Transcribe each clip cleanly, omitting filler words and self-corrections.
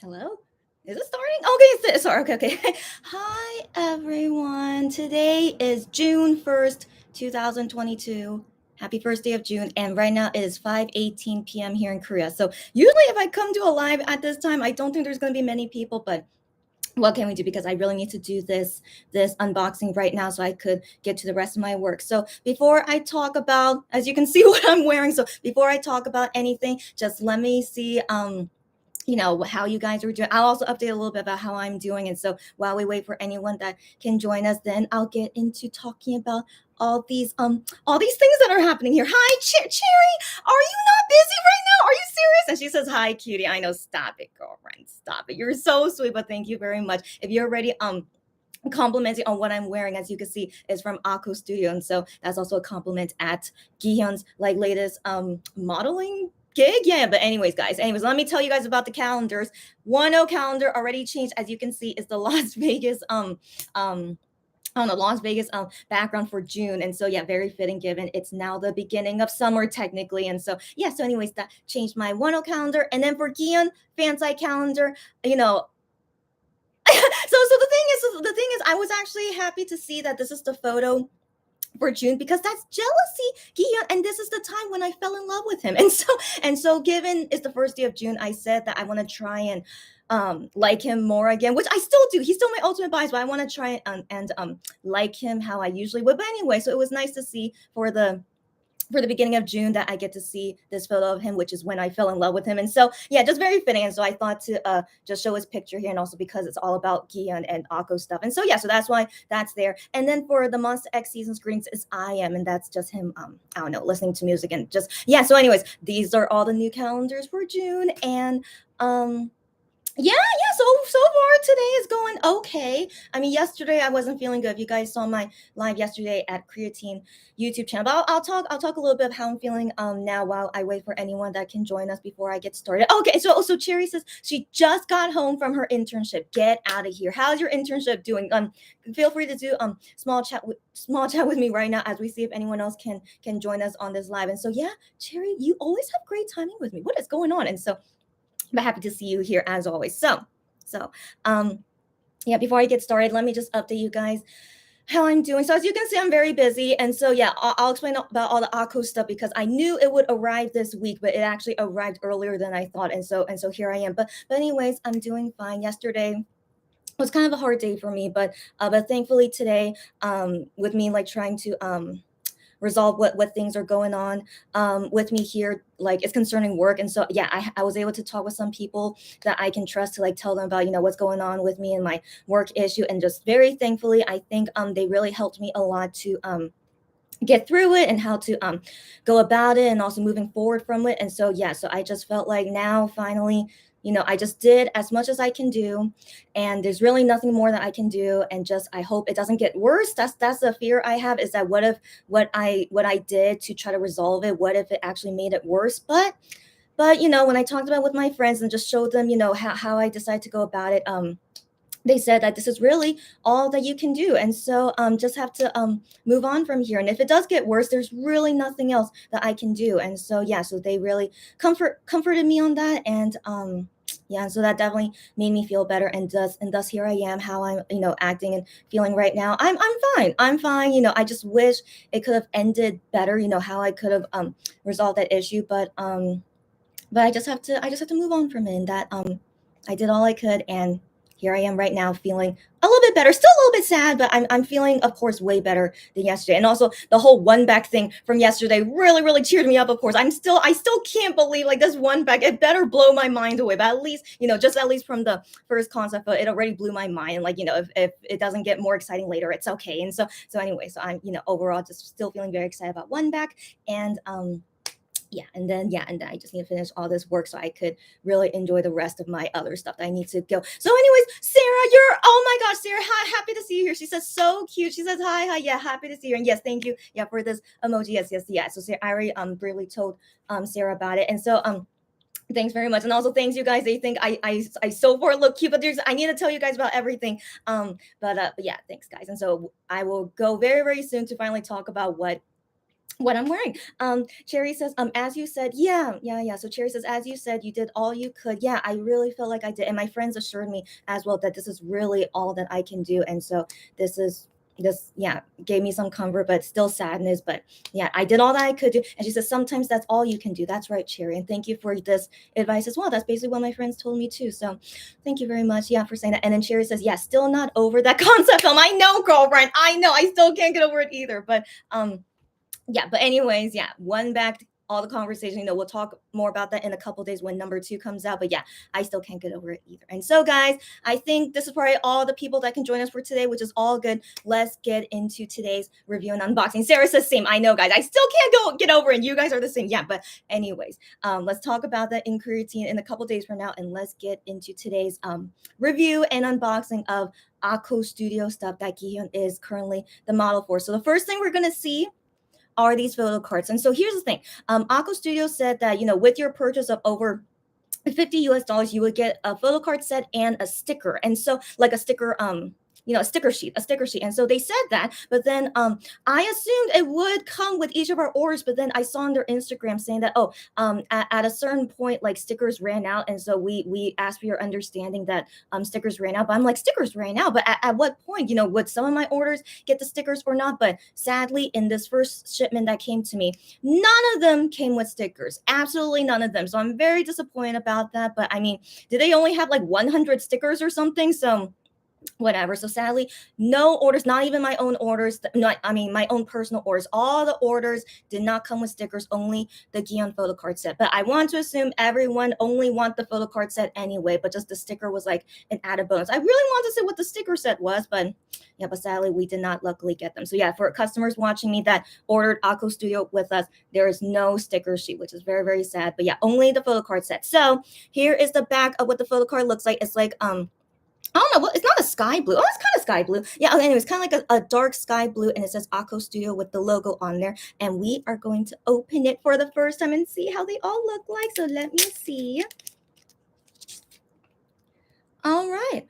Hello? Is it starting? Okay, sorry. Okay. Hi, everyone. Today is June 1st, 2022. Happy first day of June. And right now it is 5:18 p.m. here in Korea. So usually if I come to a live at this time, I don't think there's going to be many people, but what can we do? Because I really need to do this unboxing right now so I could get to the rest of my work. So before I talk about, as you can see what I'm wearing, so before I talk about anything, just let me see how you guys are doing. I'll also update a little bit about how I'm doing. And so while we wait for anyone that can join us, then I'll get into talking about all these things that are happening here. Hi, Cherry, are you not busy right now? Are you serious? And she says, hi, cutie. I know, stop it, girlfriend, stop it. You're so sweet, but thank you very much. If you're already complimenting on what I'm wearing, as you can see, is from AQO Studio, and so that's also a compliment at KIHYUN's latest modeling gig. Yeah, but anyways, guys, let me tell you guys about the calendars. 1-0 calendar already changed, as you can see, is the Las Vegas on the Las Vegas background for June. And so, yeah, very fitting given it's now the beginning of summer technically. And so, yeah, so anyways, that changed my 1-0 calendar. And then for KIHYUN fan site calendar, so the thing is, I was actually happy to see that this is the photo for June, because that's jealousy, Gia, and this is the time when I fell in love with him. And so given it's the first day of June, I said that I want to try and like him more again, which I still do. He's still my ultimate bias, but I want to try and like him how I usually would. But anyway, so it was nice to see for the beginning of June that I get to see this photo of him, which is when I fell in love with him. And so, yeah, just very fitting. And so I thought to just show his picture here, and also because it's all about Gion and AQO stuff. And so, yeah, so that's why that's there. And then for the Monster X season screens is I Am, and that's just him, I don't know, listening to music and just, yeah. So anyways, these are all the new calendars for June. And yeah, so far today is going okay. I mean, yesterday I wasn't feeling good. If you guys saw my live yesterday at Kreatine YouTube channel, but I'll talk a little bit of how I'm feeling now while I wait for anyone that can join us before I get started. Okay, so Cherry says she just got home from her internship. Get out of here. How's your internship doing? Feel free to do small chat with me right now as we see if anyone else can join us on this live. And so, yeah, Cherry, you always have great timing with me. What is going on? And so, but happy to see you here as always. So yeah, before I get started, let me just update you guys how I'm doing. So as you can see, I'm very busy. And so, yeah, I'll explain about all the AQO stuff because I knew it would arrive this week, but it actually arrived earlier than I thought. And so here I am. But anyways, I'm doing fine. Yesterday was kind of a hard day for me, but thankfully today, with me like trying to resolve what things are going on with me here, like it's concerning work. And so, yeah, I was able to talk with some people that I can trust to like tell them about what's going on with me and my work issue. And just very thankfully, I think they really helped me a lot to get through it and how to go about it and also moving forward from it. And so, yeah, so I just felt like now finally, I just did as much as I can do, and there's really nothing more that I can do. And just I hope it doesn't get worse. That's the fear I have, is that what if what I did to try to resolve it, what if it actually made it worse? But when I talked about it with my friends and just showed them how I decided to go about it, they said that this is really all that you can do. And so just have to move on from here. And if it does get worse, there's really nothing else that I can do. And so, yeah, so they really comforted me on that. And yeah, so that definitely made me feel better. And thus here I am, how I'm acting and feeling right now. I'm fine. I just wish it could have ended better, how I could have resolved that issue. But I just have to move on from it. And that I did all I could, and here I am right now feeling a little bit better, still a little bit sad, but I'm feeling, of course, way better than yesterday. And also the whole one back thing from yesterday really cheered me up. Of course, I still can't believe like this one back. It better blow my mind away, but at least just at least from the first concept, it already blew my mind. Like if it doesn't get more exciting later, it's okay. And so anyway, so I'm overall just still feeling very excited about one back. And and then I just need to finish all this work so I could really enjoy the rest of my other stuff that I need to go. So anyways, Sarah, oh my gosh, Sarah, hi, happy to see you here. She says so cute. She says hi, yeah, happy to see you. And yes, thank you, yeah, for this emoji. Yes. So Sarah, I already briefly told Sarah about it. And so thanks very much. And also thanks you guys. They think I so far look cute, but I need to tell you guys about everything. But yeah, thanks guys. And so I will go very soon to finally talk about what what I'm wearing. Cherry says, as you said, yeah. So Cherry says, as you said, you did all you could. Yeah, I really feel like I did. And my friends assured me as well that this is really all that I can do. And so this is yeah, gave me some comfort, but still sadness. But yeah, I did all that I could do. And she says, sometimes that's all you can do. That's right, Cherry. And thank you for this advice as well. That's basically what my friends told me too. So thank you very much, yeah, for saying that. And then Cherry says, yeah, still not over that concept film. I know, girlfriend. I know. I still can't get over it either. But yeah, but anyways, yeah, one back all the conversation, we'll talk more about that in a couple days when number 2 comes out. But yeah, I still can't get over it either. And so guys, I think this is probably all the people that can join us for today, which is all good. Let's get into today's review and unboxing. Sarah says same. I know, guys, I still can't get over it. You guys are the same. Yeah, but anyways, let's talk about that in Kreatine in a couple days from now, and let's get into today's review and unboxing of AQO Studio stuff that KIHYUN is currently the model for. So the first thing we're gonna see are these photo cards. And so here's the thing. AQO Studio said that, with your purchase of over $50 US, you would get a photo card set and a sticker. And so like a sticker, a sticker sheet. And so they said that, but then I assumed it would come with each of our orders, but then I saw on their Instagram saying that, at a certain point, like stickers ran out. And so we asked for your understanding that stickers ran out. But I'm like, stickers ran out, but at what point, would some of my orders get the stickers or not? But sadly, in this first shipment that came to me, none of them came with stickers. Absolutely none of them. So I'm very disappointed about that. But I mean, did they only have like 100 stickers or something? So whatever. So sadly, no orders, not even my own orders. My own personal orders. All the orders did not come with stickers, only the KIHYUN photo card set. But I want to assume everyone only want the photo card set anyway, but just the sticker was like an added bonus. I really want to see what the sticker set was, but yeah, but sadly we did not luckily get them. So yeah, for customers watching me that ordered AQO Studio with us, there is no sticker sheet, which is very, very sad. But yeah, only the photo card set. So here is the back of what the photo card looks like. It's like I don't know. Well, it's not a sky blue. Oh, it's kind of sky blue. Yeah. Okay, anyways, kind of like a dark sky blue, and it says AQO Studio with the logo on there. And we are going to open it for the first time and see how they all look like. So let me see. All right.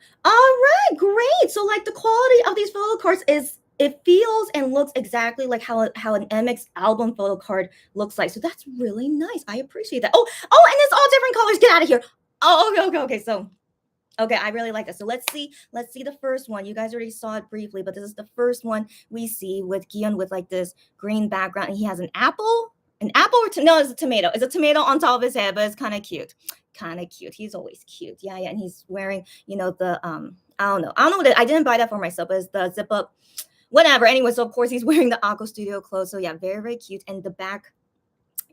Great. So like the quality of these photo cards is it feels and looks exactly like how an MX album photo card looks like. So that's really nice. I appreciate that. Oh, and it's all different colors. Get out of here. Oh, okay. So okay, I really like that. So let's see the first one. You guys already saw it briefly, but this is the first one we see with KIHYUN with like this green background. And he has an apple. No, it's a tomato. It's a tomato on top of his head, but it's kind of cute. He's always cute. Yeah. And he's wearing, the I don't know what I didn't buy that for myself, but it's the zip up, whatever. Anyway, so of course he's wearing the AQO Studio clothes. So yeah, very, very cute. And the back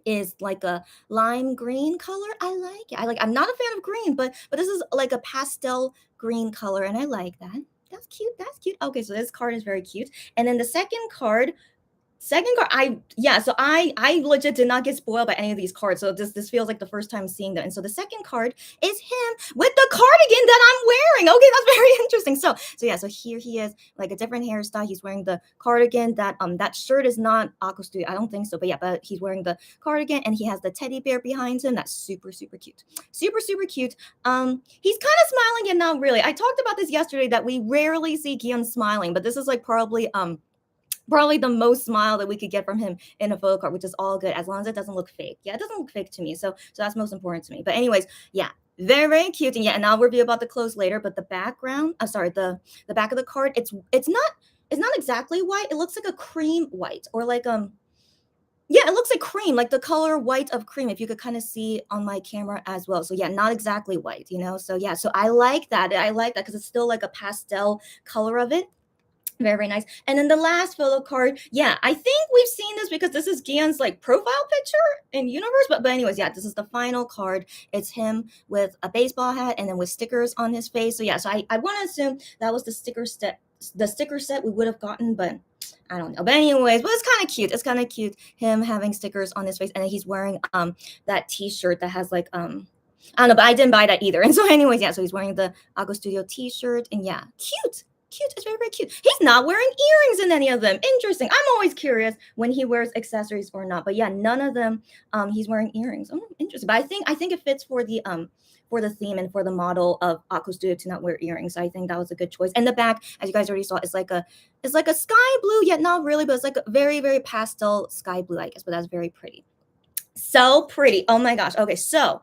is like a lime green color. I like it. I'm not a fan of green, but this is like a pastel green color, and I like that. That's cute. Okay, so this card is very cute. And then the second card, I legit did not get spoiled by any of these cards. So this feels like the first time seeing them. And so the second card is him with the cardigan that I'm wearing. Okay, that's very interesting. So here he is, like a different hairstyle. He's wearing the cardigan. That shirt is not AQO Studio. I don't think so. But yeah, but he's wearing the cardigan, and he has the teddy bear behind him. That's super, super cute. Super, super cute. He's kind of smiling and not really. I talked about this yesterday that we rarely see KIHYUN smiling, but this is like probably the most smile that we could get from him in a photo card, which is all good as long as it doesn't look fake. Yeah, it doesn't look fake to me. So that's most important to me. But anyways, yeah, very, very cute. And yeah, and I'll review about the clothes later. But the background, the back of the card, it's not exactly white. It looks like a cream white, or like yeah, it looks like cream, like the color white of cream, if you could kind of see on my camera as well. So yeah, not exactly white, So yeah, so I like that because it's still like a pastel color of it. Very, very nice. And then the last photo card, yeah, I think we've seen this because this is KIHYUN's like profile picture in Universe. But anyways, yeah, this is the final card. It's him with a baseball hat and then with stickers on his face. So yeah, so I want to assume that was the sticker set we would have gotten, but I don't know. But anyways, but it's kind of cute. Him having stickers on his face, and then he's wearing that T-shirt that has like I don't know, but I didn't buy that either. And so anyways, yeah, so he's wearing the AQO Studio T-shirt, and yeah, cute. Cute. It's very, very cute. He's not wearing earrings in any of them. Interesting. I'm always curious when he wears accessories or not. But yeah, none of them he's wearing earrings. Oh, interesting. But I think it fits for the theme and for the model of AQO Studio to not wear earrings. So I think that was a good choice. And the back, as you guys already saw, it's like a sky blue, yet not really, but it's like a very, very pastel sky blue, I guess. But that's very pretty. So pretty. Oh my gosh. Okay, so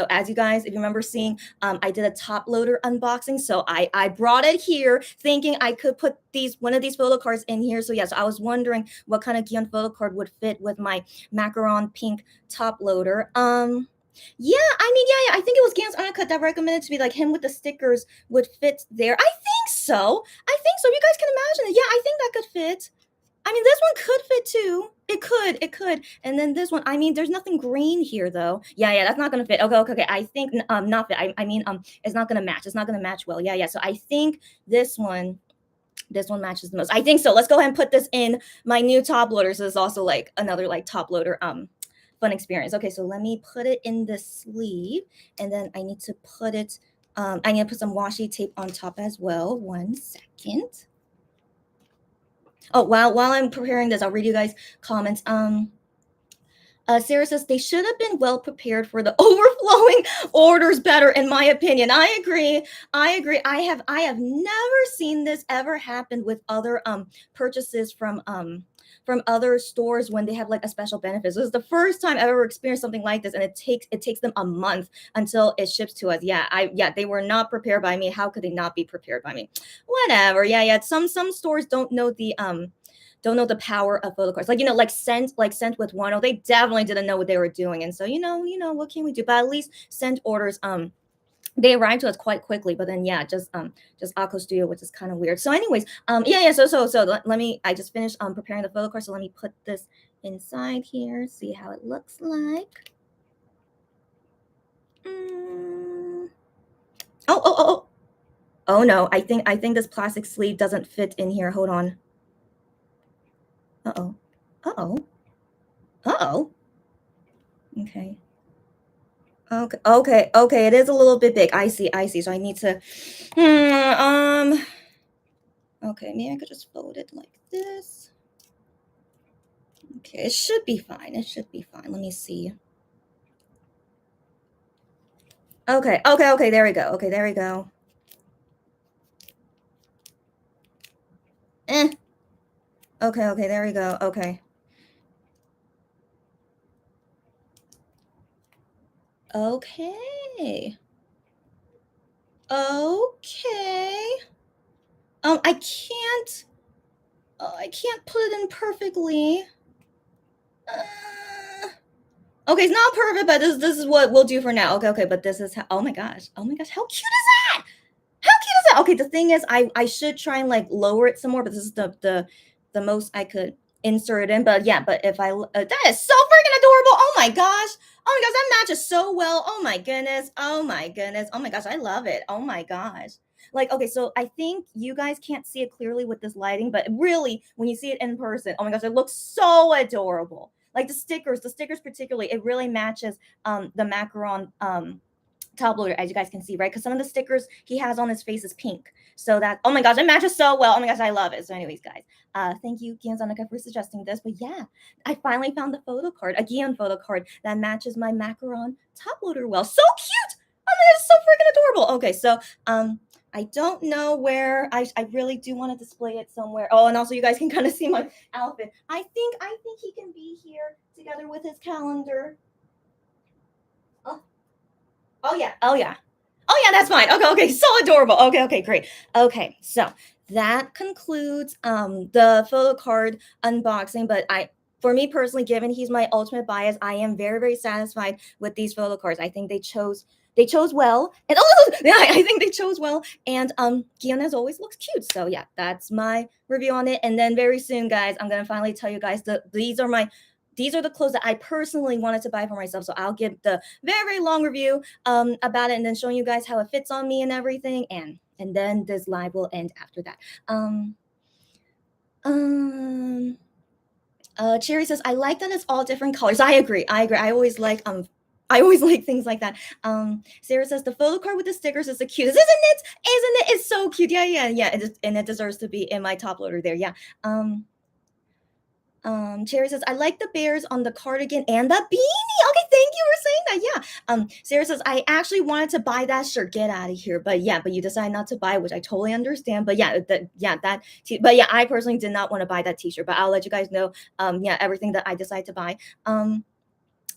as you guys, if you remember seeing, I did a top loader unboxing. So I brought it here thinking I could put one of these photo cards in here. So yes, I was wondering what kind of KIHYUN photo card would fit with my macaron pink top loader. Yeah, I mean, yeah, I think it was Gans Uncut that recommended to me like him with the stickers would fit there. I think so. You guys can imagine it. Yeah, I think that could fit. I mean, this one could fit too. It could. And then this one, I mean, there's nothing green here though. Yeah, that's not gonna fit. Okay. I think not fit. I mean, it's not gonna match. It's not gonna match well. Yeah. So I think this one matches the most. I think so. Let's go ahead and put this in my new top loader. So it's also like another like top loader fun experience. Okay, so let me put it in the sleeve, and then I need to put it. I need to put some washi tape on top as well. 1 second. Oh, while I'm preparing this, I'll read you guys comments. Sarah says they should have been well prepared for the overflowing orders better, in my opinion. I agree. I have never seen this ever happen with other purchases from other stores when they have like a special benefit. This is the first time I've ever experienced something like this, and it takes them a month until it ships to us. Yeah, they were not prepared by me. How could they not be prepared by me? Whatever. Yeah. Some stores don't know the power of photo cards. Like Scent with Wano, they definitely didn't know what they were doing. And so, what can we do? But at least Scent orders, they arrived to us quite quickly. But then, yeah, just AQO Studio, which is kind of weird. So anyways, yeah. So let me, I just finished preparing the photo card. So let me put this inside here, see how it looks like. Oh no, I think this plastic sleeve doesn't fit in here. Hold on. Uh-oh. Okay. Okay. It is a little bit big. I see. So I need to, okay, maybe I could just fold it like this. Okay, it should be fine. Let me see. Okay, there we go. Okay, there we go. Okay, there we go. Okay. I can't put it in perfectly. Okay, it's not perfect, but this is what we'll do for now. Okay, but this is how, oh my gosh, how cute is that? Okay, the thing is, I should try and like lower it some more, but this is the most I could insert it in. But yeah, but if I that is so freaking adorable. Oh my gosh, that matches so well. Oh my goodness, oh my gosh, I love it. Oh my gosh. Like, okay, so I think you guys can't see it clearly with this lighting, but really, when you see it in person, oh my gosh, it looks so adorable. Like the stickers particularly, it really matches the macaron top loader, as you guys can see, right? Because some of the stickers he has on his face is pink. So that, oh my gosh, it matches so well. Oh my gosh, I love it. So anyways, guys, thank you, Gianzanika, for suggesting this. But yeah, I finally found the photo card, a KIHYUN photo card that matches my macaron top loader well. So cute. Oh my god, it's so freaking adorable. Okay, so I don't know where. I really do want to display it somewhere. Oh, and also you guys can kind of see my outfit. I think he can be here together with his calendar. Oh yeah, that's fine. Okay, so adorable. Okay, great. Okay, so that concludes the photo card unboxing. But for me personally, given he's my ultimate bias, I am very, very satisfied with these photo cards. I think they chose well, and I think they chose well. And KIHYUN as always looks cute. So yeah, that's my review on it. And then very soon, guys, I'm gonna finally tell you guys these are the clothes that I personally wanted to buy for myself. So I'll give the very, very long review about it, and then showing you guys how it fits on me and everything. And then this live will end after that. Cherry says, I like that it's all different colors. I agree. I always like I always like things like that. Sarah says the photo card with the stickers is the cutest, isn't it? Isn't it? It's so cute. Yeah, yeah, yeah. It is, and it deserves to be in my top loader there. Yeah. Cherry says, I like the bears on the cardigan and the beanie. Okay, thank you for saying that. Yeah. Sarah says, I actually wanted to buy that shirt. Get out of here. But yeah, but you decided not to buy it, which I totally understand. But yeah, but yeah, I personally did not want to buy that t-shirt, but I'll let you guys know, yeah, everything that I decided to buy.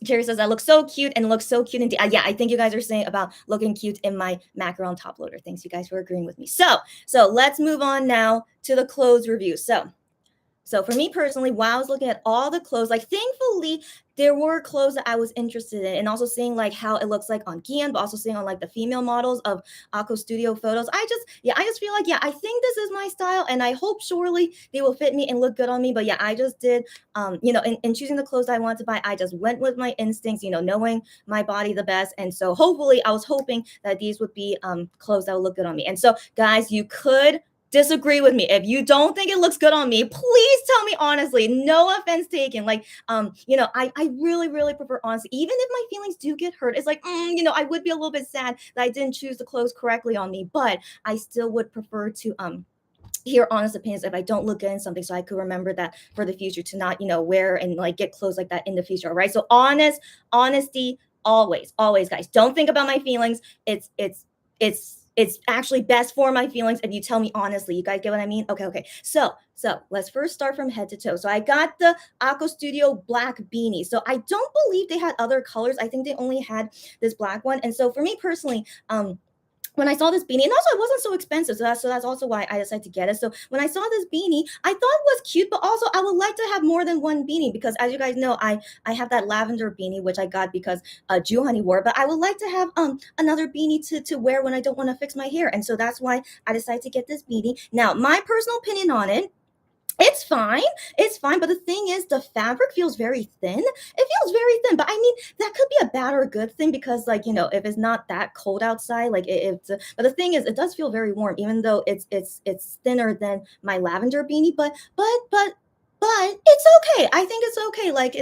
Jerry says, I look so cute and looks so cute indeed. Yeah, I think you guys are saying about looking cute in my macaron top loader. Thanks you guys for agreeing with me. So let's move on now to the clothes review. So for me personally, while I was looking at all the clothes, like thankfully there were clothes that I was interested in, and also seeing like how it looks like on KIHYUN, but also seeing on like the female models of AQO Studio photos. I just feel like, yeah, I think this is my style, and I hope surely they will fit me and look good on me. But yeah, I just did, in choosing the clothes I wanted to buy, I just went with my instincts, knowing my body the best. And so hopefully I was hoping that these would be clothes that would look good on me. And so guys, you could disagree with me. If you don't think it looks good on me, please tell me honestly. No offense taken. Like, I really, really prefer honesty. Even if my feelings do get hurt, it's like, I would be a little bit sad that I didn't choose the clothes correctly on me, but I still would prefer to hear honest opinions if I don't look good in something, so I could remember that for the future to not, wear and like get clothes like that in the future. Right. So honesty, always, guys. Don't think about my feelings. It's actually best for my feelings if you tell me honestly. You guys get what I mean? Okay. So let's first start from head to toe. So I got the AQO Studio black beanie. So I don't believe they had other colors. I think they only had this black one. And so for me personally, when I saw this beanie, and also it wasn't so expensive, so that's also why I decided to get it. So when I saw this beanie, I thought it was cute, but also I would like to have more than one beanie, because as you guys know, I have that lavender beanie which I got because Honey wore, but I would like to have another beanie to wear when I don't want to fix my hair, and so that's why I decided to get this beanie. Now, my personal opinion on it. It's fine. It's fine. But the thing is, the fabric feels very thin. It feels very thin. But I mean, that could be a bad or a good thing, because, like, if it's not that cold outside, like but the thing is, it does feel very warm, even though it's thinner than my lavender beanie. But it's okay. I think it's okay. Like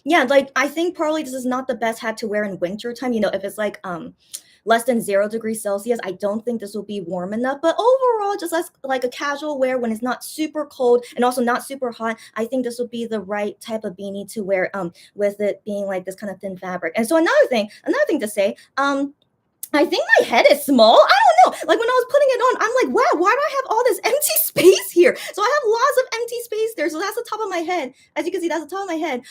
yeah, like I think probably this is not the best hat to wear in winter time. If it's like less than 0 degrees Celsius, I don't think this will be warm enough. But overall, just as like a casual wear when it's not super cold and also not super hot, I think this will be the right type of beanie to wear with it being like this kind of thin fabric. And so another thing to say, I think my head is small. I don't know. Like when I was putting it on, I'm like, wow, why do I have all this empty space here? So I have lots of empty space there. So that's the top of my head. As you can see, that's the top of my head.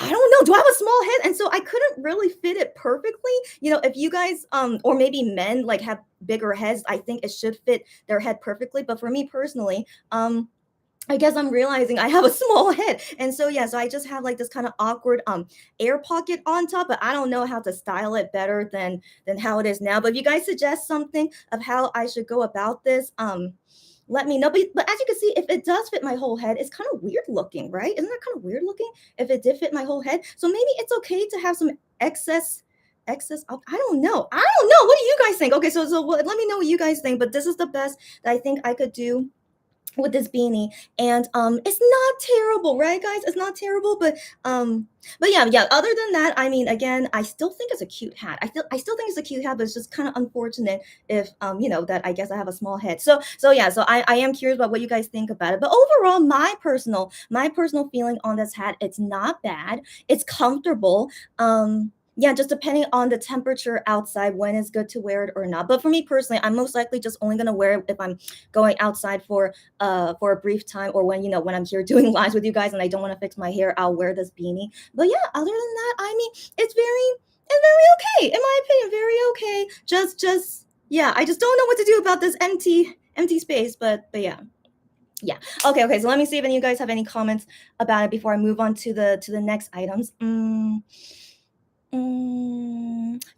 I don't know. Do I have a small head? And so I couldn't really fit it perfectly. If you guys, or maybe men like have bigger heads, I think it should fit their head perfectly. But for me personally, I guess I'm realizing I have a small head. And so yeah, so I just have like this kind of awkward air pocket on top, but I don't know how to style it better than how it is now. But if you guys suggest something of how I should go about this, let me know. But as you can see, if it does fit my whole head, it's kind of weird looking, right? Isn't that kind of weird looking if it did fit my whole head? So maybe it's okay to have some excess. I don't know. What do you guys think? Okay, so let me know what you guys think. But this is the best that I think I could do with this beanie, and it's not terrible, right, guys? It's not terrible, but yeah, other than that, I mean, again, I still think it's a cute hat. I still think it's a cute hat, but it's just kind of unfortunate if that I guess I have a small head. So yeah, so I am curious about what you guys think about it. But overall, my personal feeling on this hat, it's not bad. It's comfortable. Yeah, just depending on the temperature outside, when it's good to wear it or not. But for me personally, I'm most likely just only gonna wear it if I'm going outside for a brief time, or when when I'm here doing lives with you guys and I don't want to fix my hair, I'll wear this beanie. But yeah, other than that, I mean, it's very okay, in my opinion, very okay. Just yeah, I just don't know what to do about this empty space. But yeah. Yeah. Okay. So let me see if any of you guys have any comments about it before I move on to the next items.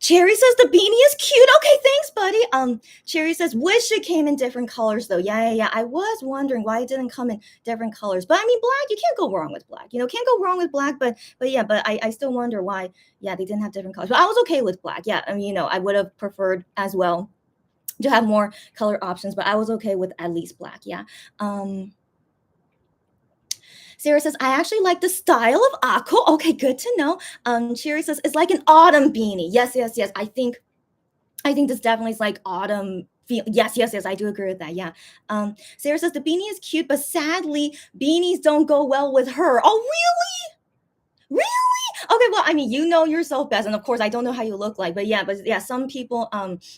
Cherry says the beanie is cute. Okay, thanks, buddy. Cherry says wish it came in different colors though. Yeah. I was wondering why it didn't come in different colors. But I mean, black, you can't go wrong with black. Can't go wrong with black. But yeah, but I still wonder why. Yeah, they didn't have different colors. But I was okay with black. Yeah, I mean, I would have preferred as well to have more color options, but I was okay with at least black. Yeah. Sarah says, I actually like the style of AQO. Okay, good to know. Cherry says, it's like an autumn beanie. Yes, yes, yes. I think this definitely is like autumn feel. Yes, yes, yes. I do agree with that. Yeah. Sarah says the beanie is cute, but sadly, beanies don't go well with her. Oh, really? Okay, well, I mean, you know yourself best, and of course, I don't know how you look like, but yeah, some people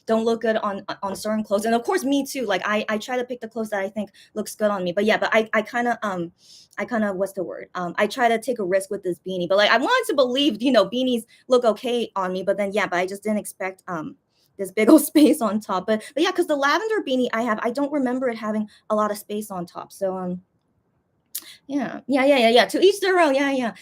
don't look good on certain clothes, and of course, me too. Like I try to pick the clothes that I think looks good on me, but yeah, but I kind of what's the word? I try to take a risk with this beanie, but like I wanted to believe beanies look okay on me, but then yeah, but I just didn't expect this big old space on top, but yeah, because the lavender beanie I have, I don't remember it having a lot of space on top, so yeah. To each their own. Yeah.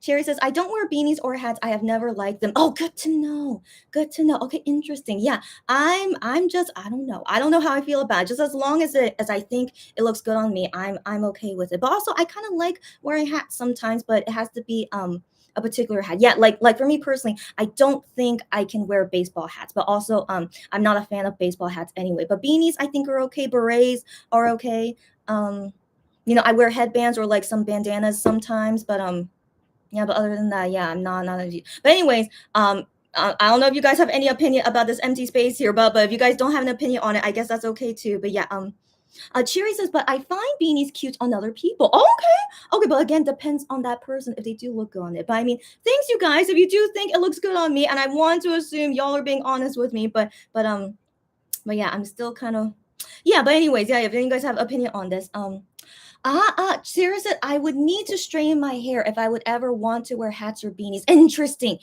Sherry says, I don't wear beanies or hats. I have never liked them. Oh, good to know. Good to know. Okay, interesting. Yeah. I'm just I don't know. I don't know how I feel about it. Just as long as I think it looks good on me, I'm okay with it. But also I kind of like wearing hats sometimes, but it has to be a particular hat. Yeah, like for me personally, I don't think I can wear baseball hats, but also I'm not a fan of baseball hats anyway. But beanies I think are okay. Berets are okay. I wear headbands or like some bandanas sometimes, but yeah, but other than that, yeah, I'm not a. But anyways, I don't know if you guys have any opinion about this empty space here, but if you guys don't have an opinion on it, I guess that's okay too. But yeah, Cheery says, but I find beanies cute on other people. Oh, okay, but again, depends on that person if they do look good on it. But I mean, thanks you guys if you do think it looks good on me, and I want to assume y'all are being honest with me. But yeah, I'm still kind of yeah. But anyways, yeah, if you guys have opinion on this, Sarah said I would need to straighten my hair if I would ever want to wear hats or beanies. Interesting.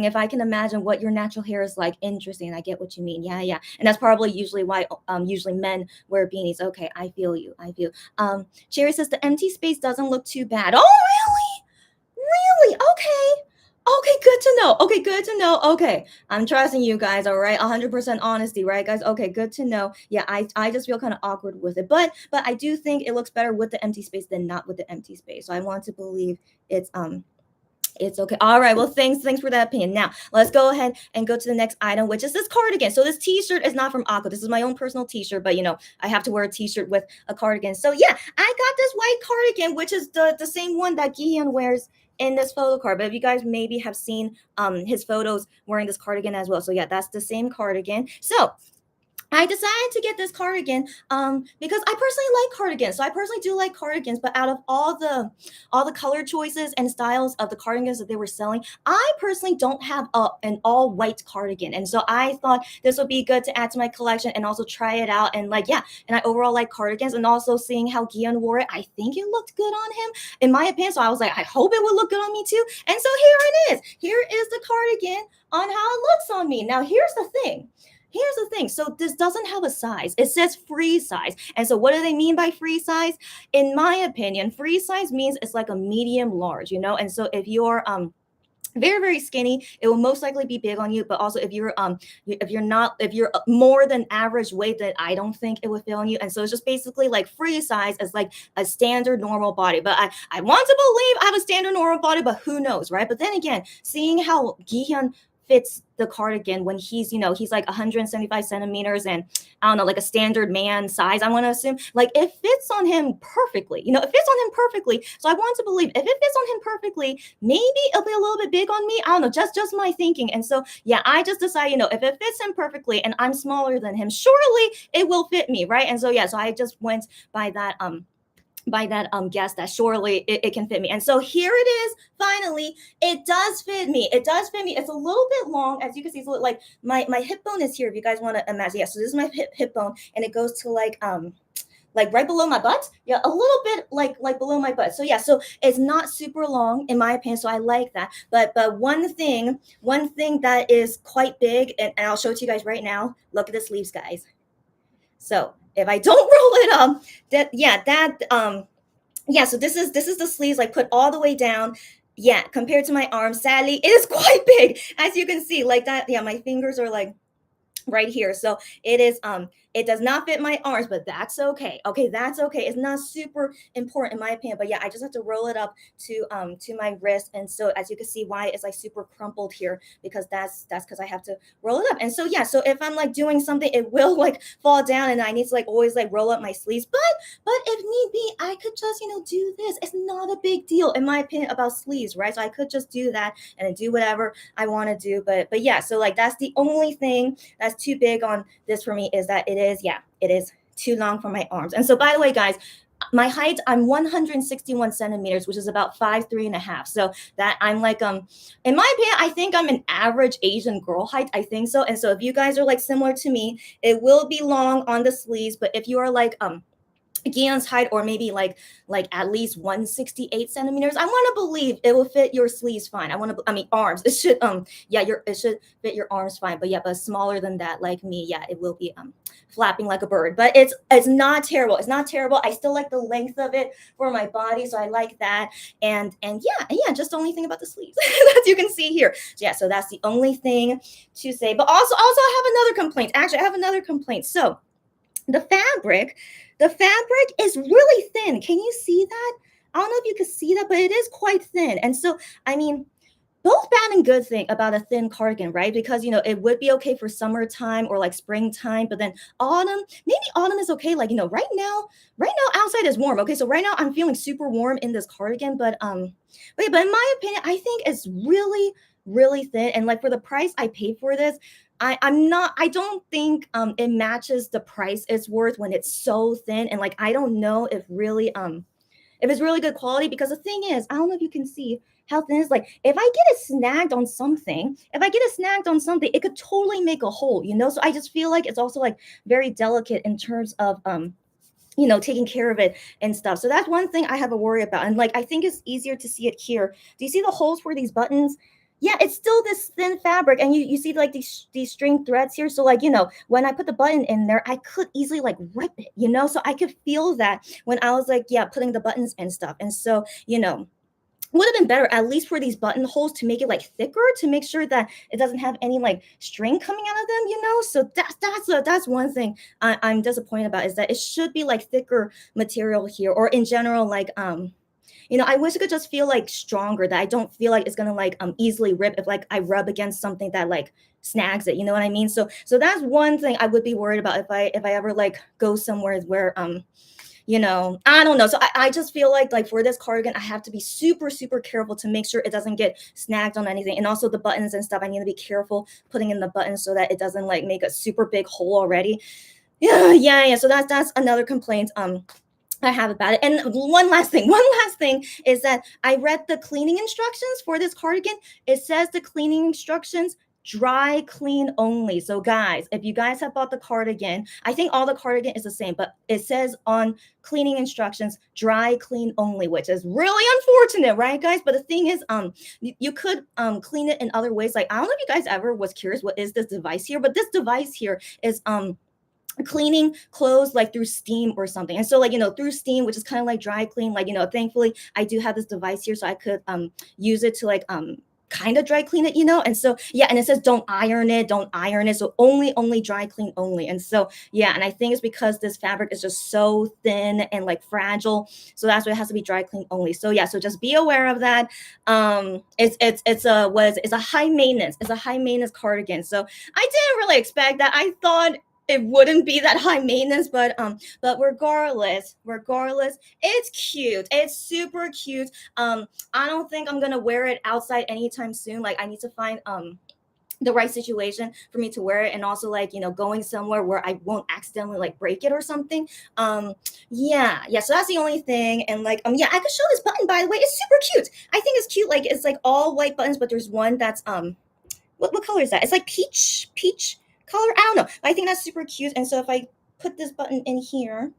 If I can imagine what your natural hair is like, interesting. I get what you mean. Yeah. And that's probably usually why usually men wear beanies. Okay, I feel you. Sherry says the empty space doesn't look too bad. Oh, really? Okay. Okay, good to know. Okay, good to know. Okay, I'm trusting you guys. All right, 100% honesty, right, guys? Okay, good to know. Yeah, I just feel kind of awkward with it, but I do think it looks better with the empty space than not with the empty space. So I want to believe it's okay. All right. Well, thanks for that opinion. Now let's go ahead and go to the next item, which is this cardigan. So this T-shirt is not from Aqua. This is my own personal T-shirt, but I have to wear a T-shirt with a cardigan. So yeah, I got this white cardigan, which is the same one that KIHYUN wears in this photo card. But if you guys maybe have seen his photos wearing this cardigan as well. So yeah, that's the same cardigan. So I decided to get this cardigan because I personally like cardigans. So I personally do like cardigans, but out of all the color choices and styles of the cardigans that they were selling, I personally don't have an all white cardigan. And so I thought this would be good to add to my collection and also try it out. And and I overall like cardigans, and also seeing how KIHYUN wore it, I think it looked good on him, in my opinion. So I was like, I hope it would look good on me too. And so here it is. Here is the cardigan on how it looks on me. Now here's the thing. So this doesn't have a size. It says free size. And so what do they mean by free size? In my opinion, free size means it's like a medium large, And so if you're very very skinny, it will most likely be big on you. But also if you're more than average weight, then I don't think it would fit on you. And so it's just basically like free size is like a standard normal body. But I want to believe I have a standard normal body, but who knows, right? But then again, seeing how KIHYUN fits the cardigan when he's like 175 centimeters, and I don't know, like a standard man size, I want to assume, like it fits on him perfectly. It fits on him perfectly. So I want to believe if it fits on him perfectly, maybe it'll be a little bit big on me. I don't know, just my thinking. And so yeah, I just decided, if it fits him perfectly and I'm smaller than him, surely it will fit me, right? And so yeah, so I just went by that guess that surely it can fit me. And so here it is. Finally, it does fit me. It's a little bit long, as you can see. It's like my hip bone is here, if you guys want to imagine. Yeah, so this is my hip bone, and it goes to like right below my butt. Yeah, a little bit like below my butt. So yeah, so it's not super long in my opinion, so I like that. But one thing that is quite big, and I'll show it to you guys right now. Look at the sleeves, guys. So if I don't roll it up, so this is the sleeves, like put all the way down. Yeah, compared to my arm, sadly, it is quite big, as you can see, like that. Yeah, my fingers are like right here. So it is It does not fit my arms, but that's okay. Okay, that's okay. It's not super important in my opinion, but yeah, I just have to roll it up to my wrist. And so as you can see why it's like super crumpled here, because that's because I have to roll it up. And so yeah, so if I'm like doing something, it will like fall down and I need to like always like roll up my sleeves. But if need be, I could just, do this. It's not a big deal in my opinion about sleeves, right? So I could just do that and then do whatever I want to do. But yeah, so like that's the only thing that's too big on this for me, is that it is too long for my arms. And so by the way, guys, my height, I'm 161 centimeters, which is about 5'3.5". So that I'm like, in my opinion, I think I'm an average Asian girl height. I think so. And so if you guys are like similar to me, it will be long on the sleeves. But if you are like Gian's height, or maybe like at least 168 centimeters, I want to believe it will fit your sleeves fine. I mean arms, it should it should fit your arms fine. But yeah, but smaller than that, like me, yeah, it will be flapping like a bird. But it's not terrible. It's not terrible. I still like the length of it for my body, so I like that. And yeah, just the only thing about the sleeves as you can see here. So yeah, so that's the only thing to say. But also I have another complaint. Actually, I have another complaint. So the fabric is really thin. Can you see that? I don't know if you can see that, but it is quite thin. And so, I mean, both bad and good thing about a thin cardigan, right? Because it would be okay for summertime or like springtime, but then autumn, maybe autumn is okay. Like, right now outside is warm. Okay, so right now I'm feeling super warm in this cardigan, but in my opinion, I think it's really, really thin. And like for the price I paid for this, I don't think it matches the price it's worth when it's so thin. And like I don't know if it's really good quality, because the thing is, I don't know if you can see how thin it is. Like if I get it snagged on something, it could totally make a hole. So I just feel like it's also like very delicate in terms of taking care of it and stuff. So that's one thing I have a worry about. And like I think it's easier to see it here. Do you see the holes for these buttons? Yeah, it's still this thin fabric, and you see like these string threads here. So like when I put the button in there, I could easily like rip it. So I could feel that when I was like putting the buttons and stuff. And so would have been better at least for these buttonholes to make it like thicker, to make sure that it doesn't have any like string coming out of them. So that's one thing I'm disappointed about, is that it should be like thicker material here, or in general like I wish it could just feel like stronger, that I don't feel like it's gonna like easily rip if like I rub against something that like snags it. You know what I mean? So that's one thing I would be worried about if I ever like go somewhere where I don't know. So I just feel like for this cardigan, I have to be super, super careful to make sure it doesn't get snagged on anything. And also the buttons and stuff, I need to be careful putting in the buttons so that it doesn't like make a super big hole already. Yeah. So that's another complaint I have about it. And one last thing is that I read the cleaning instructions for this cardigan. It says the cleaning instructions dry clean only. So guys, if you guys have bought the cardigan, I think all the cardigan is the same, but it says on cleaning instructions dry clean only, which is really unfortunate, right guys? But the thing is you could clean it in other ways. Like I don't know if you guys ever was curious what is this device here, but this device here is cleaning clothes like through steam or something. And so like through steam, which is kind of like dry clean, like thankfully I do have this device here, so I could use it to like kind of dry clean it. And so and it says don't iron it, so only dry clean only. And so and I think it's because this fabric is just so thin and like fragile, so that's why it has to be dry clean only. So so just be aware of that. It's a high maintenance cardigan. So I didn't really expect that. I thought it wouldn't be that high maintenance, but regardless, it's cute. It's super cute. I don't think I'm gonna wear it outside anytime soon. Like I need to find the right situation for me to wear it, and also like going somewhere where I won't accidentally like break it or something. So that's the only thing. And like I could show this button, by the way. It's super cute. I think it's cute. Like it's like all white buttons, but there's one that's what color is that? It's like peach color. I don't know. I think that's super cute. And so if I put this button in here,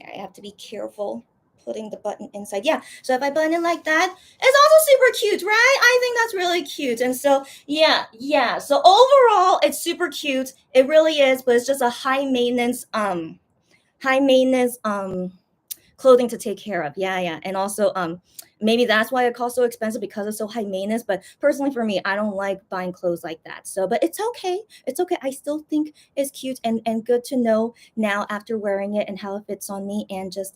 I have to be careful putting the button inside. So if I button it like that, it's also super cute, right? I think that's really cute. And so so overall it's super cute. It really is, but it's just a high maintenance clothing to take care of. Yeah, yeah. And also maybe that's why it costs so expensive because it's so high maintenance. But personally for me, I don't like buying clothes like that. So but it's okay. It's okay. I still think it's cute and good to know now after wearing it and how it fits on me. And just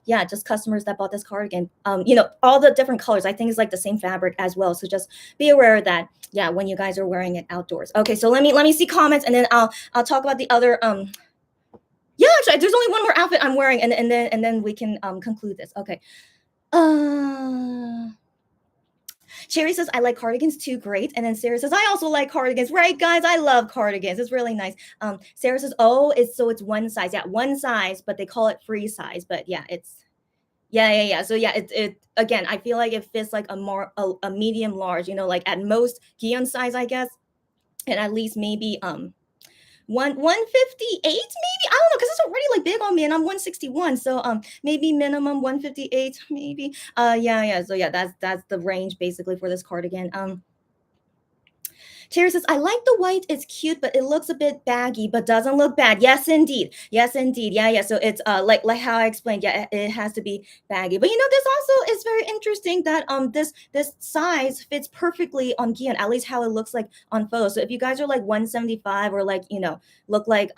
yeah, just customers that bought this cardigan, all the different colors, I think it's like the same fabric as well. So just be aware of that, yeah, when you guys are wearing it outdoors. Okay, so let me see comments, and then I'll talk about the other yeah, actually there's only one more outfit I'm wearing, and then we can conclude this. Okay. uh Sherry says, I like cardigans too. Great. And then Sarah says, I also like cardigans. Right, guys? I love cardigans. It's really nice. Sarah says, oh, it's one size. Yeah, one size, but they call it free size. But yeah, it's yeah, yeah, yeah. So yeah, it again, I feel like it fits like a medium large, like at most KIHYUN size, I guess. And at least maybe 158 maybe, I don't know, because it's already like big on me and I'm 161, so maybe minimum 158 maybe. Yeah, yeah, so yeah, that's the range basically for this cardigan. Cherry says, I like the white. It's cute, but it looks a bit baggy, but doesn't look bad. Yes, indeed. Yes, indeed. Yeah, yeah. So it's like how I explained. Yeah, it has to be baggy. But this also is very interesting that this size fits perfectly on Gian, at least how it looks like on photos. So if you guys are like 175 or like look like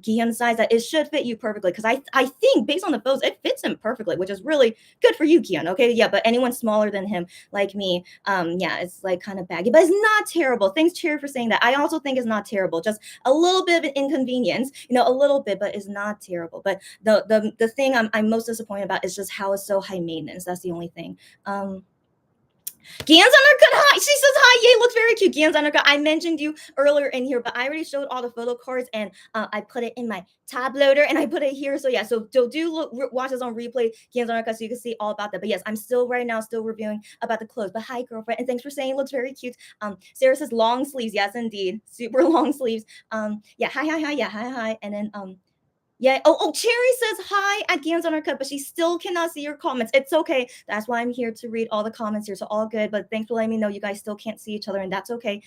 Gian size, that it should fit you perfectly. Because I think based on the photos, it fits him perfectly, which is really good for you, Gian. Okay, yeah. But anyone smaller than him, like me, yeah, it's like kind of baggy, but it's not terrible. Thanks, Cherry, for saying that. I also think it's not terrible, just a little bit of an inconvenience, a little bit, but it's not terrible. But the thing I'm most disappointed about is just how it's so high maintenance. That's the only thing. Gian's undercut. Hi, she says hi. Yay, looks very cute. Gian's undercut. I mentioned you earlier in here, but I already showed all the photo cards, and I put it in my tab loader, and I put it here. So yeah, so do look, watch this on replay, Gian's undercut, so you can see all about that. But yes, I'm still right now still reviewing about the clothes. But hi, girlfriend, and thanks for saying it looks very cute. Sarah says long sleeves. Yes, indeed, super long sleeves. Yeah, hi, hi, hi. Yeah, hi, hi, and then yeah. Oh, Cherry says hi at Gams on her cut, but she still cannot see your comments. It's okay. That's why I'm here to read all the comments here. So all good. But thanks for letting me know you guys still can't see each other, and that's okay.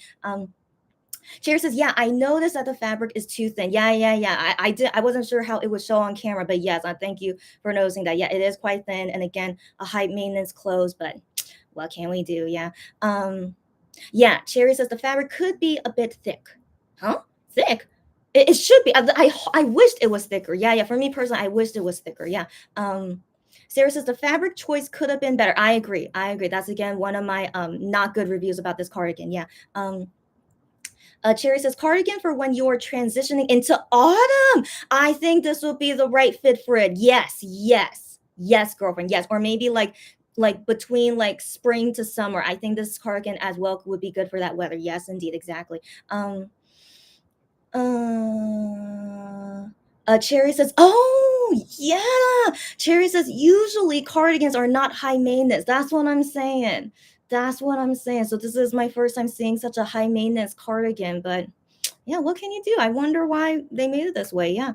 Cherry says, yeah, I noticed that the fabric is too thin. Yeah, yeah, yeah. I wasn't sure how it would show on camera, but yes, I thank you for noticing that. Yeah, it is quite thin, and again, a high maintenance clothes, but what can we do? Yeah. Yeah. Cherry says the fabric could be a bit thick. Huh? Thick? It should be. I wished it was thicker. Yeah, yeah. For me personally, I wished it was thicker. Yeah. Sarah says the fabric choice could have been better. I agree. I agree. That's again one of my not good reviews about this cardigan. Yeah. Cherry says cardigan for when you are transitioning into autumn. I think this will be the right fit for it. Yes, yes, yes, girlfriend. Yes, or maybe like between like spring to summer. I think this cardigan as well would be good for that weather. Yes, indeed, exactly. Cherry says, oh, yeah. Cherry says, usually cardigans are not high maintenance. That's what I'm saying. That's what I'm saying. So this is my first time seeing such a high maintenance cardigan, but yeah, what can you do? I wonder why they made it this way. Yeah.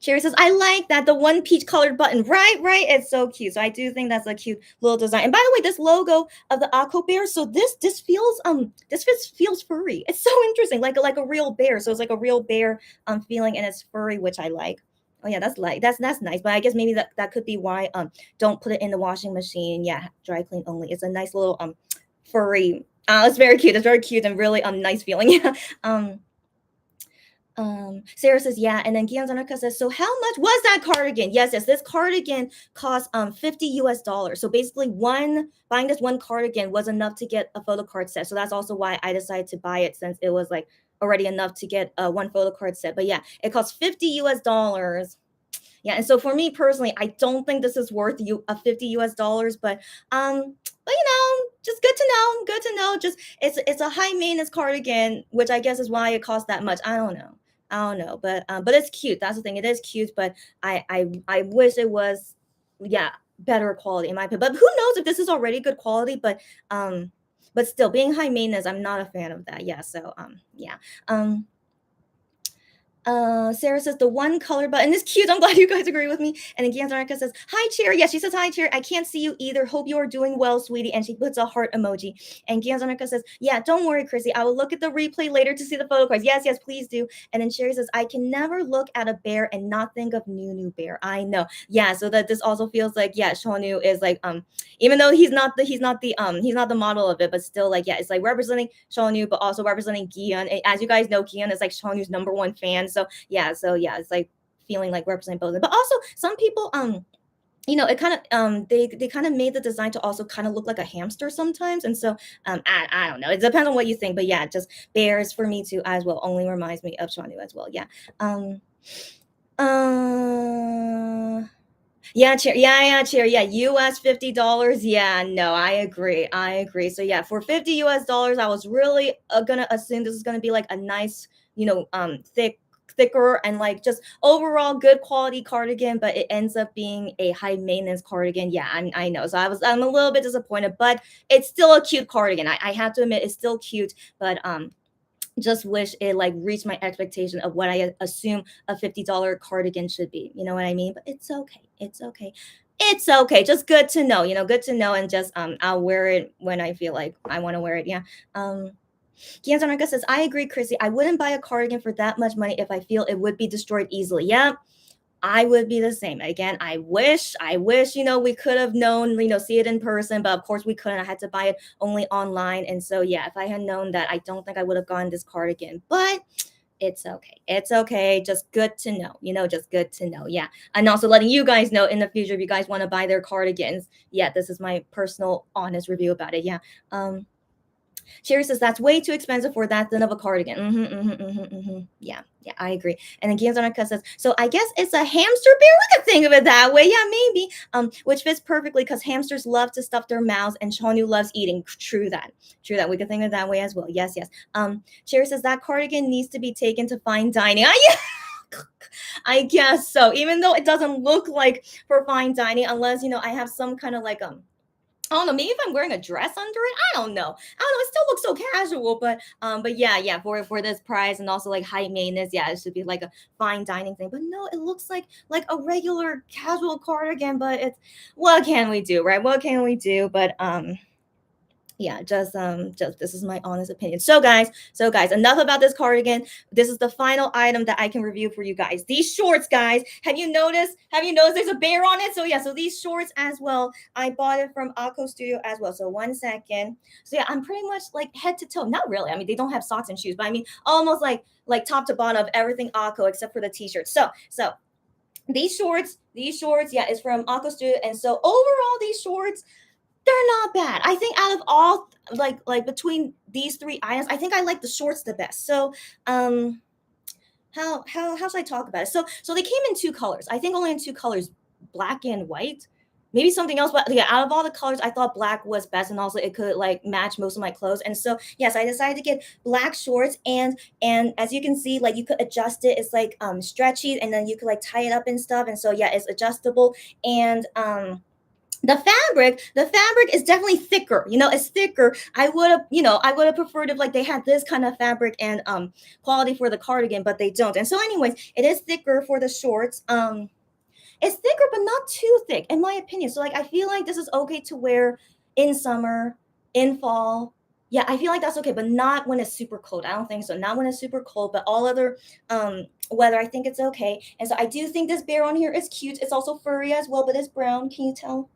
Cherry says, I like that, the one peach colored button. Right, right. It's so cute. So I do think that's a cute little design. And by the way, this logo of the AQO bear, so this feels feels furry. It's so interesting, like a real bear. So it's like a real bear feeling, and it's furry, which I like. Oh yeah, that's nice. But I guess maybe that could be why don't put it in the washing machine. Yeah, dry clean only. It's a nice little furry. It's very cute. It's very cute and really nice feeling. Yeah. Sarah says, yeah, and then Guillaume Zanarka says, so how much was that cardigan? Yes, yes, this cardigan cost $50 US. So basically buying this one cardigan was enough to get a photo card set. So that's also why I decided to buy it, since it was like already enough to get one photo card set. But yeah, it cost $50 US. Yeah, and so for me personally, I don't think this is worth you $50 US, but just good to know. Good to know. Just it's a high maintenance cardigan, which I guess is why it costs that much. I don't know. But it's cute. That's the thing. It is cute, but I wish it was, yeah, better quality in my opinion. But who knows if this is already good quality? But still, being high maintenance, I'm not a fan of that. Yeah. So yeah. Sarah says the one color button is cute. I'm glad you guys agree with me. And then Ganzarika says, hi, Cherry. Yeah, she says, hi, Cherry. I can't see you either. Hope you are doing well, sweetie. And she puts a heart emoji. And Ganzarika says, yeah, don't worry, Chrissy. I will look at the replay later to see the photo cards. Yes, yes, please do. And then Sherry says, I can never look at a bear and not think of New Bear. I know. Yeah, so that this also feels like, yeah, Shonu is like, even though he's not the model of it, but still like, yeah, it's like representing Shonu, but also representing Gion. As you guys know, Gion is like Shonu's #1 fan. So yeah, it's like feeling like represent both. But also some people it kind of they kind of made the design to also kind of look like a hamster sometimes. And so I don't know. It depends on what you think, but yeah, just bears for me too as well. Only reminds me of Shanu as well. Yeah. Yeah, Chair. Yeah, Chair. Yeah, US $50. Yeah, no, I agree. So yeah, for $50 I was really gonna assume this is gonna be like a nice, thicker and like just overall good quality cardigan, but it ends up being a high maintenance cardigan. Yeah, I know. So I'm a little bit disappointed, but it's still a cute cardigan. I have to admit it's still cute, but just wish it like reached my expectation of what I assume a $50 cardigan should be. You know what I mean? But it's okay. It's okay. It's okay. Just good to know, good to know. And just I'll wear it when I feel like I want to wear it. Yeah. Gianzanarka says, I agree, Chrissy. I wouldn't buy a cardigan for that much money if I feel it would be destroyed easily. Yeah. I would be the same. Again, I wish, we could have known, see it in person, but of course we couldn't. I had to buy it only online. And so, yeah, if I had known that, I don't think I would have gotten this cardigan, but it's okay. It's okay. Just good to know, just good to know. Yeah. And also letting you guys know in the future, if you guys want to buy their cardigans, yeah, this is my personal honest review about it. Yeah. Sherry says that's way too expensive for that thin of a cardigan. Yeah, I agree. And then Gianzanaka says, so I guess it's a hamster bear. We could think of it that way. Yeah, maybe. Which fits perfectly because hamsters love to stuff their mouths and Shonu loves eating. True that. We could think of it that way as well. Yes. Sherry says that cardigan needs to be taken to fine dining. I guess so. Even though it doesn't look like for fine dining, unless I have some kind of like I don't know. Maybe if I'm wearing a dress under it, I don't know. It still looks so casual, but yeah, for this price and also like high maintenance, yeah, it should be like a fine dining thing. But no, it looks like a regular casual cardigan. But it's what can we do, right? What can we do? But yeah, just this is my honest opinion. So guys, enough about this cardigan. This is the final item that I can review for you guys. These shorts, guys, have you noticed there's a bear on it? So yeah, so these shorts as well, I bought it from AQO Studio as well. So 1 second. So yeah, I'm pretty much like head to toe. Not really, I mean, they don't have socks and shoes, but I mean almost like top to bottom of everything AQO except for the t-shirt. So these shorts, yeah, is from AQO Studio. And so overall, these shorts, they're not bad. I think out of all like between these 3 items, I think I like the shorts the best. So how should I talk about it? So they came in 2 colors. I think only in 2 colors, black and white. Maybe something else, but yeah, out of all the colors, I thought black was best, and also it could like match most of my clothes. And so yes, I decided to get black shorts, and as you can see, like you could adjust it. It's like stretchy, and then you could like tie it up and stuff. And so yeah, it's adjustable. And the fabric is definitely thicker. It's thicker. I would have preferred if like they had this kind of fabric and quality for the cardigan, but they don't. And so anyways, it is thicker for the shorts. It's thicker, but not too thick, in my opinion. So like I feel like this is okay to wear in summer, in fall. Yeah, I feel like that's okay, but not when it's super cold. I don't think so. Not when it's super cold, but all other weather, I think it's okay. And so I do think this bear on here is cute. It's also furry as well, but it's brown. Can you tell?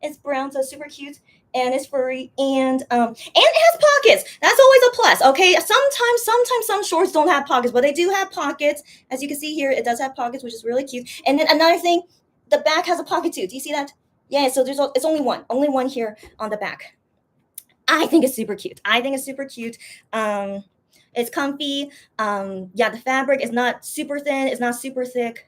It's brown, so super cute, and it's furry, and it has pockets. That's always a plus. Okay, sometimes some shorts don't have pockets, but they do have pockets. As you can see here, it does have pockets, which is really cute. And then another thing, the back has a pocket too. Do you see that? Yeah. So it's only one here on the back. I think it's super cute. It's comfy. Yeah, the fabric is not super thin. It's not super thick.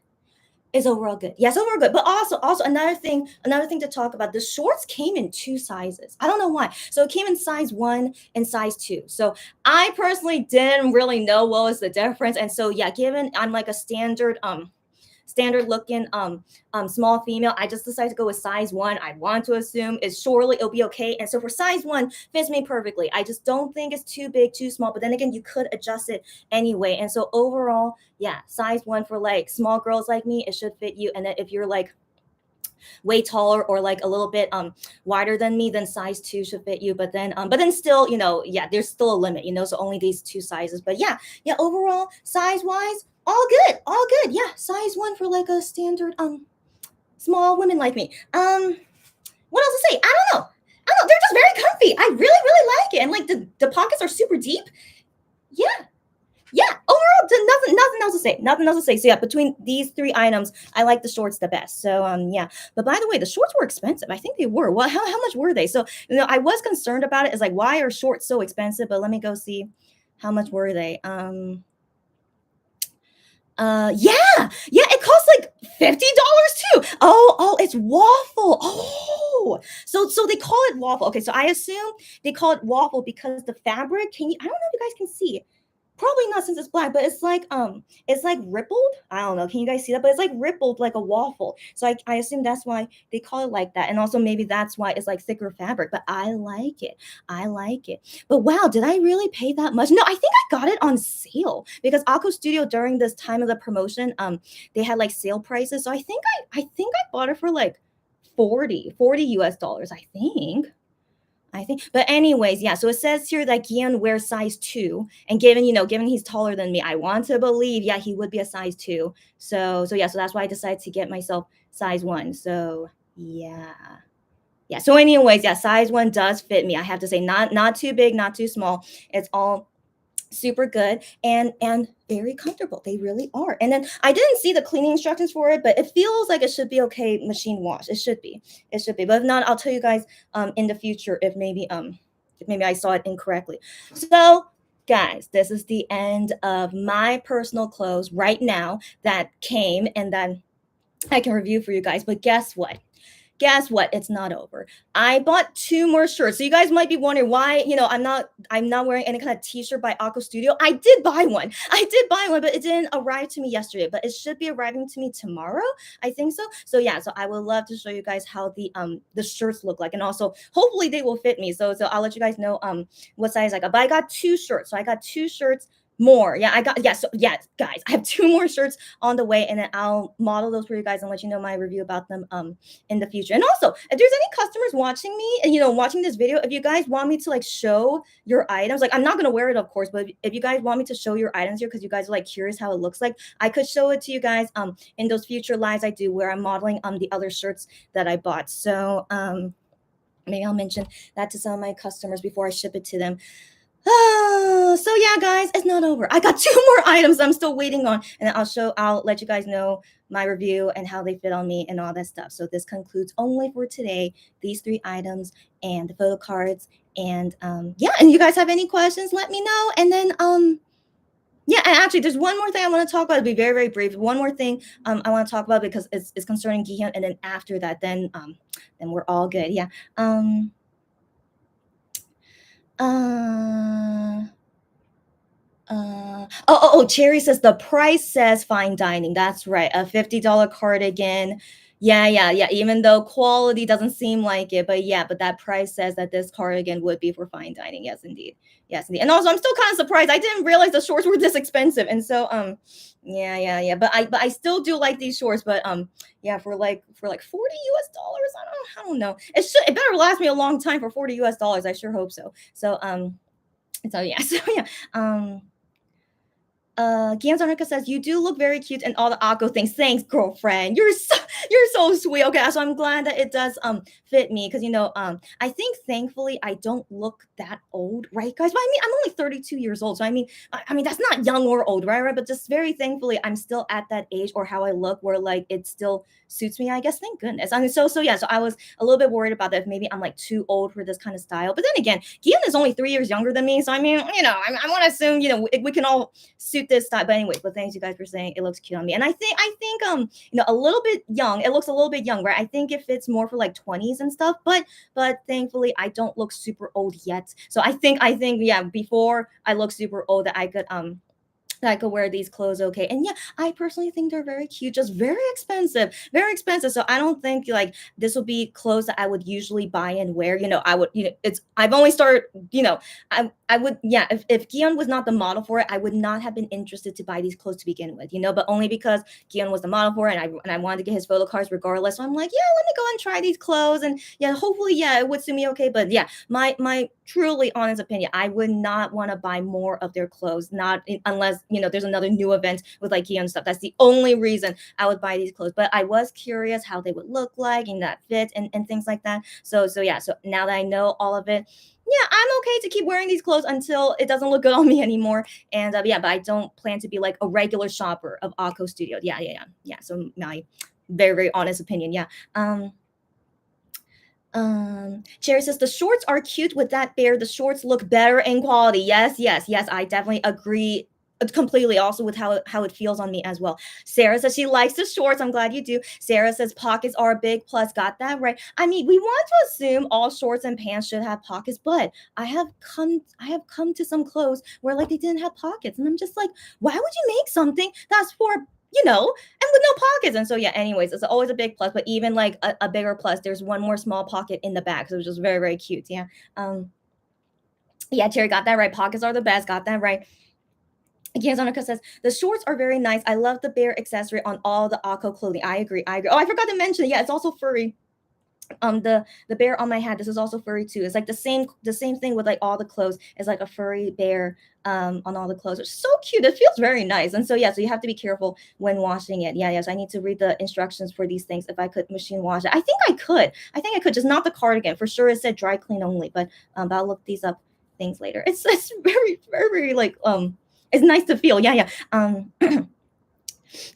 Is overall good. Yes, overall good. But also another thing to talk about. The shorts came in 2 sizes. I don't know why. So it came in size 1 and size 2. So I personally didn't really know what was the difference. And so yeah, given I'm like a standard standard looking small female. I just decided to go with size 1. I want to assume it's surely it'll be okay. And so for size 1 fits me perfectly. I just don't think it's too big, too small. But then again, you could adjust it anyway. And so overall, yeah, size 1 for like small girls like me, it should fit you. And then if you're like way taller or like a little bit wider than me, then size 2 should fit you. But then still, yeah, there's still a limit, so only these 2 sizes. But yeah, overall, size wise, all good, all good. Yeah, size 1 for like a standard small women like me. What else to say? I don't know. They're just very comfy. I really, really like it. And like the pockets are super deep. Yeah, overall, nothing else to say. Nothing else to say. So yeah, between these 3 items, I like the shorts the best. So yeah. But by the way, the shorts were expensive. I think they were. Well, how much were they? So I was concerned about it. It's like, why are shorts so expensive? But let me go see how much were they. Yeah, it costs like $50 too. Oh, it's waffle. Oh, so they call it waffle. Okay, so I assume they call it waffle because the fabric. I don't know if you guys can see. Probably not since it's black, but it's like rippled. I don't know. Can you guys see that? But it's like rippled like a waffle. So I assume that's why they call it like that. And also maybe that's why it's like thicker fabric. But I like it. I like it. But wow, did I really pay that much? No, I think I got it on sale because AQO Studio during this time of the promotion, they had like sale prices. So I think I bought it for like 40 US dollars, I think. But anyways, yeah. So it says here that KIHYUN wears size 2, and given he's taller than me, I want to believe, yeah, he would be a size 2. So yeah. So that's why I decided to get myself size 1. So yeah. So anyways, yeah, size 1 does fit me. I have to say, not too big, not too small. It's all super good and very comfortable. They really are. And then I didn't see the cleaning instructions for it, but it feels like it should be okay machine wash. It should be. But if not, I'll tell you guys in the future if maybe I saw it incorrectly. So guys, this is the end of my personal clothes right now that came and then I can review for you guys. But guess what? It's not over. I bought 2 more shirts. So you guys might be wondering why, I'm not wearing any kind of t-shirt by AQO Studio. I did buy one, but it didn't arrive to me yesterday, but it should be arriving to me tomorrow. I think so. So yeah, so I would love to show you guys how the shirts look like, and also hopefully they will fit me. So I'll let you guys know what size I got. But I got 2 shirts. So I got 2 shirts more. So guys, I have 2 more shirts on the way, and then I'll model those for you guys and let you know my review about them in the future. And also, if there's any customers watching me and watching this video, if you guys want me to like show your items, like I'm not gonna wear it, of course, but if you guys want me to show your items here because you guys are like curious how it looks like, I could show it to you guys in those future lives I do where I'm modeling the other shirts that I bought. So maybe I'll mention that to some of my customers before I ship it to them. Oh, so yeah, guys, it's not over. I got 2 more items I'm still waiting on, and I'll let you guys know my review and how they fit on me and all that stuff. So this concludes only for today, these 3 items and the photo cards. And yeah, and you guys have any questions, let me know. And then yeah, and actually there's one more thing I want to talk about. It'll be very, very brief. One more thing I want to talk about because it's concerning KIHYUN, and then after that, then we're all good. Yeah. Cherry says the price says fine dining. That's right. A $50 cardigan. Yeah. Even though quality doesn't seem like it, but that price says that this cardigan would be for fine dining. Yes, indeed. And also, I'm still kind of surprised. I didn't realize the shorts were this expensive. And so, yeah. But I still do like these shorts. But yeah, for like $40 US. I don't know. It better last me a long time for $40 US. I sure hope so. So yeah. Gamzarnica says, you do look very cute and all the AQO things. Thanks, girlfriend. You're so sweet. Okay, so I'm glad that it does fit me because I think thankfully I don't look that old, right, guys? But I mean, I'm only 32 years old, so I mean that's not young or old, right? But just very thankfully I'm still at that age, or how I look, where like it still suits me, I guess. Thank goodness. I mean, so yeah. So I was a little bit worried about that, if maybe I'm like too old for this kind of style. But then again, KIHYUN is only 3 years younger than me, so I mean, I want to assume we can all suit this style. But anyways, but thanks you guys for saying it looks cute on me. And I think a little bit young. It looks a little bit young, right? I think it fits more for like 20s and stuff. But thankfully I don't look super old yet. So I think yeah, before I look super old, that I could that I could wear these clothes okay. And yeah, I personally think they're very cute, just very expensive, very expensive. So I don't think like this would be clothes that I would usually buy and wear. I would, it's I've only started, I would, yeah, if KIHYUN was not the model for it, I would not have been interested to buy these clothes to begin with, but only because KIHYUN was the model for it, and I wanted to get his photo cards regardless. So I'm like, yeah, let me go and try these clothes, and yeah, hopefully, yeah, it would suit me okay. But yeah, my truly honest opinion, I would not want to buy more of their clothes, not unless there's another new event with like KIHYUN stuff. That's the only reason I would buy these clothes. But I was curious how they would look like and that fit and things like that. So yeah, so now that I know all of it, yeah, I'm okay to keep wearing these clothes until it doesn't look good on me anymore. And yeah, but I don't plan to be like a regular shopper of AQO Studio. Yeah. So my very, very honest opinion. Yeah. Cherry says the shorts are cute with that bear. The shorts look better in quality. Yes. I definitely agree completely also with how it feels on me as well. Sarah says she likes the shorts. I'm glad you do. Sarah says pockets are a big plus. Got that right. I mean, we want to assume all shorts and pants should have pockets, but I have come to some clothes where like they didn't have pockets, and I'm just like, why would you make something that's for and with no pockets? And so yeah, anyways, it's always a big plus, but even like a bigger plus, there's one more small pocket in the back, so it was just very, very cute. Yeah. Yeah, Cherry got that right. Pockets are the best. Got that right. Gianzonica says the shorts are very nice. I love the bear accessory on all the AQO clothing. I agree. Oh, I forgot to mention. Yeah, it's also furry. The bear on my hat, this is also furry too. It's like the same thing with like all the clothes. It's like a furry bear on all the clothes. It's so cute. It feels very nice. And so yeah, so you have to be careful when washing it. Yes, I need to read the instructions for these things if I could machine wash it. I think I could, just not the cardigan. For sure it said dry clean only, but I'll look these up things later. It's very, very, very like it's nice to feel. Yeah.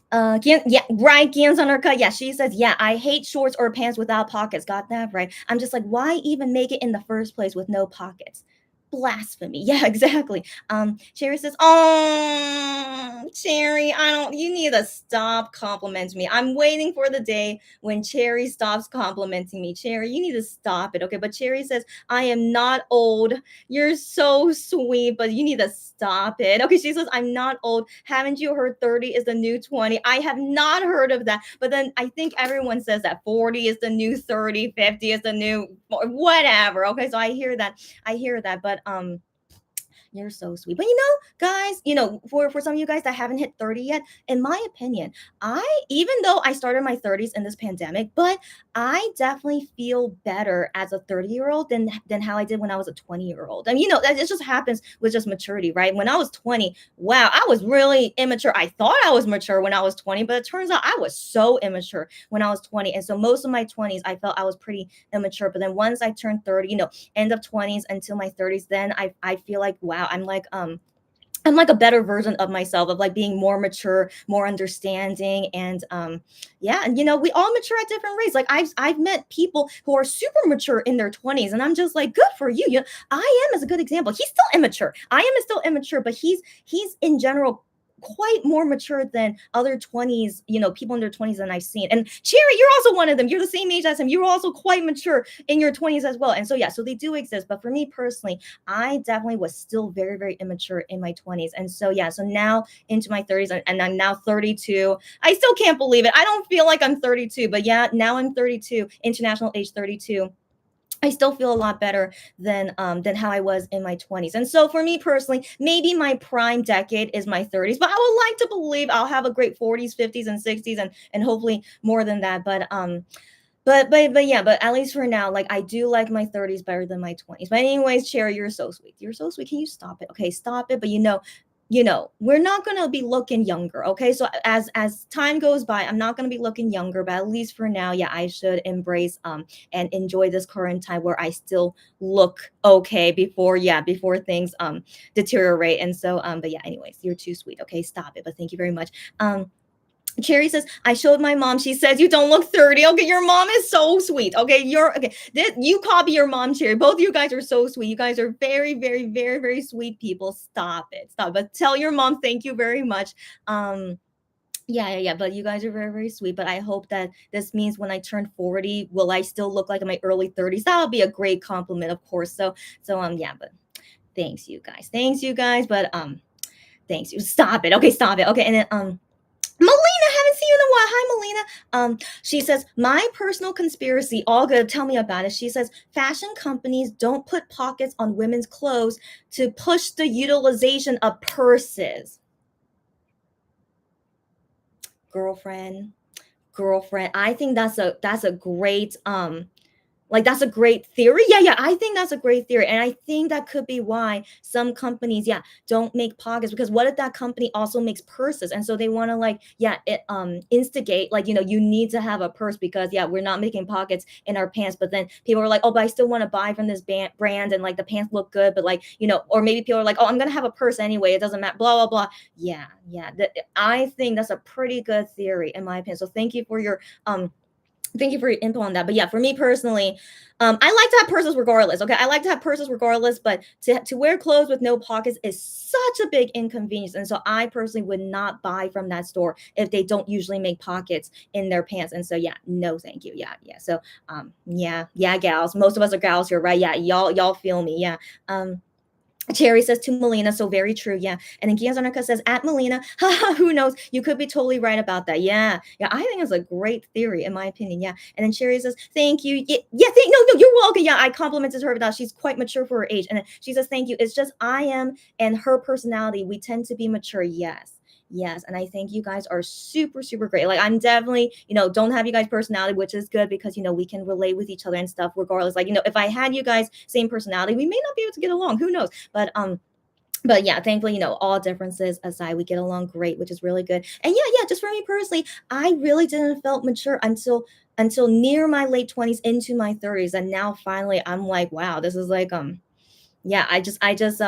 Yeah, right. Gian's on her cut. Yeah, she says, yeah, I hate shorts or pants without pockets. Got that right. I'm just like, why even make it in the first place with no pockets? Blasphemy. Yeah, exactly. Cherry says, oh, Cherry, you need to stop complimenting me. I'm waiting for the day when Cherry stops complimenting me. Cherry, you need to stop it. Okay. But Cherry says, I am not old. You're so sweet, but you need to stop it. Okay. She says, I'm not old. Haven't you heard 30 is the new 20? I have not heard of that. But then I think everyone says that 40 is the new 30, 50 is the new whatever. Okay. So I hear that. But you're so sweet. But guys, for some of you guys that haven't hit 30 yet, in my opinion, even though I started my 30s in this pandemic, but I definitely feel better as a 30-year-old than how I did when I was a 20-year-old. I mean, that it just happens with just maturity, right? When I was 20, wow, I was really immature. I thought I was mature when I was 20, but it turns out I was so immature when I was 20. And so most of my 20s, I felt I was pretty immature. But then once I turned 30, end of 20s until my 30s, then I feel like, wow, I'm like a better version of myself, of like being more mature, more understanding. And yeah, and we all mature at different rates. Like I've met people who are super mature in their 20s, and I'm just like, good for you. I am as a good example. He's still immature. I am still immature, but he's in general quite more mature than other 20s, people in their 20s than I've seen. And Cherry, you're also one of them. You're the same age as him. You're also quite mature in your 20s as well. And so yeah, so they do exist. But for me personally, I definitely was still very, very immature in my 20s. And so yeah, so now into my 30s, and I'm now 32. I still can't believe it. I don't feel like I'm 32, but yeah, now I'm 32, international age 32. I still feel a lot better than how I was in my 20s. And so for me personally, maybe my prime decade is my 30s, but I would like to believe I'll have a great 40s, 50s, and 60s, and hopefully more than that. But yeah, but at least for now, like I do like my 30s better than my 20s. But anyways, Cherry, you're so sweet. You're so sweet. Can you stop it? Okay, stop it. But we're not going to be looking younger. Okay, so as time goes by, I'm not going to be looking younger, but at least for now, yeah, I should embrace and enjoy this current time where I still look okay before things deteriorate. And so but yeah, anyways, you're too sweet. Okay, stop it. But thank you very much. Cherry says, I showed my mom. She says, you don't look 30. Okay, your mom is so sweet. Okay, you copy your mom, Cherry. Both of you guys are so sweet. You guys are very, very, very, very sweet people. Stop it. Stop. But tell your mom thank you very much. Yeah. But you guys are very, very sweet. But I hope that this means when I turn 40, will I still look like in my early 30s? That'll be a great compliment, of course. So yeah, but thanks you guys. But Thanks. You stop it. Okay, stop it. Okay, and then Melina, haven't seen you in a while. Hi, Melina. She says, my personal conspiracy, all good. Tell me about it. She says, fashion companies don't put pockets on women's clothes to push the utilization of purses. Girlfriend, I think that's a great like that's a great theory. Yeah, I think that's a great theory. And I think that could be why some companies, yeah, don't make pockets, because what if that company also makes purses? And so they want to like, yeah, instigate, like, you need to have a purse because yeah, we're not making pockets in our pants. But then people are like, oh, but I still want to buy from this brand and like the pants look good, but like, or maybe people are like, oh, I'm gonna have a purse anyway. It doesn't matter, blah, blah, blah. Yeah. I think that's a pretty good theory in my opinion. So thank you for your input on that. But yeah, for me personally, I like to have purses regardless. Okay, I like to have purses regardless, but to wear clothes with no pockets is such a big inconvenience. And so I personally would not buy from that store if they don't usually make pockets in their pants. And so yeah, no, thank you. Yeah. So yeah, gals. Most of us are gals here, right? Yeah, y'all feel me. Yeah. Cherry says to Melina, so very true. Yeah. And then Gianzarnica says at Melina, who knows? You could be totally right about that. Yeah. I think it's a great theory, in my opinion. Yeah. And then Cherry says, thank you. No, you're welcome. Yeah. I complimented her about she's quite mature for her age. And then she says, thank you. It's just I am and her personality. We tend to be mature. Yes. And I think you guys are super, super great. Like, I'm definitely, don't have you guys personality, which is good because, we can relate with each other and stuff regardless. Like, if I had you guys same personality, we may not be able to get along. Who knows? But yeah, thankfully, all differences aside, we get along great, which is really good. And yeah, just for me personally, I really didn't felt mature until near my late 20s into my 30s. And now finally I'm like, wow, this is like yeah, I just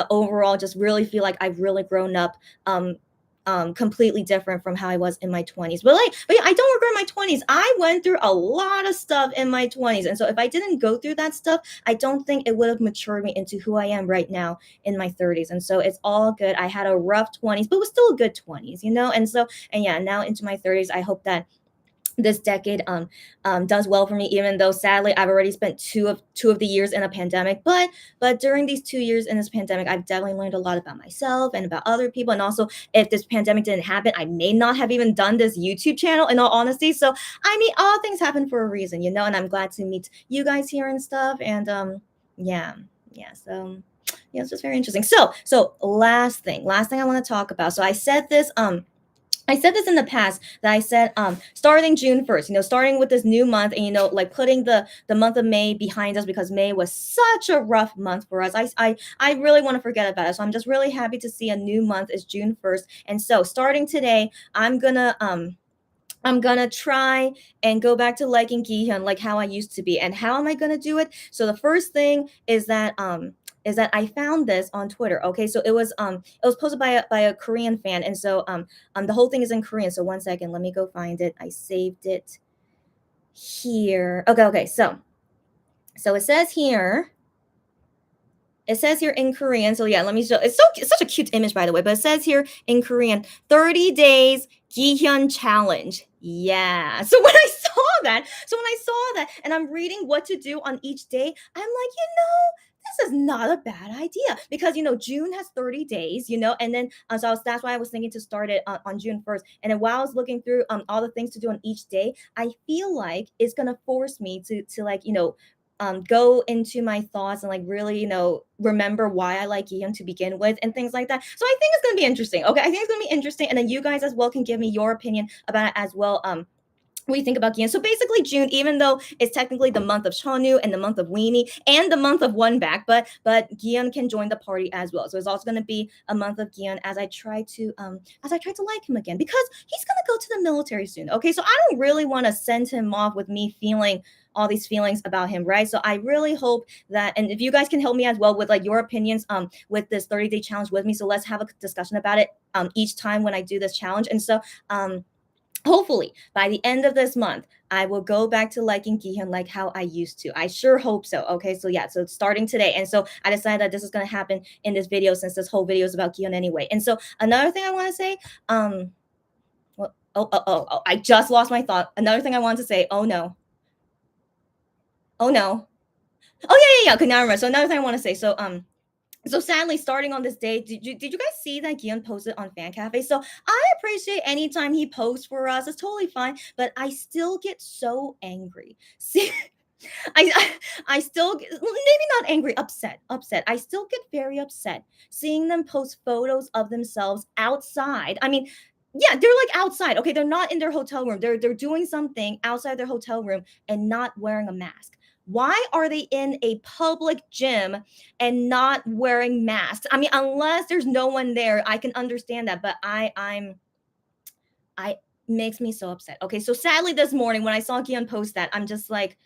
overall just really feel like I've really grown up completely different from how I was in my 20s. But yeah, I don't regret my 20s. I went through a lot of stuff in my 20s. And so if I didn't go through that stuff, I don't think it would have matured me into who I am right now in my 30s. And so it's all good. I had a rough 20s, but it was still a good 20s, and yeah, now into my 30s, I hope that this decade does well for me, even though sadly I've already spent two of the years in a pandemic. But during these 2 years in this pandemic, I've definitely learned a lot about myself and about other people. And also, if this pandemic didn't happen, I may not have even done this YouTube channel, in all honesty. So I mean, all things happen for a reason, and I'm glad to meet you guys here and stuff. And yeah. So yeah, it's just very interesting. So last thing I want to talk about. So I said this in the past that I said starting June 1st, starting with this new month and like putting the month of May behind us, because May was such a rough month for us. I really want to forget about it. So I'm just really happy to see a new month is June 1st. And so starting today, I'm gonna try and go back to liking KIHYUN like how I used to be. And how am I gonna do it? So the first thing is that I found this on Twitter. Okay, so it was posted by a Korean fan, and so the whole thing is in Korean. So one second, let me go find it. I saved it here. Okay. So it says here. It says here in Korean. So yeah, let me show. It's such a cute image, by the way. But it says here in Korean, 30 days KIHYUN challenge. Yeah. So when I saw that, and I'm reading what to do on each day, I'm like, this is not a bad idea, because June has 30 days, and then that's why I was thinking to start it on June 1st. And then while I was looking through all the things to do on each day, I feel like it's gonna force me to like go into my thoughts and like really remember why I like Ian to begin with and things like that. So I think it's gonna be interesting. Okay, I think it's gonna be interesting, and then you guys as well can give me your opinion about it as well. What do you think about Gian? So basically, June, even though it's technically the month of Chonu and the month of Weenie and the month of One Back, but Gian can join the party as well. So it's also going to be a month of Gian as I try to like him again, because he's going to go to the military soon. Okay, so I don't really want to send him off with me feeling all these feelings about him, right? So I really hope that, and if you guys can help me as well with like your opinions with this 30-day challenge with me, so let's have a discussion about it each time when I do this challenge. And so hopefully by the end of this month, I will go back to liking KIHYUN like how I used to. I sure hope so. Okay, so yeah, so it's starting today. And so I decided that this is going to happen in this video, since this whole video is about KIHYUN anyway. And so another thing I want to say, I just lost my thought. Another thing I wanted to say, oh no. Oh yeah. Okay, now I remember. So another thing I want to say, so So sadly, starting on this day, did you guys see that Gian posted on Fan Cafe? So I appreciate anytime he posts for us. It's totally fine, but I still get so angry. See, I I still well, maybe not angry, upset. I still get very upset seeing them post photos of themselves outside. I mean, yeah, they're like outside. Okay, they're not in their hotel room. They're doing something outside their hotel room and not wearing a mask. Why are they in a public gym and not wearing masks? I mean, unless there's no one there, I can understand that. But I makes me so upset. Okay, so sadly this morning when I saw Gian post that, I'm just like,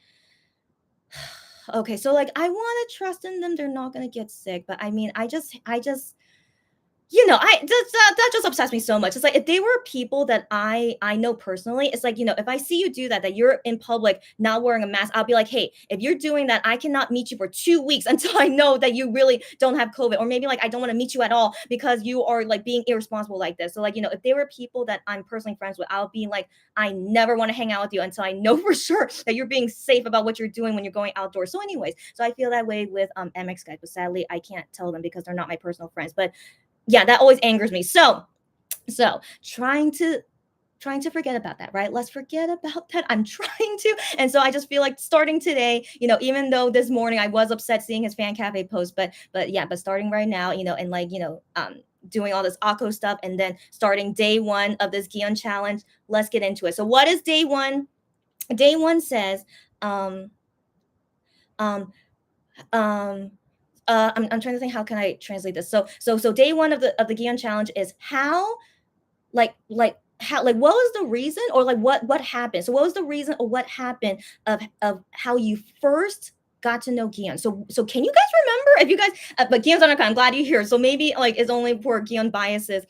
okay, so like I want to trust in them. They're not gonna get sick, but I mean, I just that just upsets me so much. It's like if they were people that I know personally, it's like if I see you do that, that you're in public not wearing a mask, I'll be like, hey, if you're doing that, I cannot meet you for 2 weeks until I know that you really don't have COVID, or maybe like I don't want to meet you at all because you are like being irresponsible like this. So like if they were people that I'm personally friends with, I'll be like, I never want to hang out with you until I know for sure that you're being safe about what you're doing when you're going outdoors. So anyways, so I feel that way with MX guys, but sadly I can't tell them because they're not my personal friends. But yeah, that always angers me. So trying to forget about that, right? Let's forget about that. I'm trying to. And so I just feel like starting today, even though this morning I was upset seeing his fan cafe post, but starting right now, and like, doing all this AQO stuff and then starting day one of this KIHYUN challenge, let's get into it. So what is day one? Day one says, um, um, um, I'm trying to think how can I translate this. So day one of the KIHYUN challenge is how how what was the reason, or like what happened. So what was the reason or what happened of how you first got to know KIHYUN. So can you guys remember if you guys but KIHYUN's on our I'm glad you're here. So maybe like it's only for KIHYUN biases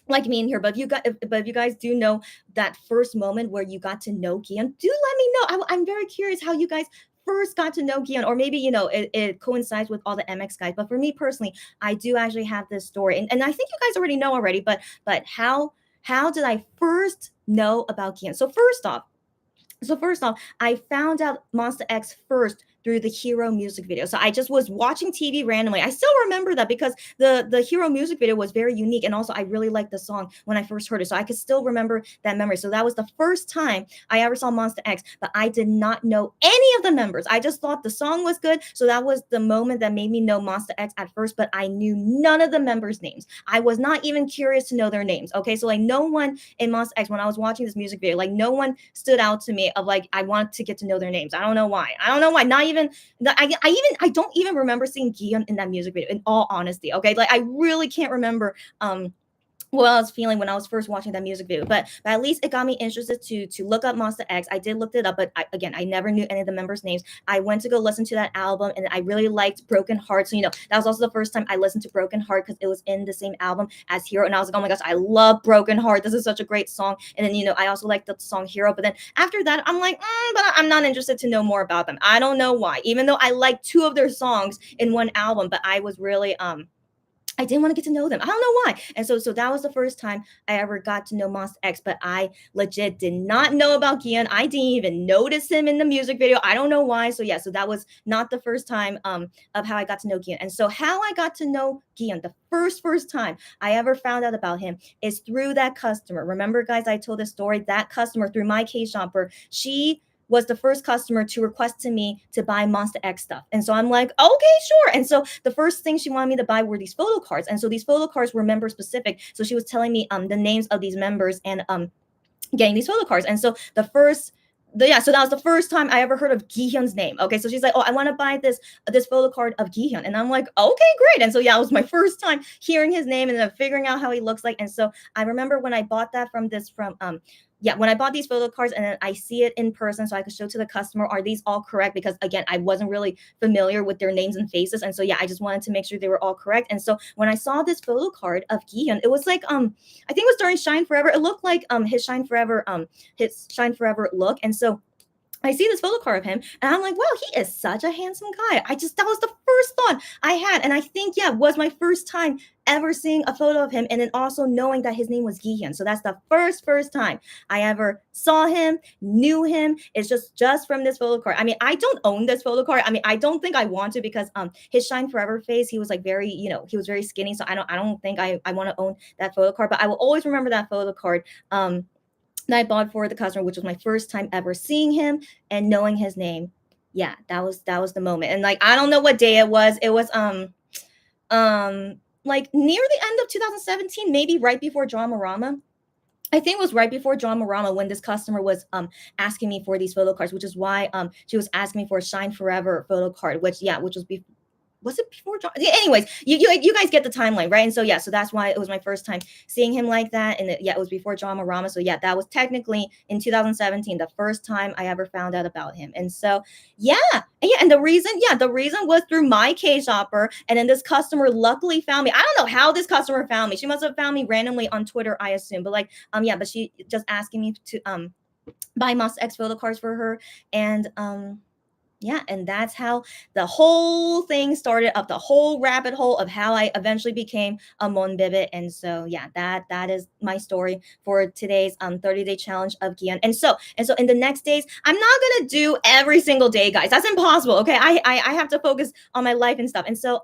like me in here, but if you guys do know that first moment where you got to know KIHYUN, do let me know. I'm very curious how you guys first got to know KIHYUN, or maybe it coincides with all the MX guys. But for me personally, I do actually have this story, and I think you guys already know already. But how did I first know about KIHYUN? So first off, I found out Monster X first through the Hero music video. So I just was watching TV randomly. I still remember that because the Hero music video was very unique, and also I really liked the song when I first heard it. So I could still remember that memory. So that was the first time I ever saw Monster X, but I did not know any of the members. I just thought the song was good. So that was the moment that made me know Monster X at first, but I knew none of the members' names. I was not even curious to know their names. Okay, so like no one in Monster X, when I was watching this music video, like no one stood out to me of like I want to get to know their names. I don't know why. Not even I don't even remember seeing KIHYUN in that music video, in all honesty. Okay, like I really can't remember what I was feeling when I was first watching that music video, but at least it got me interested to look up Monster X. I did look it up, but again, I never knew any of the members' names. I went to go listen to that album, and I really liked Broken Heart. So that was also the first time I listened to Broken Heart because it was in the same album as Hero, and I was like, oh my gosh, I love Broken Heart. This is such a great song. And then I also liked the song Hero, but then after that, I'm like, but I'm not interested to know more about them. I don't know why, even though I like two of their songs in one album, but I was really I didn't want to get to know them. I don't know why. And so that was the first time I ever got to know Monster X, but I legit did not know about KIHYUN. I didn't even notice him in the music video. I don't know why. So yeah, so that was not the first time of how I got to know KIHYUN. And so how I got to know KIHYUN, the first time I ever found out about him is through that customer. Remember, guys, I told this story. That customer through MyKshopper, she was the first customer to request to me to buy Monster X stuff. And so I'm like, okay, sure. And so the first thing she wanted me to buy were these photo cards. And so these photo cards were member specific. So she was telling me the names of these members and getting these photo cards. And so so that was the first time I ever heard of KIHYUN's name. Okay, so she's like, oh, I want to buy this photo card of KIHYUN. And I'm like, okay, great. And so yeah, it was my first time hearing his name and then figuring out how he looks like. And so I remember when I bought that when I bought these photo cards and then I see it in person so I could show to the customer, are these all correct? Because again, I wasn't really familiar with their names and faces. And so yeah, I just wanted to make sure they were all correct. And so when I saw this photo card of KIHYUN, it was like I think it was during Shine Forever. It looked like his Shine Forever look. And so I see this photo card of him and I'm like, wow, he is such a handsome guy. That was the first thought I had. And I think, yeah, was my first time ever seeing a photo of him. And then also knowing that his name was KIHYUN. So that's the first time I ever saw him, knew him. It's just from this photo card. I mean, I don't own this photo card. I mean, I don't think I want to because his Shine Forever face, he was like very, he was very skinny. So I don't think I want to own that photo card, but I will always remember that photo card. That I bought for the customer, which was my first time ever seeing him and knowing his name. Yeah, that was the moment. And like I don't know what day it was. It was like near the end of 2017, maybe right before Dramarama. I think it was right before Dramarama when this customer was asking me for these photo cards, which is why she was asking me for a Shine Forever photo card, which was it before John? Yeah, anyways, you guys get the timeline, right? And so yeah, so that's why it was my first time seeing him like that, and it was before Dramarama. So yeah, that was technically in 2017 the first time I ever found out about him. And so and the reason was through my KShopper, and then this customer luckily found me. I don't know how this customer found me. She must have found me randomly on Twitter, I assume. But like but she just asking me to buy Must X photo cards for her, and yeah, and that's how the whole thing started up, the whole rabbit hole of how I eventually became a Monbebe. And so yeah, that is my story for today's 30-day challenge of Gian. And so in the next days, I'm not gonna do every single day, guys. That's impossible. Okay. I have to focus on my life and stuff. And so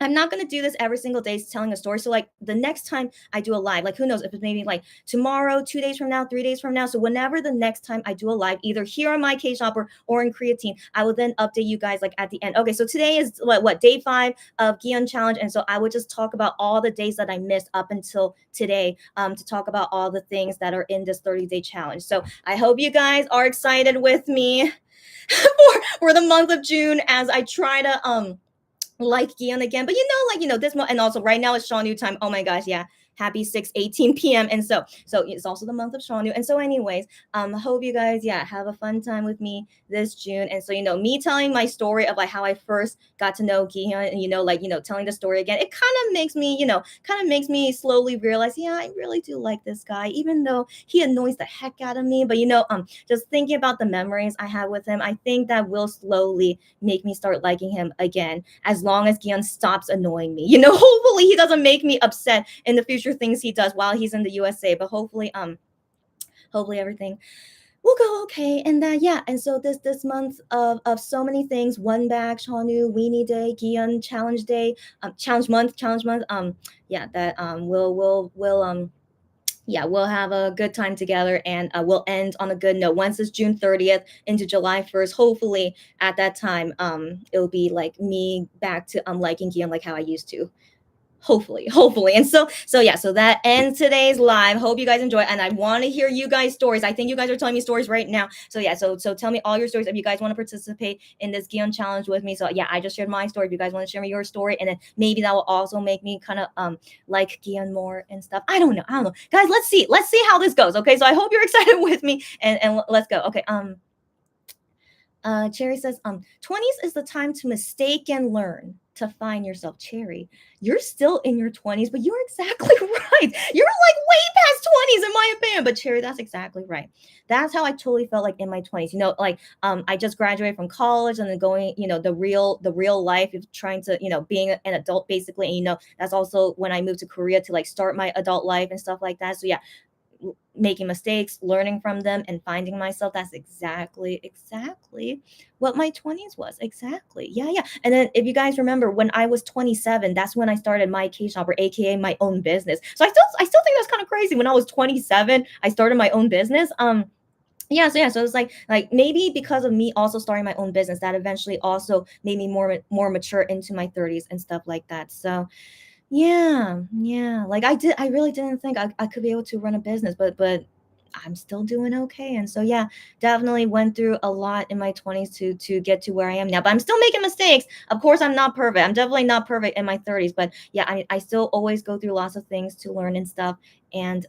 I'm not going to do this every single day telling a story. So like the next time I do a live, like who knows if it's maybe like tomorrow, 2 days from now, 3 days from now. So whenever the next time I do a live, either here on MyKshopper or in Kreatine, I will then update you guys like at the end. Okay, so today is what day 5 of Gian Challenge. And so I would just talk about all the days that I missed up until today to talk about all the things that are in this 30-day challenge. So I hope you guys are excited with me for the month of June as I try to like Gian again. But this month, and also right now it's Shawnu time. Oh my gosh, yeah. Happy 6:18 p.m. And so it's also the month of Shawnu. And so anyways, hope you guys have a fun time with me this June. And so me telling my story of like how I first got to know Gian and telling the story again, it kind of makes me slowly realize, yeah, I really do like this guy, even though he annoys the heck out of me. But just thinking about the memories I have with him, I think that will slowly make me start liking him again, as long as Gian stops annoying me. Hopefully he doesn't make me upset in the future things he does while he's in the USA. But hopefully everything will go okay. And and so this month of so many things, one bag, Shawnu, Weenie Day, Gian Challenge Day, challenge month, that we'll have a good time together, and we'll end on a good note. Once it's June 30th into July 1st, hopefully at that time, it'll be like me back to liking Gian like how I used to. Hopefully. And so that ends today's live. Hope you guys enjoy, and I want to hear you guys' stories. I think you guys are telling me stories right now. So tell me all your stories if you guys want to participate in this Gian challenge with me. So I just shared my story. If you guys want to share me your story, and then maybe that will also make me kind of like Gian more and stuff. I don't know, guys. Let's see how this goes. Okay, so I hope you're excited with me, and let's go. Okay. Cherry says, 20s is the time to mistake and learn to find yourself. Cherry, you're still in your 20s, but you're exactly right. You're like way past 20s in my opinion. But Cherry, that's exactly right. That's how I totally felt like in my 20s. I just graduated from college and then going, the real life of trying to, being an adult basically. And that's also when I moved to Korea to like start my adult life and stuff like that. So yeah, making mistakes, learning from them, and finding myself. That's exactly what my 20s was. Exactly. Yeah. And then if you guys remember, when I was 27, that's when I started MyKshopper, aka my own business. So I still think that's kind of crazy. When I was 27, I started my own business. So it's like maybe because of me also starting my own business, that eventually also made me more mature into my 30s and stuff like that. So yeah. Like I really didn't think I could be able to run a business, but I'm still doing okay. And so yeah, definitely went through a lot in my 20s to get to where I am now. But I'm still making mistakes. Of course, I'm not perfect. I'm definitely not perfect in my 30s, but yeah, I still always go through lots of things to learn and stuff. And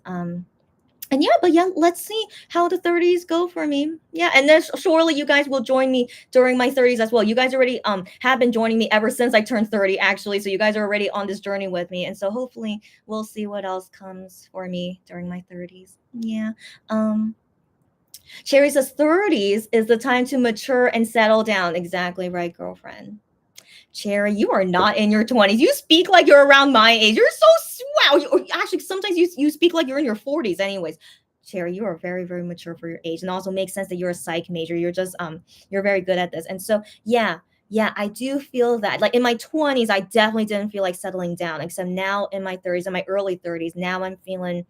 let's see how the 30s go for me. Yeah, and then surely you guys will join me during my 30s as well. You guys already have been joining me ever since I turned 30, actually. So you guys are already on this journey with me. And so hopefully we'll see what else comes for me during my 30s. Yeah. Cherry says 30s is the time to mature and settle down. Exactly right, girlfriend. Cherry, you are not in your 20s. You speak like you're around my age. You're so wow. Actually, sometimes you speak like you're in your 40s. Anyways, Cherry, you are very very mature for your age, and also makes sense that you're a psych major. You're just you're very good at this, and so yeah. Yeah, I do feel that. Like in my 20s, I definitely didn't feel like settling down. Except now in my 30s, in my early 30s, now I'm feeling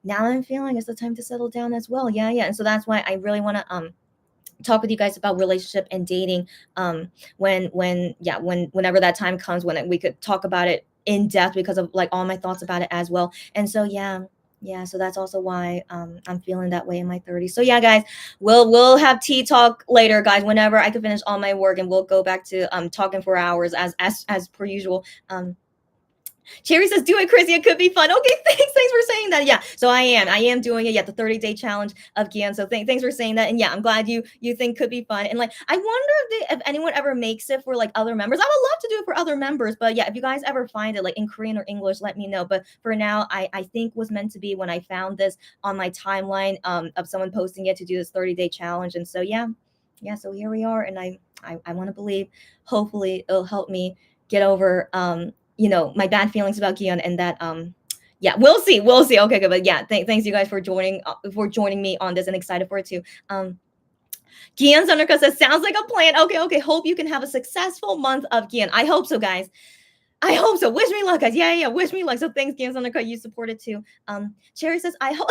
it's the time to settle down as well. Yeah, yeah. And so that's why I really want to talk with you guys about relationship and dating whenever that time comes when we could talk about it in depth because of like all my thoughts about it as well. And so yeah, so that's also why I'm feeling that way in my 30s. So yeah, guys, we'll have tea talk later, guys, whenever I can finish all my work, and we'll go back to talking for hours as per usual. Cherry says, "Do it, Chrissy. It could be fun." Okay, thanks for saying that. Yeah, so I am doing it. Yeah, the 30-day challenge of Gian. So thanks for saying that. And yeah, I'm glad you think could be fun. And like, I wonder if anyone ever makes it for like other members. I would love to do it for other members. But yeah, if you guys ever find it like in Korean or English, let me know. But for now, I think was meant to be when I found this on my timeline of someone posting it to do this 30-day challenge. And so yeah, so here we are. And I want to believe, hopefully, it'll help me get over my bad feelings about Gion, and that yeah, we'll see. Okay, good. But yeah, thanks you guys for joining me on this, and excited for it too. Gian Sonderka says, "Sounds like a plan." Okay. Hope you can have a successful month of Gian. I hope so, guys. I hope so. Wish me luck, guys. Yeah. Wish me luck. So thanks, Gian Sonderka. You supported too. Cherry says, "I hope."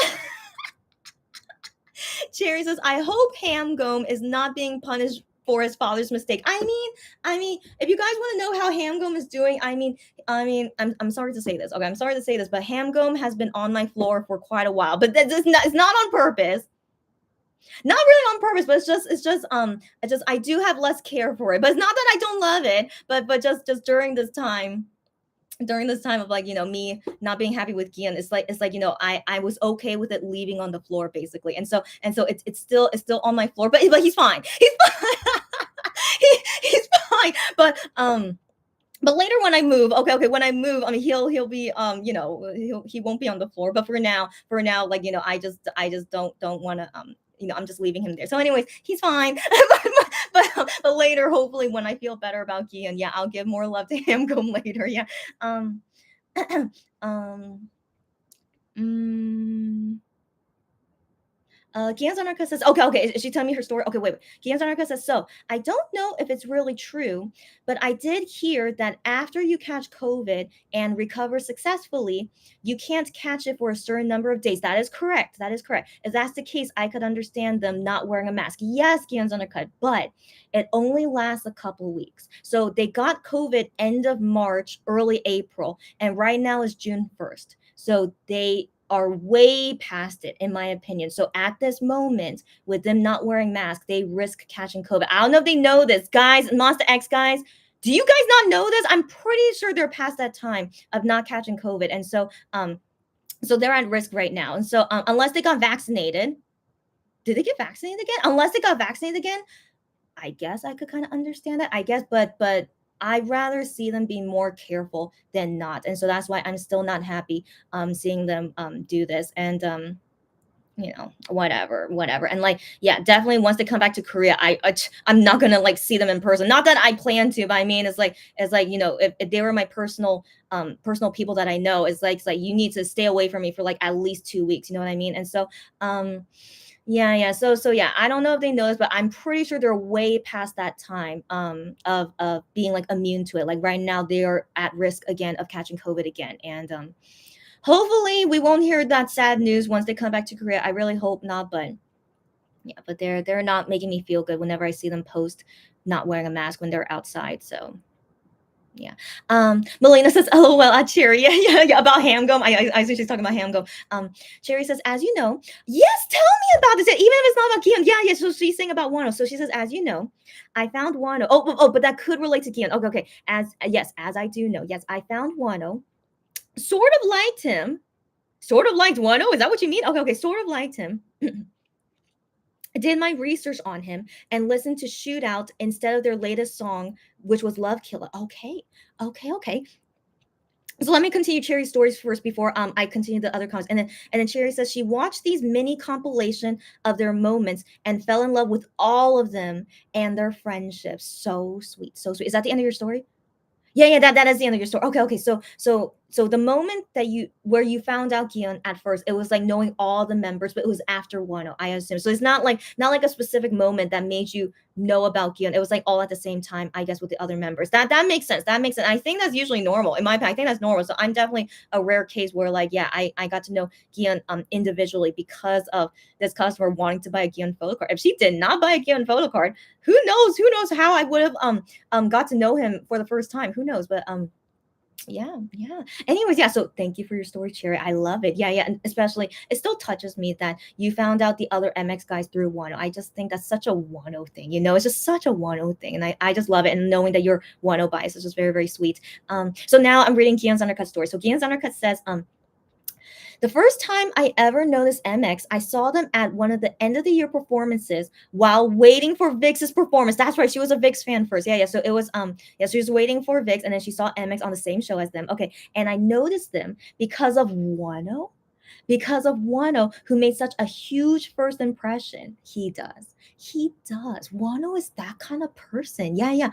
Cherry says, "I hope Hamgome is not being punished for his father's mistake." I mean, if you guys want to know how Hamgome is doing, I'm sorry to say this. Okay, I'm sorry to say this, but Hamgome has been on my floor for quite a while. But it's not on purpose. Not really on purpose, but it's just I do have less care for it. But it's not that I don't love it, but just during this time of like me not being happy with Gian, it's like I was okay with it leaving on the floor basically, and so it's still on my floor, but he's fine. He's fine. He's fine. But later when I move, okay, when I move, I mean he'll be he won't be on the floor. But for now, like I just don't want to I'm just leaving him there. So anyways, he's fine. But later, hopefully, when I feel better about Gian, yeah, I'll give more love to him. Go later, yeah. Um, um, mm, Gianzanarka says, okay, is she telling me her story? Okay, wait. Gianzanarka says, so I don't know if it's really true, but I did hear that after you catch COVID and recover successfully, you can't catch it for a certain number of days. That is correct. That is correct. If that's the case, I could understand them not wearing a mask. Yes, Gianzanarka, but it only lasts a couple weeks. So they got COVID end of March, early April, and right now is June 1st. So they are way past it, in my opinion. So at this moment, with them not wearing masks, they risk catching COVID. I don't know if they know this, guys. Monster X guys, do you guys not know this? I'm pretty sure they're past that time of not catching COVID, and so they're at risk right now. And so unless they got vaccinated, did they get vaccinated again? Unless they got vaccinated again, I guess I could kind of understand that. I guess, but I'd rather see them be more careful than not, and so that's why I'm still not happy seeing them do this. And whatever. And like, yeah, definitely once they come back to Korea, I'm not gonna like see them in person. Not that I plan to, but I mean, it's like if they were my personal people that I know, it's like you need to stay away from me for like at least 2 weeks. You know what I mean? And so yeah. So yeah, I don't know if they know this, but I'm pretty sure they're way past that time of being like immune to it. Like right now, they are at risk again of catching COVID again, and hopefully we won't hear that sad news once they come back to Korea. I really hope not, but yeah, but they're not making me feel good whenever I see them post not wearing a mask when they're outside. So yeah. Melina says, "LOL at Cherry." Yeah, about Hamgum. I see she's talking about Hamgum. Cherry says, "As you know, yes, tell me about this. Even if it's not about Kian, yeah. So she's saying about Wano. So she says, as you know, I found Wano. But that could relate to Kian. Okay. As I do know, yes, I found Wano. Sort of liked him. Sort of liked Wano. Is that what you mean? Okay. Sort of liked him." I did my research on him and listened to Shootout instead of their latest song, which was Love Killer. Okay. So let me continue Cherry's stories first before I continue the other comments. And then Cherry says she watched these mini compilation of their moments and fell in love with all of them and their friendships. So sweet, so sweet. Is that the end of your story? Yeah, yeah, that is the end of your story. Okay, okay. So the moment that you where you found out Gion at first, it was like knowing all the members, but it was after 1-0, I assume. So it's not like a specific moment that made you know about Gion. It was like all at the same time, I guess, with the other members. That makes sense. That makes sense. I think that's usually normal. In my opinion, I think that's normal. So I'm definitely a rare case where like, yeah, I got to know Gion individually because of this customer wanting to buy a Gion photo card. If she did not buy a Gion photo card, who knows? Who knows how I would have got to know him for the first time? Who knows? But yeah, yeah. Anyways, yeah, so thank you for your story, Cherry. I love it. Yeah, yeah. And especially it still touches me that you found out the other MX guys through Wano. I just think that's such a Wano thing, it's just such a Wano thing. And I just love it. And knowing that you're Wano biased is just very, very sweet. So now I'm reading Gian's Undercut story. So Gian's Undercut says, the first time I ever noticed MX, I saw them at one of the end of the year performances while waiting for Vix's performance. That's right, she was a Vix fan first. Yeah, yeah. So it was yeah, she was waiting for Vix, and then she saw MX on the same show as them. Okay, and I noticed them because of Wano, who made such a huge first impression. He does. He does. Wano is that kind of person. Yeah, yeah.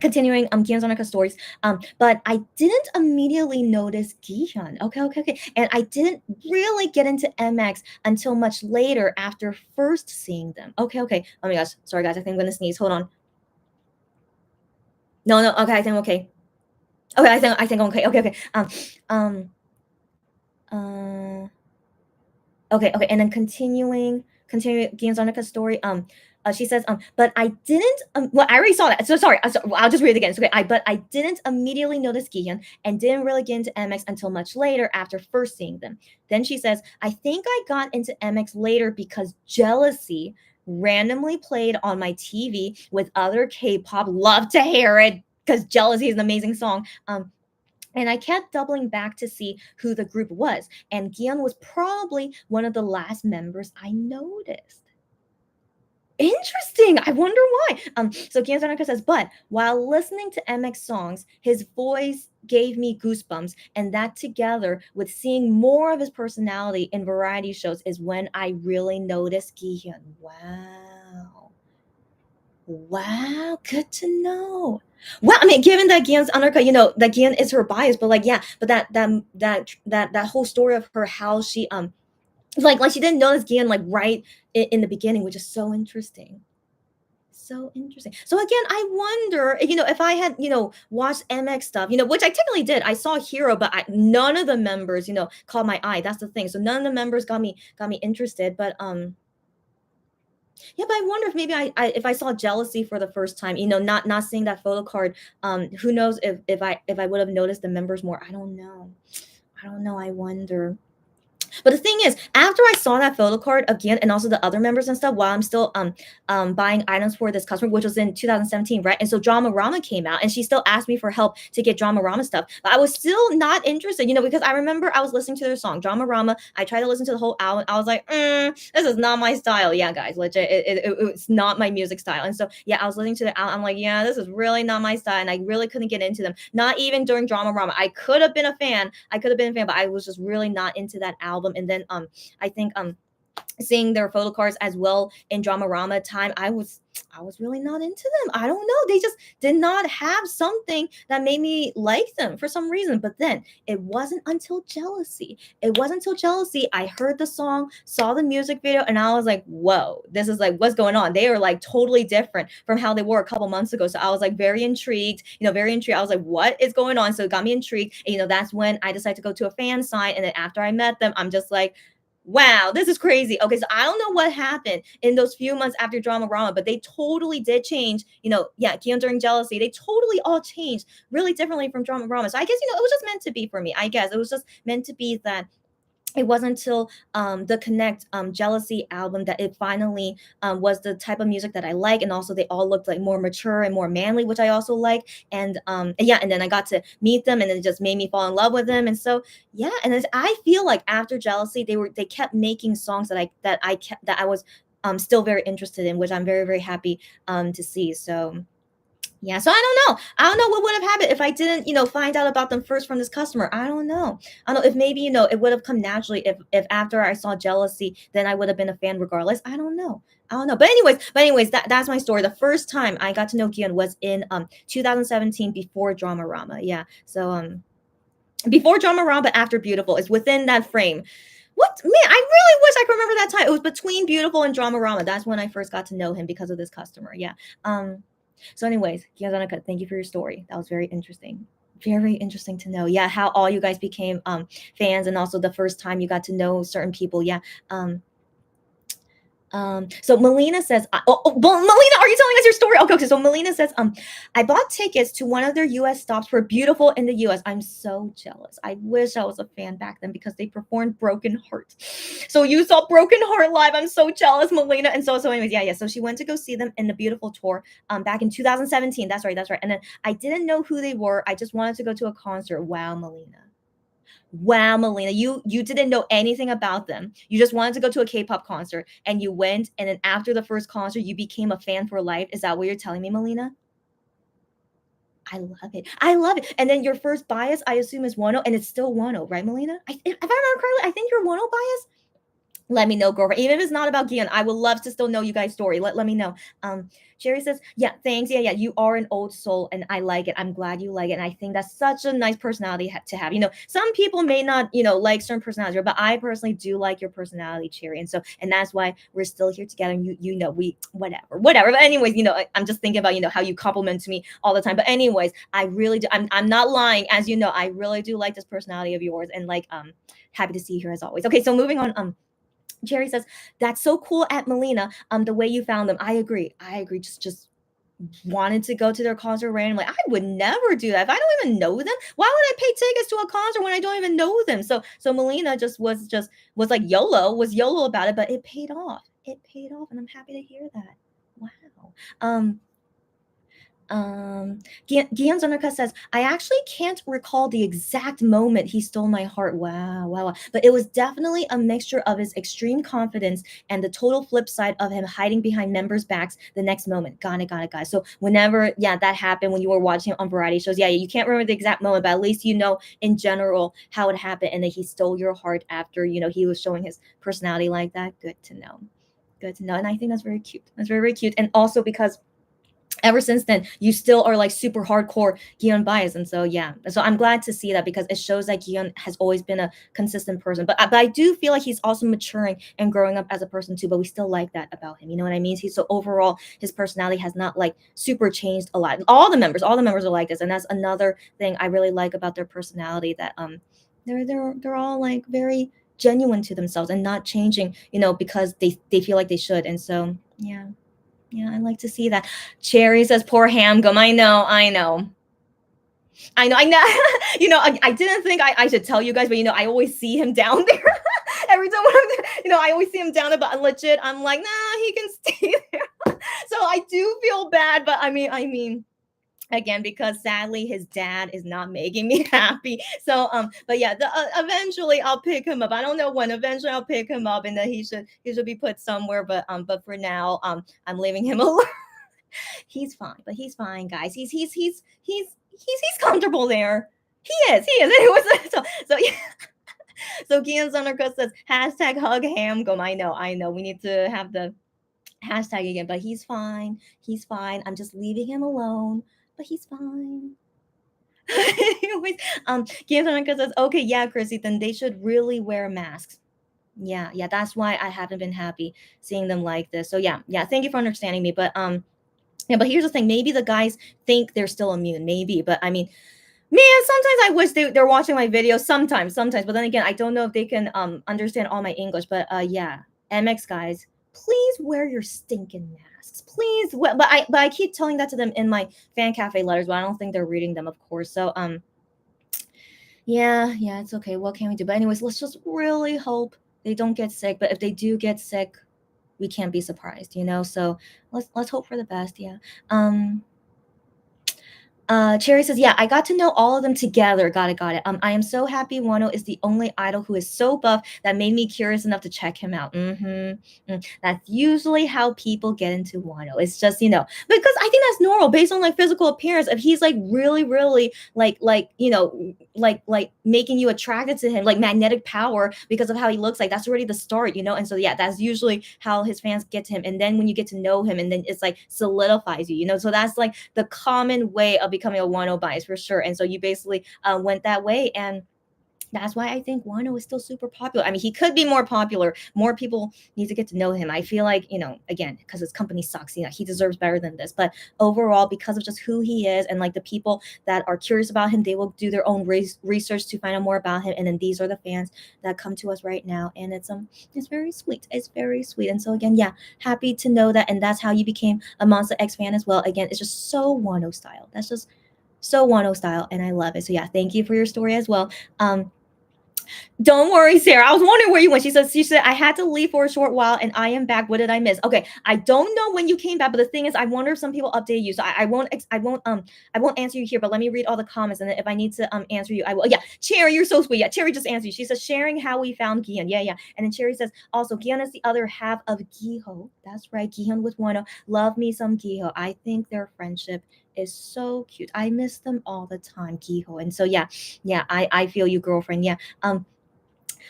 Continuing Kianzonaka stories, but I didn't immediately notice Gihyun. Okay, okay, okay. And I didn't really get into MX until much later after first seeing them. Okay, okay. Oh my gosh. Sorry guys, I think I'm gonna sneeze. Hold on. No, no, okay, I think I'm okay. Okay, I think I'm okay. Okay, okay. Uh Okay, okay, and then continuing Gianzonika's story. She says, but I didn't. Well, I already saw that. So sorry. I'll just read it again. It's okay. But I didn't immediately notice Gihyun and didn't really get into MX until much later after first seeing them. Then she says, I think I got into MX later because Jealousy randomly played on my TV with other K-pop. Love to hear it because Jealousy is an amazing song. And I kept doubling back to see who the group was. And Gion was probably one of the last members I noticed. Interesting. I wonder why. So Gion Zanaka says, but while listening to MX songs, his voice gave me goosebumps. And that together with seeing more of his personality in variety shows is when I really noticed Gihyun. Wow. Wow, good to know. Well, I mean, given that Gian's undercut, that Gian is her bias, but like, yeah, but that whole story of her, how she like she didn't notice Gian like right in the beginning, which is so interesting. So interesting. So again, I wonder, if I had, watched MX stuff, which I technically did. I saw Hero, but none of the members, caught my eye. That's the thing. So none of the members got me interested. But yeah, but I wonder if maybe if I saw Jealousy for the first time, not seeing that photo card, who knows if I would have noticed the members more. I don't know. I wonder. But the thing is, after I saw that photo card again, and also the other members and stuff, while I'm still buying items for this customer, which was in 2017, right? And so Drama Rama came out, and she still asked me for help to get Drama Rama stuff. But I was still not interested, because I remember I was listening to their song Drama Rama. I tried to listen to the whole album. I was like, this is not my style. Yeah, guys, legit, it's not my music style. And so yeah, I was listening to the album. I'm like, yeah, this is really not my style, and I really couldn't get into them. Not even during Drama Rama. I could have been a fan, but I was just really not into that album. And then I think seeing their photo cards as well in Dramarama time, I was really not into them. I don't know. They just did not have something that made me like them for some reason. But then it wasn't until Jealousy. I heard the song, saw the music video, and I was like, whoa, this is like, what's going on? They are like totally different from how they were a couple months ago. So I was like very intrigued, very intrigued. I was like, what is going on? So it got me intrigued. And, that's when I decided to go to a fan site. And then after I met them, I'm just like, wow, this is crazy. Okay, so I don't know what happened in those few months after Drama Rama, but they totally did change. Yeah, Kion during Jealousy, they totally all changed really differently from Drama Rama. So I guess, it was just meant to be for me. I guess it was just meant to be that it wasn't until the Connect Jealousy album that it finally was the type of music that I like, and also they all looked like more mature and more manly, which I also like. And yeah, and then I got to meet them, and it just made me fall in love with them. And so yeah, and I feel like after Jealousy, they kept making songs that I was still very interested in, which I'm very, very happy to see. So Yeah, so I don't know what would have happened if I didn't, find out about them first from this customer. I don't know. I don't know if maybe, it would have come naturally if after I saw jealousy, then I would have been a fan regardless. I don't know. I don't know. But anyways, that's my story. The first time I got to know Gion was in 2017 before Drama Rama. Yeah. So before Drama Rama, but after Beautiful is within that frame. What man, I really wish I could remember that time. It was between Beautiful and Drama Rama. That's when I first got to know him because of this customer. Yeah. So anyways, Kiyazanaka, thank you for your story. That was very interesting. Very interesting to know. Yeah, how all you guys became fans, and also the first time you got to know certain people. Yeah. So Melina says, well, Melina, are you telling us your story? Okay. So Melina says, I bought tickets to one of their US stops for Beautiful in the US. I'm so jealous. I wish I was a fan back then because they performed Broken Heart. So you saw Broken Heart live. I'm so jealous, Melina. And so anyways, yeah. So she went to go see them in the Beautiful tour back in 2017. That's right. And then I didn't know who they were. I just wanted to go to a concert. Wow, Melina. Wow, Melina, you didn't know anything about them. You just wanted to go to a K-pop concert and you went, and then after the first concert, you became a fan for life. Is that what you're telling me, Melina? I love it. I love it. And then your first bias, I assume, is Wano, and it's still Wano, right, Melina? If I remember correctly, I think you're Wano bias. Let me know, girlfriend. Even if it's not about Gian, I would love to still know you guys' story. Let me know. Sherry says, yeah, thanks. Yeah. You are an old soul, and I like it. I'm glad you like it. And I think that's such a nice personality to have. Some people may not, like certain personalities, but I personally do like your personality, Cherry. And that's why we're still here together. And we whatever. But anyways, I'm just thinking about, how you compliment me all the time. But anyways, I really do. I'm not lying. As you know, I really do like this personality of yours, and like, happy to see you here as always. Okay. So moving on. Jerry says, that's so cool at Melina. The way you found them. I agree. Just wanted to go to their concert randomly. I would never do that. If I don't even know them, why would I pay tickets to a concert when I don't even know them? So Melina was like was YOLO about it, but it paid off. It paid off, and I'm happy to hear that. Wow. Guillaume Zonarka says, I actually can't recall the exact moment he stole my heart. Wow. But it was definitely a mixture of his extreme confidence and the total flip side of him hiding behind members' backs the next moment. Got it. So whenever, that happened when you were watching on variety shows, you can't remember the exact moment, but at least you know in general how it happened, and that he stole your heart after, he was showing his personality like that. Good to know. And I think that's very cute. That's very, very cute. And also because ever since then, you still are like super hardcore Gion bias. And so, so I'm glad to see that because it shows that Gion has always been a consistent person. But I do feel like he's also maturing and growing up as a person too. But we still like that about him. You know what I mean? So overall, his personality has not like super changed a lot. All the members are like this. And that's another thing I really like about their personality, that they're all like very genuine to themselves and not changing, because they feel like they should. And so, yeah, I like to see that. Cherry says, poor Hamgum. I know. I know. I didn't think I should tell you guys, but I always see him down there. Every time when I'm there, I always see him down there, but legit, I'm like, nah, he can stay there. So I do feel bad, but I mean, again, because sadly his dad is not making me happy. So but yeah, eventually I'll pick him up. I don't know when. Eventually I'll pick him up, and then he should be put somewhere. But for now, I'm leaving him alone. He's fine, but he's fine, guys. He's comfortable there. He is. Anyway, so yeah. So Gian Sundercrest says hashtag hug Hamgum. I know. We need to have the hashtag again, but he's fine. I'm just leaving him alone, but he's fine. Anyways, Gian Sundercrest says, okay, yeah, Chrissy, then they should really wear masks. Yeah, that's why I haven't been happy seeing them like this. So yeah, thank you for understanding me. But yeah, but here's the thing. Maybe the guys think they're still immune. Maybe, but I mean, man, sometimes I wish they're watching my videos. Sometimes. But then again, I don't know if they can understand all my English. But yeah, MX guys, please wear your stinking masks. Please. But I keep telling that to them in my fan cafe letters, but I don't think they're reading them, of course. So yeah, it's okay. What can we do? But anyways, let's just really hope they don't get sick. But if they do get sick, we can't be surprised, So let's hope for the best. Yeah. Cherry says, yeah, I got to know all of them together. Got it, got it. I am so happy Wano is the only idol who is so buff that made me curious enough to check him out. That's usually how people get into Wano. It's just, because I think that's normal based on like physical appearance. If he's like really, really like making you attracted to him, like magnetic power because of how he looks like, that's already the start, And so yeah, that's usually how his fans get to him. And then when you get to know him, and then it's like solidifies you. So that's like the common way of becoming a Wano bias for sure. And so you basically went that way, and that's why I think Wano is still super popular. I mean, he could be more popular. More people need to get to know him. I feel like, again, because his company sucks, he deserves better than this. But overall, because of just who he is and like the people that are curious about him, they will do their own research to find out more about him. And then these are the fans that come to us right now. And it's very sweet. It's very sweet. And so again, yeah, happy to know that. And that's how you became a Monsta X fan as well. Again, it's just so Wano style. That's just so Wano style. And I love it. So yeah, thank you for your story as well. Don't worry, Sarah. I was wondering where you went. She said, I had to leave for a short while and I am back. What did I miss? Okay. I don't know when you came back, but the thing is, I wonder if some people updated you. So I won't answer you here, but let me read all the comments. And then if I need to answer you, I will. Yeah. Cherry, you're so sweet. Yeah. Cherry just answered you. She says, sharing how we found Gihyun. Yeah. Yeah. And then Cherry says, also, Gihyun is the other half of Giho. That's right. Gihyun with Wano. Love me some Giho. I think their friendship is so cute. I miss them all the time, Giho. And so, yeah, I feel you, girlfriend. Yeah.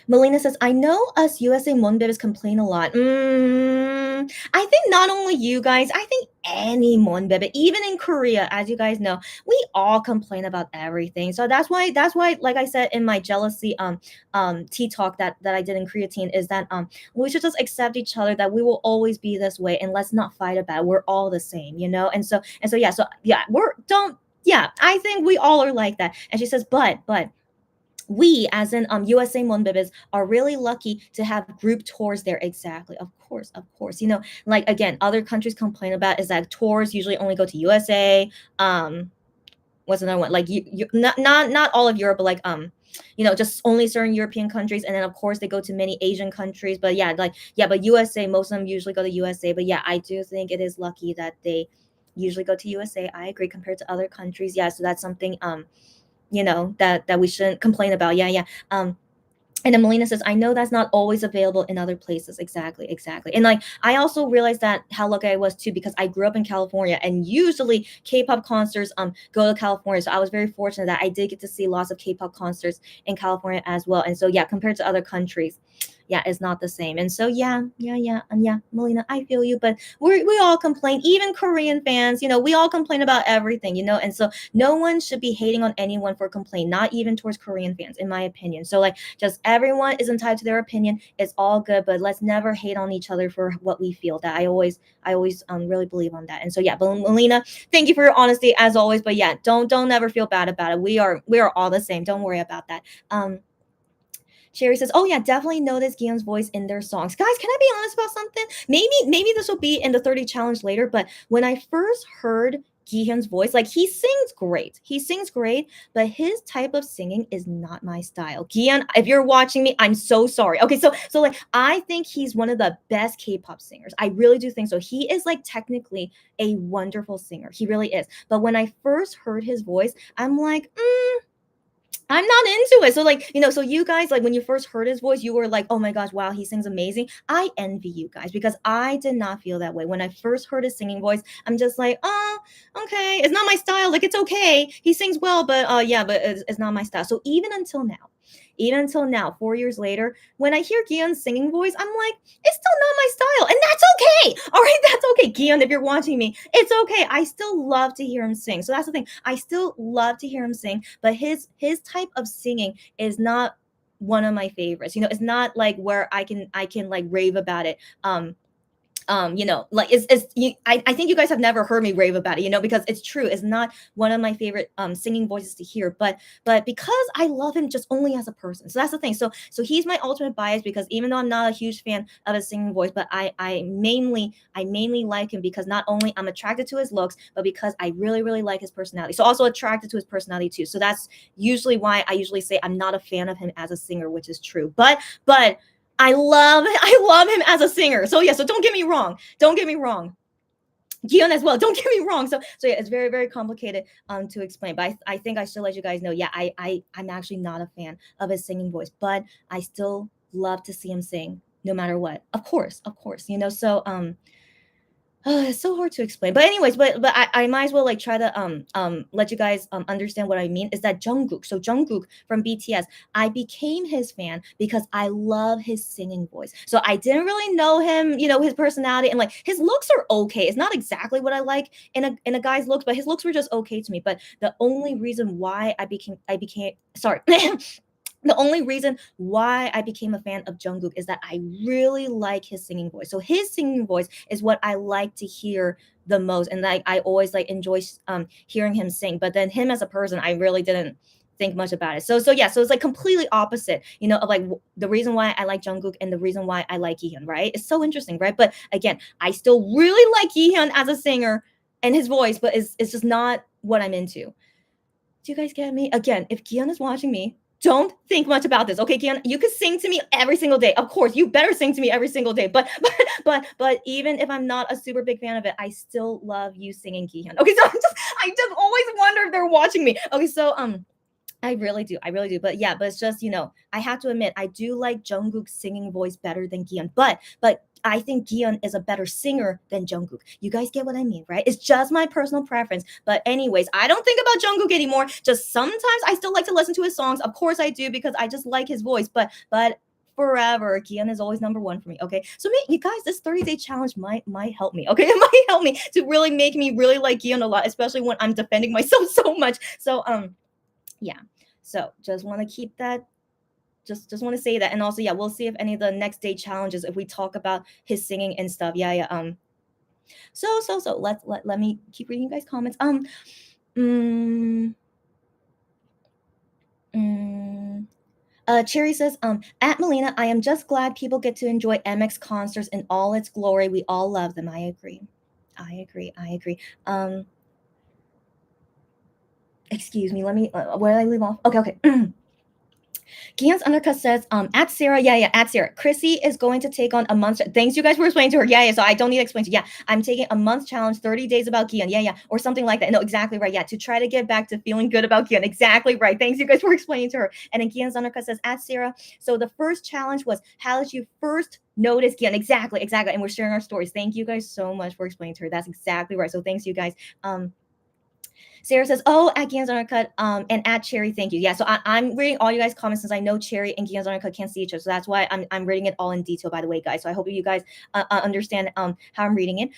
Melina says, I know us USA Monbebs complain a lot. I think not only you guys, I think any Monbebe, even in Korea, as you guys know, we all complain about everything. So that's why, like I said in my jealousy tea talk that I did in Kreatine, is that we should just accept each other, that we will always be this way, and let's not fight about it. We're all the same, And so yeah, I think we all are like that. And she says, but we, as in USA Monbebes, are really lucky to have group tours there. Exactly. Of course. Like again, other countries complain about is that tours usually only go to USA. What's another one? Like not all of Europe, but like just only certain European countries, and then of course they go to many Asian countries. But but USA, most of them usually go to USA. But yeah, I do think it is lucky that they usually go to USA. I agree, compared to other countries. Yeah, so that's something that we shouldn't complain about. And then Melina says, I know that's not always available in other places. Exactly. And like, I also realized that how lucky I was too, because I grew up in California, and usually K-pop concerts go to California. So I was very fortunate that I did get to see lots of K-pop concerts in California as well. And so yeah, compared to other countries, yeah, it's not the same. And so yeah, Melina, I feel you, but we all complain, even Korean fans, we all complain about everything, and so no one should be hating on anyone for complaint, not even towards Korean fans, in my opinion. So like, just everyone is entitled to their opinion. It's all good, but let's never hate on each other for what we feel. That I always really believe on that. And so yeah, but Melina, thank you for your honesty as always. But yeah, don't ever feel bad about it. We are all the same. Don't worry about that. Sherry says, oh yeah, definitely notice Gihyun's voice in their songs. Guys, can I be honest about something? Maybe this will be in the 30 challenge later, but when I first heard Gihyun's voice, like, he sings great, but his type of singing is not my style. Gihyun, if you're watching me, I'm so sorry. Okay, so like, I think he's one of the best K-pop singers. I really do think so. He is like technically a wonderful singer. He really is. But when I first heard his voice, I'm like, I'm not into it. So like, so you guys, like, when you first heard his voice, you were like, oh my gosh, wow, he sings amazing. I envy you guys, because I did not feel that way. When I first heard his singing voice, I'm just like, oh, okay, it's not my style. Like, it's okay. He sings well, but but it's not my style. So even until now, 4 years later, when I hear Gihyun's singing voice, I'm like, it's still not my style. And that's okay. All right, that's okay. Gihyun, if you're watching me, it's okay. I still love to hear him sing. So that's the thing. I still love to hear him sing, but his type of singing is not one of my favorites. It's not like where I can like rave about it. Like, I think you guys have never heard me rave about it, because it's true. It's not one of my favorite singing voices to hear, but because I love him just only as a person. So that's the thing. So he's my ultimate bias, because even though I'm not a huge fan of his singing voice, but I mainly like him because not only I'm attracted to his looks, but because I really, really like his personality. So also attracted to his personality too. So that's usually why I usually say I'm not a fan of him as a singer, which is true. But I love him as a singer. So yeah, so don't get me wrong. Gion as well. Don't get me wrong. So yeah, it's very very complicated to explain. But I think I should let you guys know. Yeah, I'm actually not a fan of his singing voice, but I still love to see him sing no matter what. Of course, you know. So it's so hard to explain. But anyways, but I might as well like try to let you guys understand what I mean. Is that Jungkook? So Jungkook from BTS, I became his fan because I love his singing voice. So I didn't really know him, you know, his personality and like his looks are okay. It's not exactly what I like in a guy's looks, but his looks were just okay to me. But the only reason why I became sorry. The only reason why I became a fan of Jungkook is that I really like his singing voice. So his singing voice is what I like to hear the most, and like I always like enjoy hearing him sing. But then him as a person, I really didn't think much about it. So yeah, so it's like completely opposite, you know, of like the reason why I like Jungkook and the reason why I like Gihyun, right? It's so interesting, right? But again, I still really like Gihyun as a singer and his voice, but it's just not what I'm into. Do you guys get me? Again, if Gion is watching me, don't think much about this. Okay, Gion, you can sing to me every single day. Of course, you better sing to me every single day. But but even if I'm not a super big fan of it, I still love you singing Gihyun. Okay, so I just always wonder if they're watching me. Okay, so I really do. I really do. But yeah, but it's just, you know, I have to admit, I do like Jungkook's singing voice better than Gion. But I think Gion is a better singer than Jungkook. You guys get what I mean, right? It's just my personal preference. But anyways, I don't think about Jungkook anymore. Just sometimes I still like to listen to his songs. Of course I do because I just like his voice. But forever, Gion is always number one for me. Okay, so you guys, this 30-day challenge might help me. Okay, it might help me to really make me really like Gion a lot, especially when I'm defending myself so much. So yeah. So just want to keep that. Just want to say that, and also yeah, we'll see if any of the next day challenges if we talk about his singing and stuff. Yeah. So let me keep reading you guys comments. Mm, Cherry says, at Melina, I am just glad people get to enjoy MX concerts in all its glory. We all love them. I agree. Excuse me. Let me. Where did I leave off? Okay. Gian's undercut says, at Sarah, yeah, at Sarah. Chrissy is going to take on a month. Thanks, you guys for explaining to her. Yeah. So I don't need to explain to you. Yeah, I'm taking a month challenge, 30 days about Gian. Yeah, or something like that. No, exactly right. Yeah, to try to get back to feeling good about Gian. Exactly right. Thanks, you guys for explaining to her. And then Gian's undercut says, at Sarah. So the first challenge was, how did you first notice Gian? Exactly. And we're sharing our stories. Thank you guys so much for explaining to her. That's exactly right. So thanks, you guys. Sarah says, "Oh, at Gian's Undercut, and at Cherry, thank you." Yeah, so I'm reading all you guys' comments since I know Cherry and Gian's Undercut can't see each other, so that's why I'm reading it all in detail. By the way, guys, so I hope you guys understand how I'm reading it.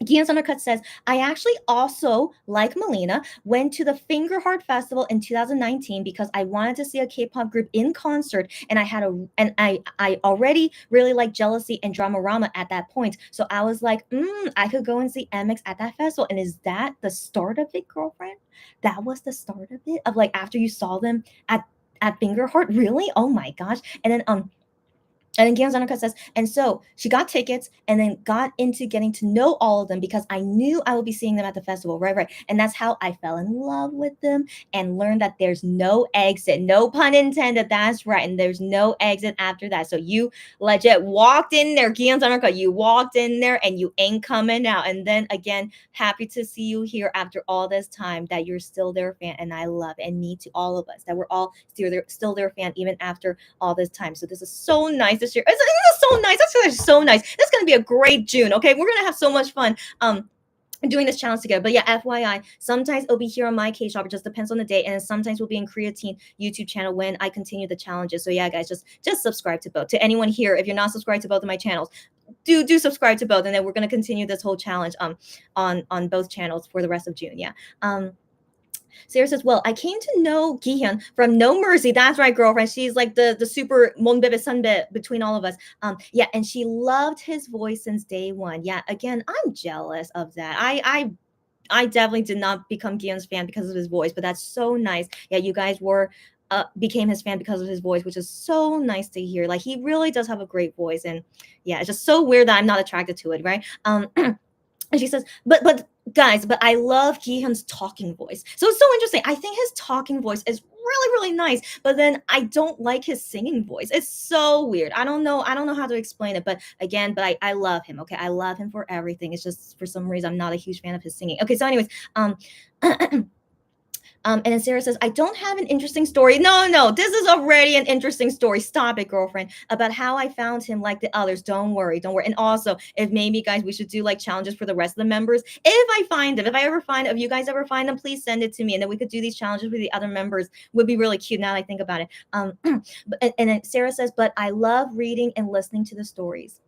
Gian's Undercut says, I actually also, like Melina, went to the Finger Heart Festival in 2019 because I wanted to see a K-pop group in concert, and I already really liked Jealousy and Dramarama at that point. So I was like, I could go and see MX at that festival. And is that the start of it, girlfriend? That was the start of it? Of like after you saw them at Finger Heart? Really? Oh my gosh. And then Gian's Undercut says, and so she got tickets and then got into getting to know all of them because I knew I would be seeing them at the festival. Right. And that's how I fell in love with them and learned that there's no exit. No pun intended. That's right. And there's no exit after that. So you legit walked in there, Gian's Undercut. You walked in there and you ain't coming out. And then again, happy to see you here after all this time, that you're still their fan. And I love it. And me to all of us, that we're all still their fan even after all this time. So this is so nice this year. This is so nice. That's so nice. This is going to be a great June. Okay, we're going to have so much fun doing this challenge together. But yeah, FYI, sometimes it'll be here on MyKshopper. Just depends on the day, and sometimes we'll be in Kreatine YouTube channel when I continue the challenges. So yeah, guys, just subscribe to both. To anyone here, if you're not subscribed to both of my channels, do subscribe to both, and then we're going to continue this whole challenge on both channels for the rest of June. Yeah. Sarah says, well, I came to know Gihyun from No Mercy. That's right, girlfriend. She's like the super monbebe sunbe between all of us. Yeah, and she loved his voice since day one. Yeah, again, I'm jealous of that. I definitely did not become Gihyun's fan because of his voice, but that's so nice. Yeah, you guys became his fan because of his voice, which is so nice to hear. Like, he really does have a great voice, and yeah, it's just so weird that I'm not attracted to it, right? And she says, but guys, but I love Gihyun's talking voice. So it's so interesting. I think his talking voice is really nice. But then I don't like his singing voice. It's so weird. I don't know how to explain it. But again, I love him. Okay, I love him for everything. It's just for some reason I'm not a huge fan of his singing. Okay, so anyways, and then Sarah says, I don't have an interesting story. No, this is already an interesting story. Stop it, girlfriend. About how I found him like the others. Don't worry, don't worry. And also, if maybe, guys, we should do like challenges for the rest of the members. If I find them, if you guys ever find them, please send it to me. And then we could do these challenges with the other members. Would be really cute now that I think about it. And then Sarah says, but I love reading and listening to the stories.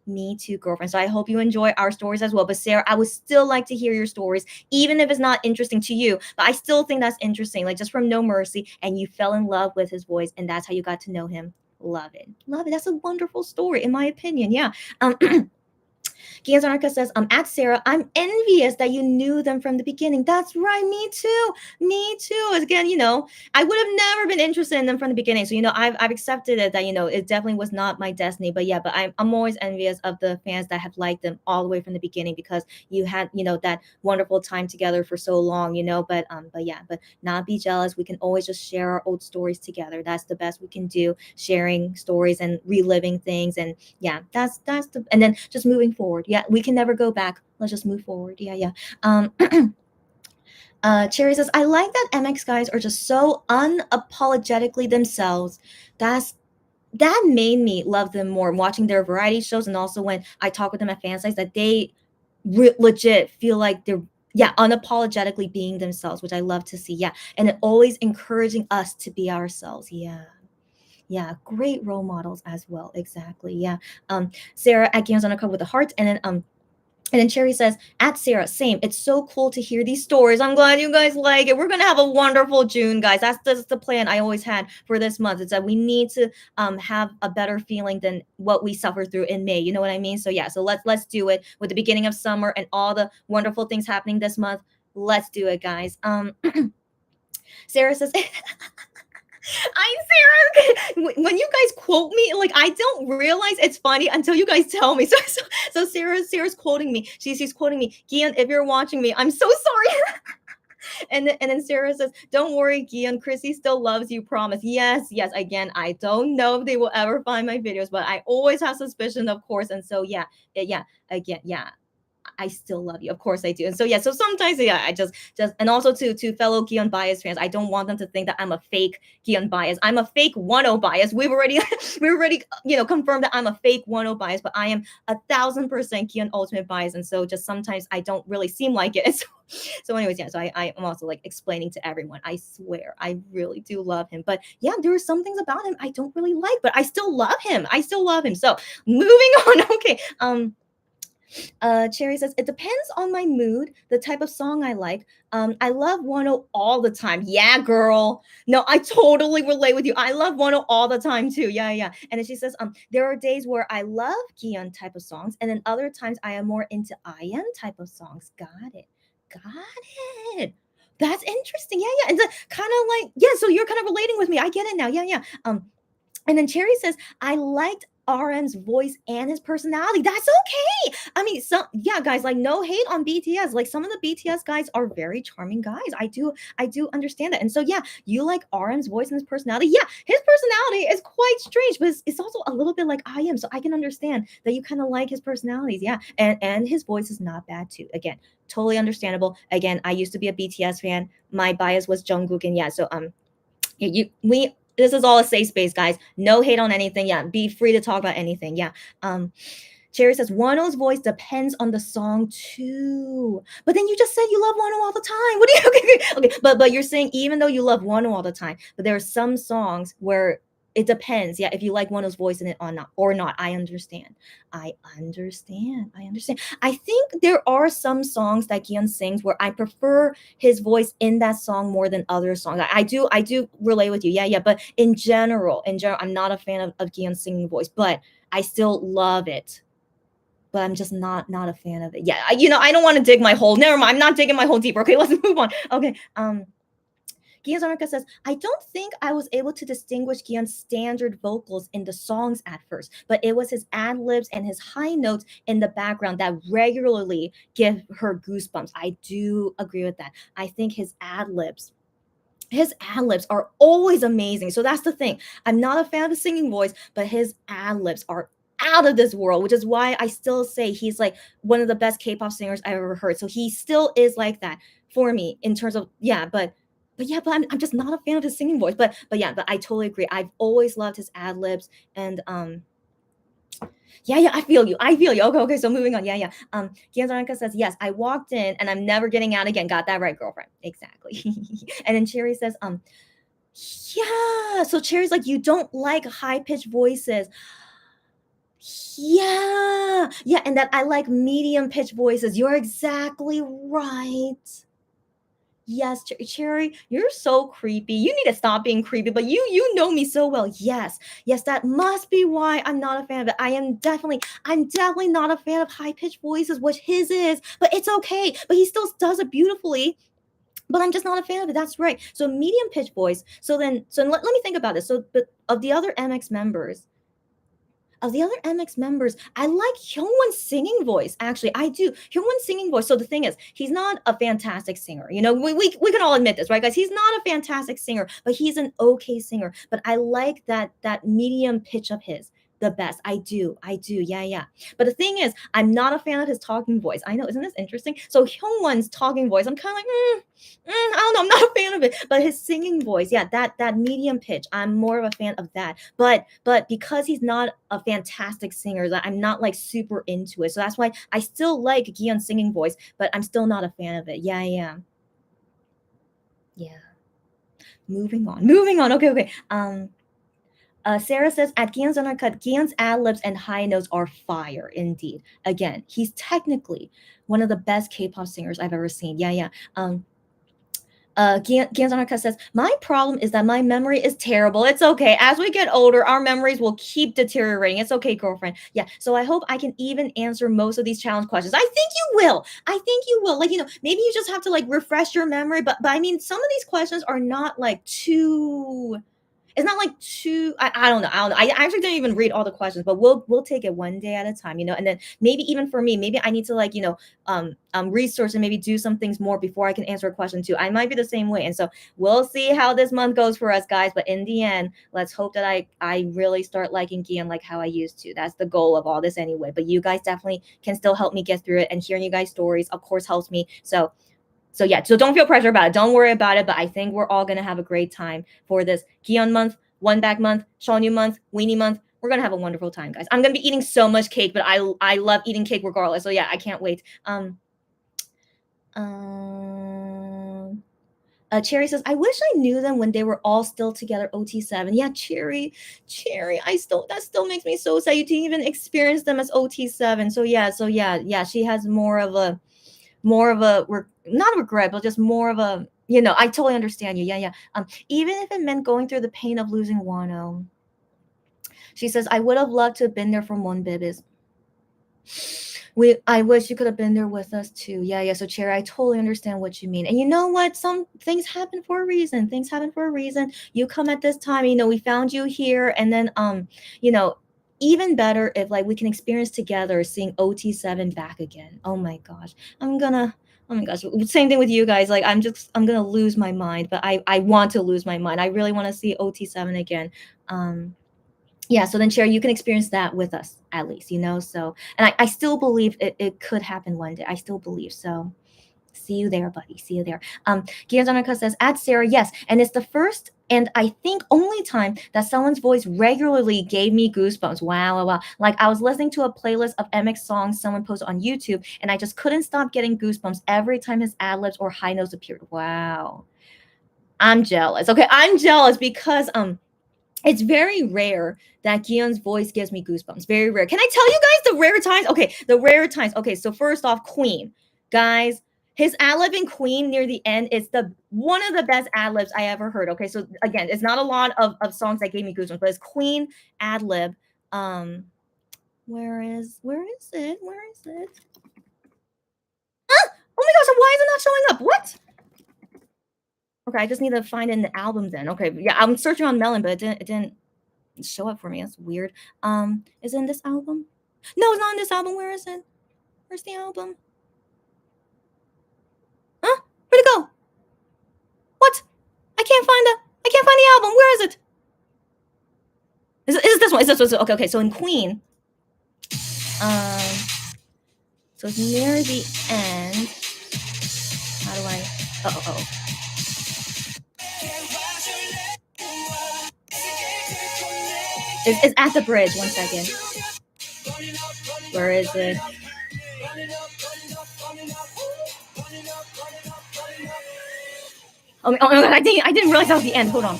Me too, girlfriend. So I hope you enjoy our stories as well. But Sarah, I would still like to hear your stories, even if it's not interesting to you. But I still think that's interesting. Like just from No Mercy, and you fell in love with his voice, and that's how you got to know him. Love it. Love it. That's a wonderful story, in my opinion. Yeah. Gianzarka says, at Sarah, I'm envious that you knew them from the beginning. That's right. Me too. Me too. Again, I would have never been interested in them from the beginning. So, I've accepted it that, it definitely was not my destiny. But yeah, but I'm always envious of the fans that have liked them all the way from the beginning, because you had, that wonderful time together for so long, but yeah, but not be jealous. We can always just share our old stories together. That's the best we can do, sharing stories and reliving things. And yeah, that's and then just moving forward. Yeah, we can never go back. Let's just move forward. Yeah. Cherry says, I like that MX guys are just so unapologetically themselves. That made me love them more, watching their variety shows, and also when I talk with them at fan sites, that they legit feel like they're unapologetically being themselves, which I love to see. Yeah, and it always encouraging us to be ourselves. Yeah, great role models as well. Exactly. Yeah. Sarah at Games on a Cup with the heart, and then Cherry says, at Sarah, same. It's so cool to hear these stories. I'm glad you guys like it. We're gonna have a wonderful June, guys. That's the plan I always had for this month. It's that we need to have a better feeling than what we suffer through in May. You know what I mean? So yeah, so let's do it with the beginning of summer and all the wonderful things happening this month. Let's do it, guys. Sarah says, when you guys quote me, like I don't realize it's funny until you guys tell me. So Sarah's quoting me. She's quoting me. Gian, if you're watching me, I'm so sorry. And then Sarah says, don't worry, Gian, Chrissy still loves you, promise. Yes. Again, I don't know if they will ever find my videos, but I always have suspicion, of course. And so yeah, again, yeah. I still love you. Of course I do. And so yeah, so sometimes yeah, I just and also to fellow KIHYUN bias fans, I don't want them to think that I'm a fake KIHYUN bias. I'm a fake 1-0 bias. We've already confirmed that I'm a fake 1-0 bias, but I am 1,000% KIHYUN ultimate bias. And so just sometimes I don't really seem like it. So anyways, yeah, so I'm also like explaining to everyone. I swear, I really do love him. But yeah, there are some things about him I don't really like, but I still love him. So moving on. Okay. Cherry says, it depends on my mood, the type of song I like. I love Wano all the time. Yeah, girl. No, I totally relate with you. I love Wano all the time too. Yeah. And then she says, there are days where I love Gion type of songs, and then other times I am more into IM type of songs. Got it. That's interesting. Yeah. And kind of like, yeah, so you're kind of relating with me. I get it now. Yeah. And then Cherry says, I liked RM's voice and his personality. That's okay. I mean, guys, like no hate on BTS. Like some of the BTS guys are very charming guys. I do understand that. And so yeah, you like RM's voice and his personality. Yeah, his personality is quite strange, but it's also a little bit like I am. So I can understand that you kind of like his personalities. Yeah. And his voice is not bad too. Again, totally understandable. Again, I used to be a BTS fan. My bias was Jungkook, and yeah, so this is all a safe space, guys. No hate on anything. Yeah, be free to talk about anything. Yeah. Cherry says Wano's voice depends on the song too. But then you just said you love Wano all the time. What do you okay? But you're saying even though you love Wano all the time, but there are some songs where it depends. Yeah, if you like Wano's voice in it or not. I understand. I think there are some songs that Gion sings where I prefer his voice in that song more than other songs. I do relate with you. Yeah. But in general, I'm not a fan of Gion's singing voice, but I still love it. But I'm just not a fan of it. Yeah, I don't want to dig my hole. Never mind. I'm not digging my hole deeper. Okay, let's move on. Okay. Gian Zanarka says, I don't think I was able to distinguish Gion's standard vocals in the songs at first, but it was his ad libs and his high notes in the background that regularly give her goosebumps. I do agree with that. I think his ad libs his ad libs are always amazing. So that's the thing. I'm not a fan of his singing voice, but his ad libs are out of this world, which is why I still say he's like one of the best K-pop singers I've ever heard. So he still is like that for me in terms of yeah, but yeah, but I'm just not a fan of his singing voice. But yeah, but I totally agree. I've always loved his ad libs and yeah, I feel you. I feel you. Okay, okay. So moving on. Yeah. Gianzanka says, yes, I walked in and I'm never getting out again. Got that right, girlfriend. Exactly. And then Cherry says, yeah. So Cherry's like, you don't like high-pitched voices. Yeah, and that I like medium pitched voices. You're exactly right. Yes, Cherry, you're so creepy. You need to stop being creepy, but you know me so well. Yes, that must be why I'm not a fan of it. I'm definitely not a fan of high-pitched voices, which his is, but it's okay. But he still does it beautifully. But I'm just not a fan of it. That's right. So medium pitch voice. So let me think about this. So but of the other MX members, I like Hyungwon's singing voice. Actually, I do. Hyungwon's singing voice. So the thing is, he's not a fantastic singer. You know, we can all admit this, right, guys? He's not a fantastic singer, but he's an okay singer. But I like that medium pitch of his the best. I do. Yeah. But the thing is, I'm not a fan of his talking voice. I know, isn't this interesting? So Hyungwon's talking voice, I'm kind of like, I don't know. I'm not a fan of it. But his singing voice, yeah, that medium pitch, I'm more of a fan of that. But because he's not a fantastic singer, I'm not like super into it. So that's why I still like Giyeon's singing voice, but I'm still not a fan of it. Yeah. Moving on. Okay. Sarah says at Giyeon's Undercut, Giyeon's ad libs and high notes are fire indeed. Again, he's technically one of the best K-pop singers I've ever seen. Yeah. Gian's Undercut says, my problem is that my memory is terrible. It's okay. As we get older, our memories will keep deteriorating. It's okay, girlfriend. Yeah. So I hope I can even answer most of these challenge questions. I think you will. Like, maybe you just have to like refresh your memory. But I mean, some of these questions are not like too it's not like too I don't know. I actually didn't even read all the questions, but we'll take it one day at a time, and then maybe even for me, maybe I need to like, resource and maybe do some things more before I can answer a question too. I might be the same way. And so we'll see how this month goes for us, guys. But in the end, let's hope that I really start liking Gian like how I used to. That's the goal of all this anyway. But you guys definitely can still help me get through it, and hearing you guys' stories, of course, helps me. So don't feel pressure about it. Don't worry about it. But I think we're all gonna have a great time for this Gion month, One Back month, Shonyu month, Weenie month. We're gonna have a wonderful time, guys. I'm gonna be eating so much cake, but I love eating cake regardless. So yeah, I can't wait. Cherry says, I wish I knew them when they were all still together. OT7. Yeah, Cherry. That still makes me so sad. You didn't even experience them as OT7. So yeah. She has more of a not regret, but just more of a, I totally understand you. Yeah. Even if it meant going through the pain of losing Wano. She says, I would have loved to have been there for Mon Bibis. I wish you could have been there with us too. Yeah. So Cherry, I totally understand what you mean. And you know what? Some things happen for a reason. You come at this time, we found you here, and then even better if like we can experience together seeing OT7 back again. Oh my gosh. Oh my gosh. Same thing with you guys. Like I'm gonna lose my mind, but I want to lose my mind. I really want to see OT7 again. Yeah, so then Cherry, you can experience that with us at least, so, and I still believe it could happen one day. I still believe. So see you there, buddy. See you there. Gianzanaka says, at Sarah, yes. And it's the first and I think only time that someone's voice regularly gave me goosebumps. Wow. Like I was listening to a playlist of MX songs someone posted on YouTube, and I just couldn't stop getting goosebumps every time his ad libs or high notes appeared. Wow. I'm jealous. Okay, I'm jealous because it's very rare that Gion's voice gives me goosebumps. Very rare. Can I tell you guys the rare times? Okay, the rare times. Okay, so first off, Queen. Guys, his ad lib in Queen near the end is one of the best ad libs I ever heard. Okay, so again, it's not a lot of songs that gave me goosebumps, but it's Queen ad lib. Where is it? Ah! Oh my gosh, why is it not showing up? What? Okay, I just need to find it in the album then. Okay, yeah, I'm searching on Melon, but it didn't show up for me. That's weird. Is it in this album? No, it's not in this album. Where is it? Where's the album? Huh? Where'd it go? What? I can't find the album. Where is it? Is it this one? Is this one? Okay. So in Queen, so it's near the end. How do I? Oh. It's at the bridge. 1 second. Where is it? Oh my God! I didn't realize that was the end. Hold on.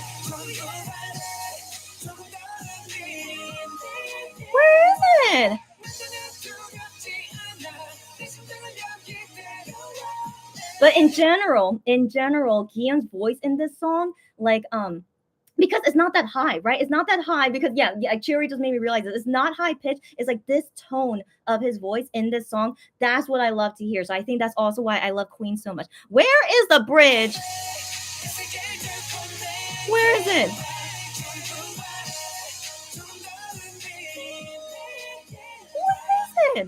Where is it? But in general, KIHYUN's voice in this song, like because it's not that high, right? It's not that high because Cherry just made me realize that it's not high pitch. It's like this tone of his voice in this song. That's what I love to hear. So I think that's also why I love Queen so much. Where is the bridge? Where is it? What is it?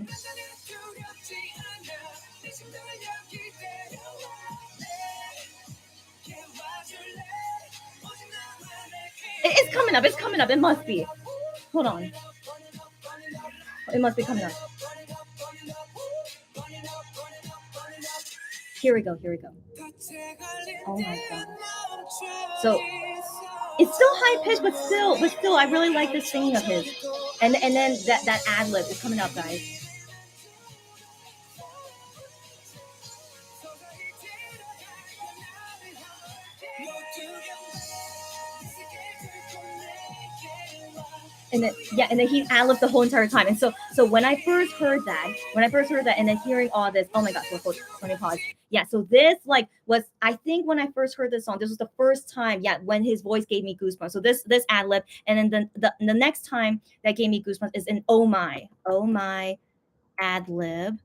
It's coming up. It's coming up. It must be. Hold on. It must be coming up. Here we go. Oh my God. So it's still high pitched, but still, I really like this singing of his. And then that ad lib is coming up, guys. And then he ad-libbed the whole entire time. And so when I first heard that, and then hearing all this, oh my gosh, let me pause. Yeah, so this was, I think when I first heard this song, this was the first time, when his voice gave me goosebumps. So this ad-lib, and then the next time that gave me goosebumps is in Oh My ad-lib.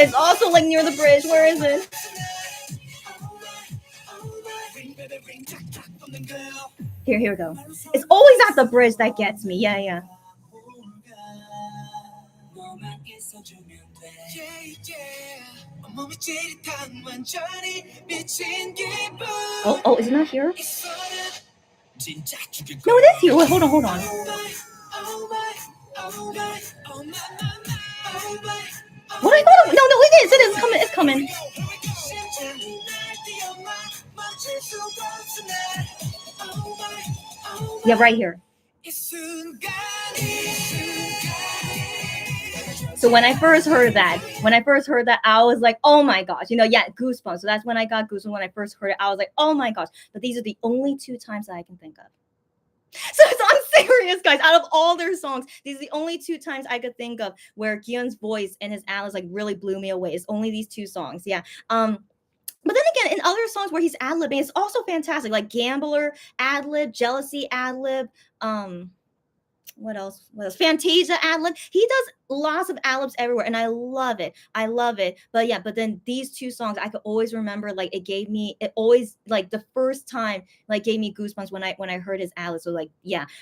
It's also like near the bridge. Where is it? Here we go. It's always at the bridge that gets me. Yeah. Oh, is it not here? No, it is here. Wait, hold on. What I thought? No, it is. It's coming. Yeah, right here. So when I first heard that, I was like, oh my gosh, goosebumps. So that's when I got goosebumps. When I first heard it, I was like, oh my gosh. But these are the only 2 times that I can think of. So I'm serious, guys. Out of all their songs, these are the only 2 times I could think of where KIHYUN's voice and his ad-libs really blew me away. It's only these 2 songs. Yeah. But then again, in other songs where he's ad-libbing, it's also fantastic. Like Gambler ad-lib, Jealousy ad-lib, what else? Fantasia ad-lib. He does lots of ad-libs everywhere, and I love it. But then these 2 songs, I could always remember. It always the first time gave me goosebumps when I heard his ad-libs. So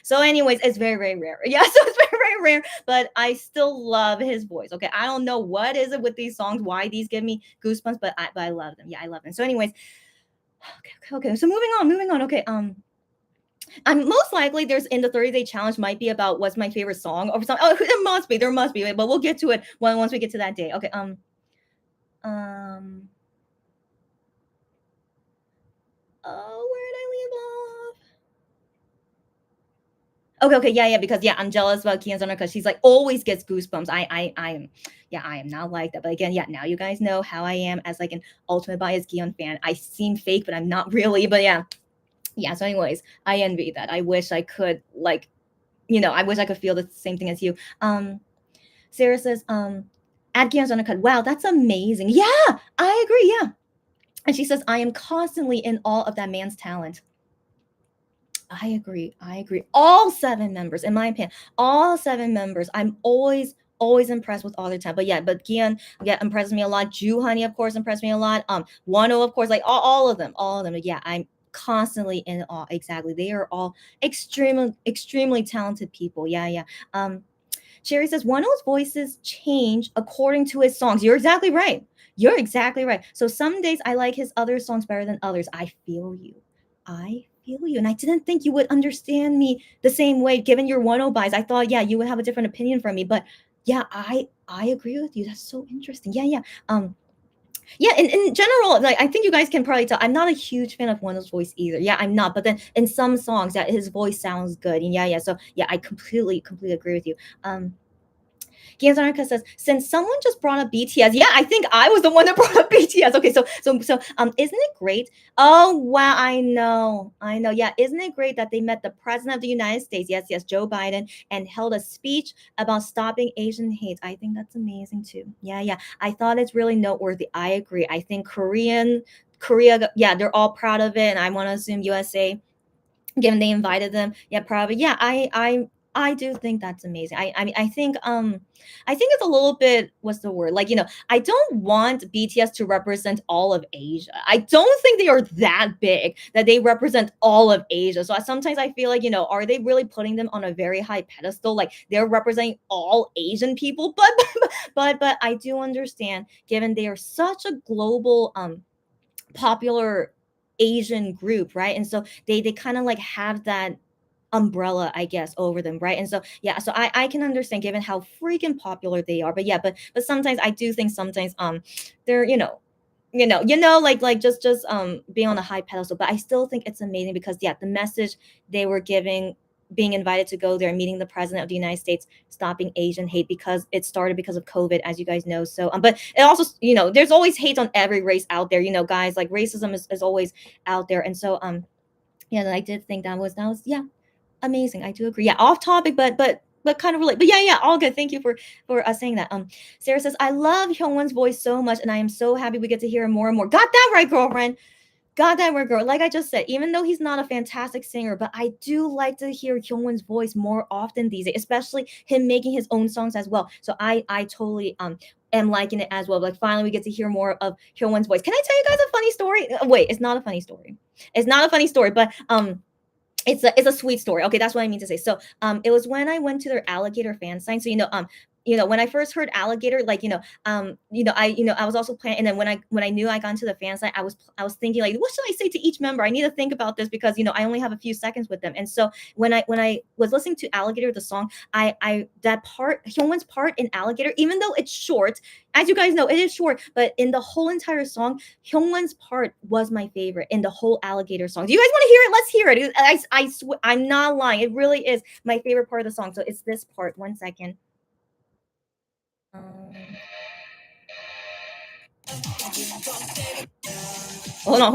So anyways, it's very, very rare. Yeah, so it's very, very rare. But I still love his voice. Okay, I don't know what is it with these songs, why these give me goosebumps, but I love them. Yeah, I love them. So anyways, okay. So moving on. Okay, most likely there's in the 30-day challenge might be about what's my favorite song or something. Oh, there must be, but we'll get to it once we get to that day. Okay. Oh, where did I leave off? Okay, yeah, because I'm jealous about KIHYUN's on her because she's always gets goosebumps. I am not like that. But again, now you guys know how I am as an ultimate biased KIHYUN fan. I seem fake, but I'm not really. But yeah. So anyways, I envy that. I wish I could I wish I could feel the same thing as you. Sarah says, add KIHYUN's undercut. Wow, that's amazing. Yeah, I agree. Yeah. And she says, I am constantly in awe of that man's talent. I agree. All 7 members, in my opinion, all 7 members, I'm always impressed with all their time. But KIHYUN impresses me a lot. Ju Honey, of course, impressed me a lot. Wano, of course, all of them. Yeah, constantly in awe. Exactly, they are all extremely talented people. Yeah, yeah. Sherry says one of his voices change according to his songs. You're exactly right. You're exactly right. So some days I like his other songs better than others. I feel you. I feel you. And I didn't think you would understand me the same way given your 1 buys. I thought, yeah, you would have a different opinion from me. But yeah, I agree with you. That's so interesting. Yeah, yeah. Yeah, in general, like I think you guys can probably tell, I'm not a huge fan of Wendell's voice either. Yeah, I'm not. But then in some songs, yeah, his voice sounds good. And yeah, yeah. So yeah, I completely agree with you. Gianzarka says, since someone just brought up BTS, yeah, I think I was the one that brought up BTS. Okay, isn't it great? Oh wow, I know. Yeah, isn't it great that they met the president of the United States? Yes, yes, Joe Biden, and held a speech about stopping Asian hate. I think that's amazing too. Yeah, yeah. I thought it's really noteworthy. I agree. I think Korea, yeah, they're all proud of it, and I want to assume USA, given they invited them, yeah, probably, yeah, I do think that's amazing. I mean, I think it's a little bit, what's the word, like, I don't want BTS to represent all of Asia. I don't think they are that big that they represent all of Asia. So sometimes I feel like, are they really putting them on a very high pedestal, like they're representing all Asian people? But I do understand, given they are such a global popular Asian group, right? And so they kind of like have that umbrella, I guess, over them, right? And so yeah, so I can understand given how freaking popular they are. But yeah, but sometimes I do think sometimes they're, like just being on a high pedestal. But I still think it's amazing because yeah, the message they were giving, being invited to go there, meeting the president of the United States, stopping Asian hate, because it started because of COVID, as you guys know. So but it also, there's always hate on every race out there, guys, like racism is always out there. And so yeah, I did think that was yeah, amazing. I do agree. Yeah, off topic, but kind of relate. But yeah, yeah, all good. Thank you for saying that. Sarah says, I love Hyungwon's voice so much, and I am so happy we get to hear him more and more. Got that right, girlfriend. Got that right, girl. Like I just said, even though he's not a fantastic singer, but I do like to hear Hyungwon's voice more often these days, especially him making his own songs as well. So I totally am liking it as well. Like finally we get to hear more of Hyungwon's voice. Can I tell you guys a funny story? Wait, it's not a funny story. It's not a funny story, but it's a sweet story. Okay, that's what I mean to say. So it was when I went to their alligator fan sign. So when I first heard alligator, like I was also planning. And then when I knew I got into the fan sign, I was thinking like, what should I say to each member? I need to think about this because I only have a few seconds with them. And so when I was listening to Alligator, the song, I that part, Hyungwon's part in Alligator, even though it's short, as you guys know, it is short, but in the whole entire song, Hyungwon's part was my favorite in the whole Alligator song. Do you guys want to hear it? Let's hear it. I'm not lying. It really is my favorite part of the song. So it's this part. 1 second. Um, hold on.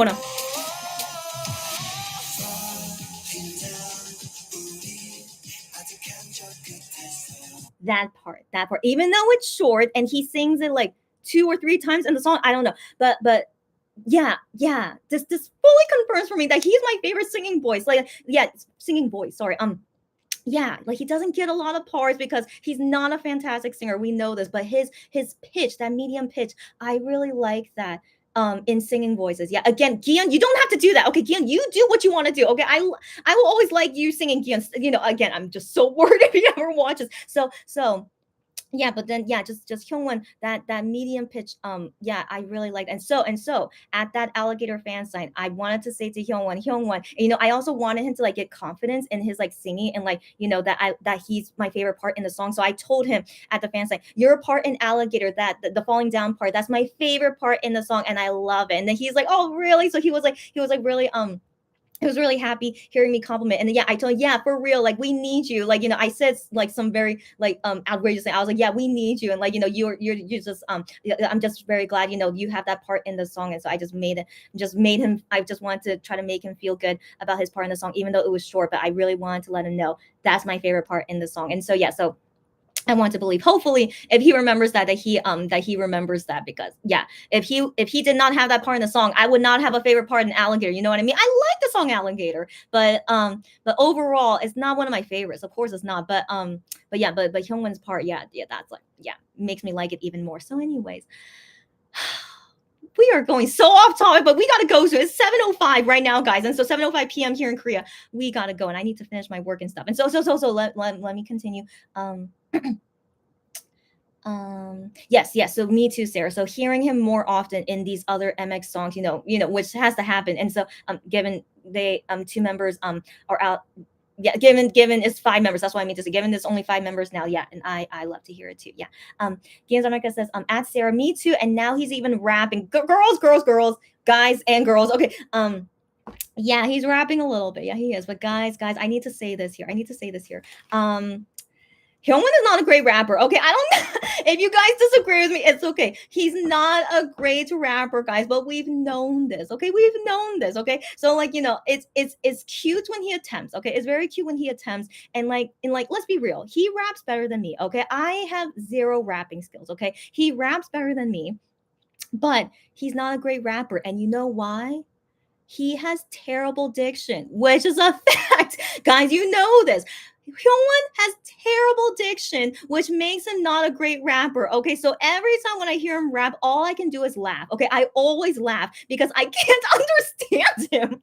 That part. Even though it's short and he sings it like 2 or 3 times in the song, I don't know. But yeah. This fully confirms for me that he's my favorite singing voice. Like, yeah, singing voice. Sorry. Yeah, like he doesn't get a lot of parts because he's not a fantastic singer. We know this, but his pitch, that medium pitch, I really like that in singing voices. Yeah, again, Gian, you don't have to do that. Okay, Gian, you do what you want to do. Okay, I will always like you singing, Gian. Again, I'm just so worried if he ever watches. So yeah, but then yeah, just Hyungwon, that medium pitch, yeah, I really liked. And so at that alligator fan sign, I wanted to say to Hyungwon, I also wanted him to like get confidence in his like singing, and like that he's my favorite part in the song. So I told him at the fan sign, your part in Alligator, that the falling down part, that's my favorite part in the song, and I love it. And then he's like, oh really? So he was like really he was really happy hearing me compliment. And then, yeah, I told him, yeah, for real, like we need you. Like, I said like some very like outrageous thing. I was like, yeah, we need you. And like, you're just yeah, I'm just very glad, you have that part in the song. And so I just made him, I just wanted to try to make him feel good about his part in the song, even though it was short, but I really wanted to let him know that's my favorite part in the song. And so yeah, so I want to believe, hopefully, if he remembers that he remembers that, because yeah, if he did not have that part in the song, I would not have a favorite part in Alligator. You know what I mean? I like the song Alligator, but overall, it's not one of my favorites. Of course, it's not. But yeah, but Hyungwon's part, yeah, that's like, yeah, makes me like it even more. So, anyways, we are going so off topic, but we gotta go. So it's 7:05 right now, guys, and so 7:05 p.m. here in Korea. We gotta go, and I need to finish my work and stuff. And so let me continue. Yes, so me too, Sarah. So hearing him more often in these other MX songs, which has to happen. And so given they two members are out, yeah, given it's five members, that's what I mean to say. Given there's only five members now, yeah, and I love to hear it too. Yeah. Games America says at Sarah, me too, and now he's even rapping. Girls, guys and girls. Okay. Yeah, he's rapping a little bit. Yeah, he is. But guys, I need to say this here. Hyunwon is not a great rapper. Okay, I don't know if you guys disagree with me. It's okay. He's not a great rapper, guys. But we've known this. Okay, Okay, so it's cute when he attempts. Okay, it's very cute when he attempts. And let's be real. He raps better than me. Okay, I have zero rapping skills. Okay, he raps better than me, but he's not a great rapper. And you know why? He has terrible diction, which is a fact. Guys, you know this. Hyunwon has terrible diction, which makes him not a great rapper. Okay, so every time when I hear him rap, all I can do is laugh. Okay, I always laugh because I can't understand him.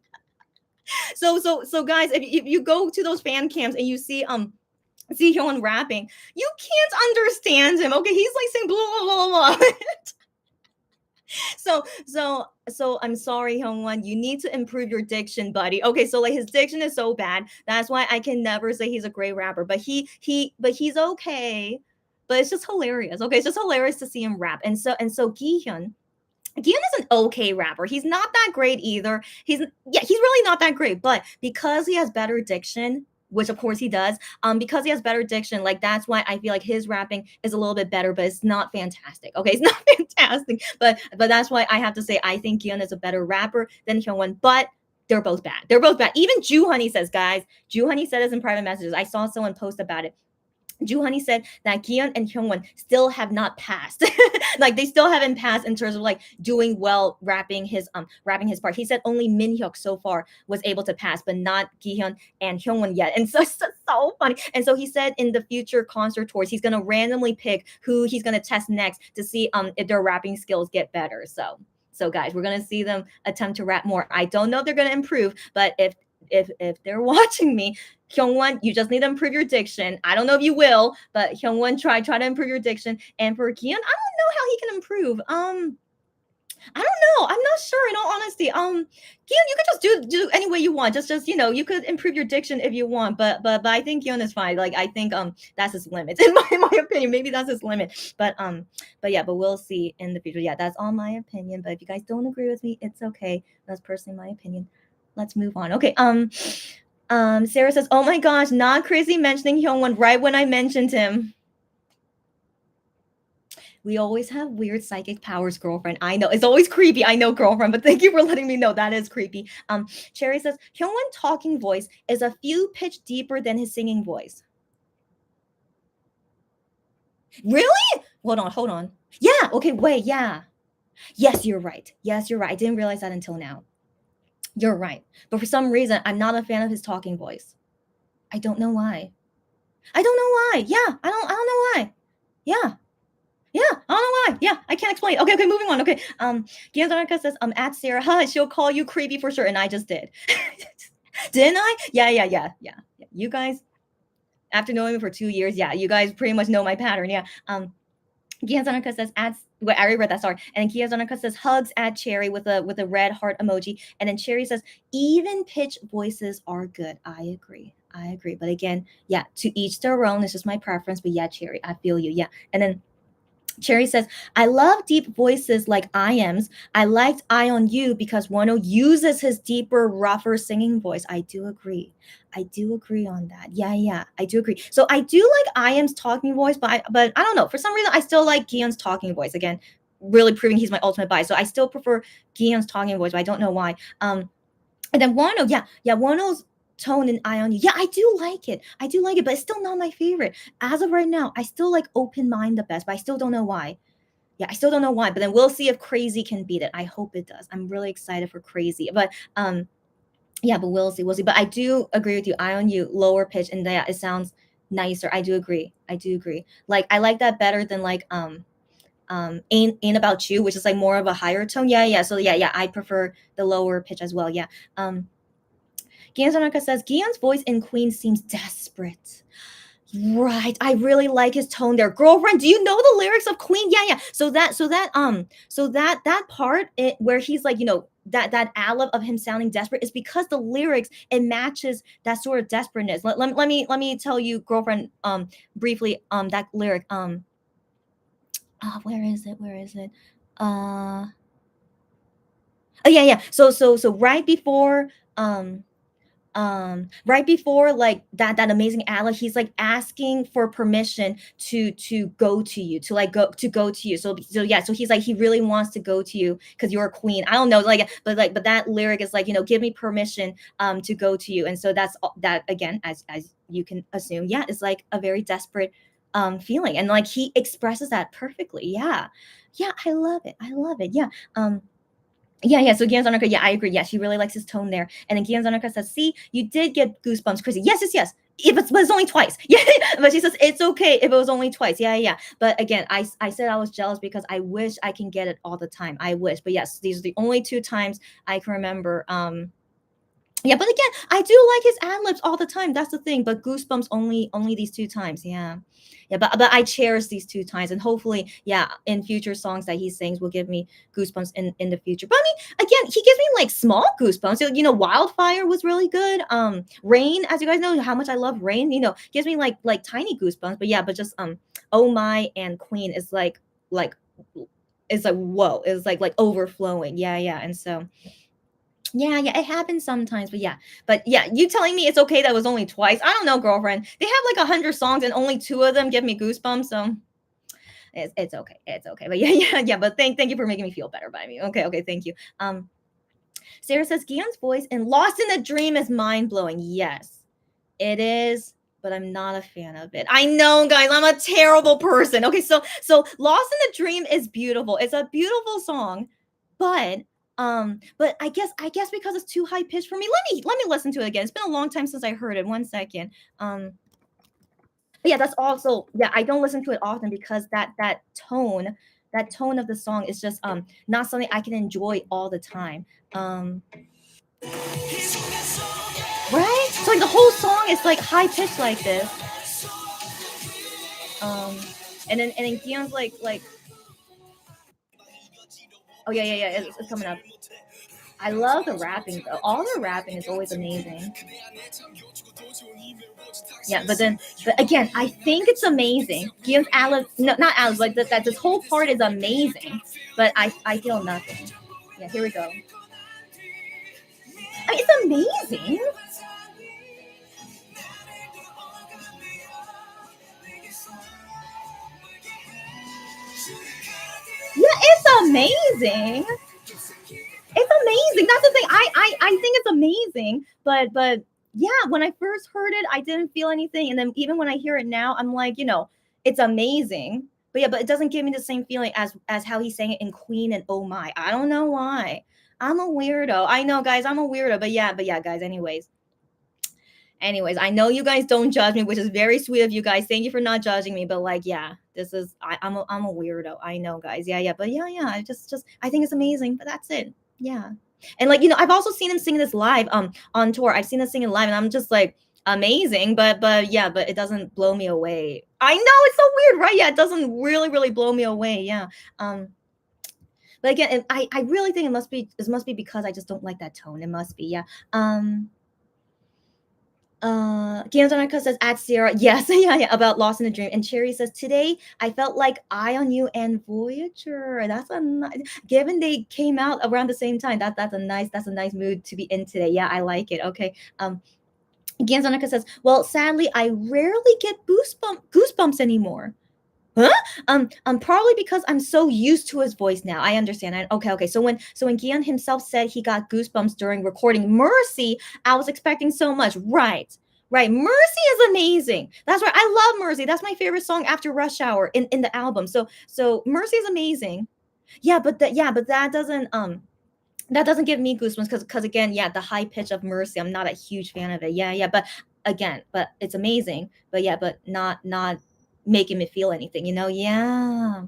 So guys, if you go to those fan cams and you see Hyunwon rapping, you can't understand him. Okay, he's like saying blah blah blah blah. So I'm sorry, Hyungwon. You need to improve your diction, buddy. Okay, so his diction is so bad. That's why I can never say he's a great rapper. But he's okay. But it's just hilarious. Okay, it's just hilarious to see him rap. And so Gihyun is an okay rapper. He's not that great either. He's really not that great. But because he has better diction, which of course he does, because he has better diction, that's why I feel like his rapping is a little bit better, but it's not fantastic. Okay, it's not fantastic, but that's why I have to say I think Gihyun is a better rapper than Hyunwon, but they're both bad. Even Ju Honey says, guys, Ju Honey said this in private messages. I saw someone post about it. Ju Honey said that Gihyun and Hyunwon still have not passed. They still haven't passed in terms of doing well rapping his part. He said only Minhyuk so far was able to pass, but not Gihyun and Hyunwon yet. And so funny. And so he said in the future concert tours, he's gonna randomly pick who he's gonna test next to see if their rapping skills get better. So guys, we're gonna see them attempt to rap more. I don't know if they're gonna improve, but if they're watching me, Hyungwon, you just need to improve your diction. I don't know if you will, but Hyungwon, try to improve your diction. And for Gihyun, I don't know how he can improve. I don't know. I'm not sure. In all honesty, Gihyun, you could just do any way you want. Just you could improve your diction if you want. But I think Gihyun is fine. I think that's his limit in my opinion. Maybe that's his limit. But we'll see in the future. Yeah, that's all my opinion. But if you guys don't agree with me, it's okay. That's personally my opinion. Let's move on. Okay. Sarah says, "Oh my gosh, not crazy mentioning Hyunwon right when I mentioned him." We always have weird psychic powers, girlfriend. I know it's always creepy. I know, girlfriend, but thank you for letting me know. That is creepy. Cherry says Hyunwon talking voice is a few pitch deeper than his singing voice. Really? Hold on. Yeah. Okay. Wait. Yeah. Yes, you're right. I didn't realize that until now. You're right. But for some reason, I'm not a fan of his talking voice. I don't know why. Yeah, I don't know why. Yeah, I don't know why. Yeah, I can't explain. Okay, moving on. Okay. Gianzarka says, at Sarah, she'll call you creepy for sure. And I just did. Didn't I? Yeah. You guys, after knowing me for 2 years, yeah, you guys pretty much know my pattern. Yeah. Gianzarka says, I already read that, sorry. And Kia Zonaka says hugs at Cherry with a red heart emoji. And then Cherry says even pitch voices are good. I agree. But again, yeah, to each their own. It's just my preference. But yeah, Cherry, I feel you. Yeah. And then Cherry says, I love deep voices like I.M's. I liked Eye on You because Wano uses his deeper, rougher singing voice. I do agree on that. Yeah, I do agree. So I do like I.M's talking voice, but I don't know. For some reason, I still like Gihyun's talking voice. Again, really proving he's my ultimate bias. So I still prefer Gihyun's talking voice, but I don't know why. And then Wano, yeah, Wano's tone in Eye on You. Yeah, I do like it, but it's still not my favorite. As of right now, I still like Open Mind the best, but I still don't know why. Yeah, I still don't know why, but then we'll see if Crazy can beat it. I hope it does. I'm really excited for Crazy. But yeah, but we'll see. But I do agree with you. Eye on You, lower pitch, and yeah, it sounds nicer. I do agree. I like that better than Ain't About You, which is like more of a higher tone. Yeah, yeah. So yeah, I prefer the lower pitch as well. Yeah. Gian Zanaka says Gian's voice in Queen seems desperate. Right. I really like his tone there. Girlfriend, do you know the lyrics of Queen? Yeah, yeah. So that part where he's like, that aleph of him sounding desperate is because the lyrics, it matches that sort of desperateness. Let me tell you, girlfriend, briefly, that lyric. Where is it? Where is it? Oh yeah, yeah. So right before like that amazing ally, he's like asking for permission to go to you, to go to you. So yeah, so he's like, he really wants to go to you because you're a queen. I don't know, but that lyric is like, give me permission to go to you. And so that again, as you can assume, yeah, is like a very desperate feeling, and like he expresses that perfectly. Yeah, yeah, I love it, I love it. Yeah. Yeah. So Gian Zanaka, yeah, I agree. Yeah, she really likes his tone there. And then Gian Zanaka says, "See, you did get goosebumps, Chrissy. Yes, yes, yes. But it's only twice. Yeah, but she says it's okay if it was only twice. Yeah, yeah. But again, I said I was jealous because I wish I can get it all the time. I wish, but yes, these are the only two times I can remember. Yeah, but again, I do like his ad libs all the time. That's the thing. But goosebumps only these two times. Yeah, yeah. But I cherish these two times, and hopefully, yeah, in future songs that he sings will give me goosebumps in the future. But I mean, again, he gives me like small goosebumps. So, Wildfire was really good. Rain, as you guys know, how much I love Rain. Gives me like tiny goosebumps. But yeah, but just Oh My and Queen like is like whoa, is like overflowing. Yeah, yeah, and so. Yeah, yeah, it happens sometimes, but yeah, you telling me it's okay that was only twice? I don't know, girlfriend. They have like 100 songs and only two of them give me goosebumps, so it's okay, it's okay. But yeah, yeah, yeah. But thank you for making me feel better by me. Okay, okay, thank you. Sarah says Gion's voice in "Lost in a Dream" is mind blowing. Yes, it is, but I'm not a fan of it. I know, guys, I'm a terrible person. Okay, so "Lost in a Dream" is beautiful. It's a beautiful song, but I guess because it's too high pitched for me. Let me listen to it again. It's been a long time since I heard it. 1 second. But yeah, that's also, yeah, I don't listen to it often because that tone of the song is just not something I can enjoy all the time. Right? So like the whole song is like high pitched like this. Um and then Gion's like oh yeah, yeah, yeah, it's coming up. I love the rapping though. All the rapping is always amazing. Yeah, but again, I think it's amazing. Give Alex, no, not Alex, like that this whole part is amazing, but I feel nothing. Yeah, here we go. I mean, it's amazing. Yeah, it's amazing. It's amazing. That's the thing. I think it's amazing, but yeah, when I first heard it, I didn't feel anything, and then even when I hear it now, I'm like, it's amazing. But yeah, but it doesn't give me the same feeling as how he sang it in Queen and Oh My. I don't know why. I'm a weirdo. I know, guys. I'm a weirdo. But yeah, guys. Anyways, I know you guys don't judge me, which is very sweet of you guys. Thank you for not judging me. But like, yeah, this is I'm a weirdo. I know, guys. Yeah, yeah. But yeah, I just I think it's amazing. But that's it. Yeah. And like, I've also seen him sing this live on tour. I've seen him sing it live, and I'm just like amazing. But yeah, but it doesn't blow me away. I know it's so weird, right? Yeah, it doesn't really blow me away. Yeah. Um. But again, I really think it must be because I just don't like that tone. It must be. Yeah. Gianzanaka says at Sierra, yes, yeah, yeah, about Lost in a Dream. And Cherry says, today I felt like Eye on You and Voyager. That's a nice, given they came out around the same time. That's a nice mood to be in today. Yeah, I like it. Okay. Gianzanaka says, well, sadly, I rarely get goosebumps anymore. Huh? Probably because I'm so used to his voice now. I understand. Okay. So when Gian himself said he got goosebumps during recording Mercy, I was expecting so much. Right. Right. Mercy is amazing. That's right. I love Mercy. That's my favorite song after Rush Hour in the album. So Mercy is amazing. Yeah, but that doesn't give me goosebumps because again, yeah, the high pitch of Mercy, I'm not a huge fan of it. Yeah, yeah, but again, but it's amazing. But yeah, but not making me feel anything. Yeah,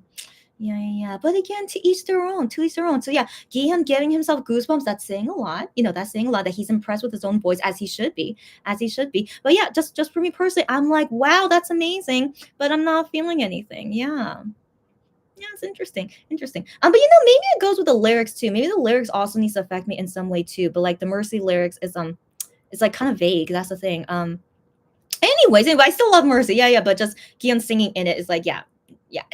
Yeah. But again, to each their own, to each their own. So yeah, Gihyun giving himself goosebumps, that's saying a lot. That's saying a lot that he's impressed with his own voice, as he should be, as he should be. But yeah, just for me personally, I'm like, wow, that's amazing, but I'm not feeling anything. Yeah, it's interesting. Interesting. But maybe it goes with the lyrics too. Maybe the lyrics also needs to affect me in some way too. But like the Mercy lyrics is it's like kind of vague. That's the thing. Anyways, anyway, I still love Mercy. Yeah, but just Gion singing in it is like, yeah.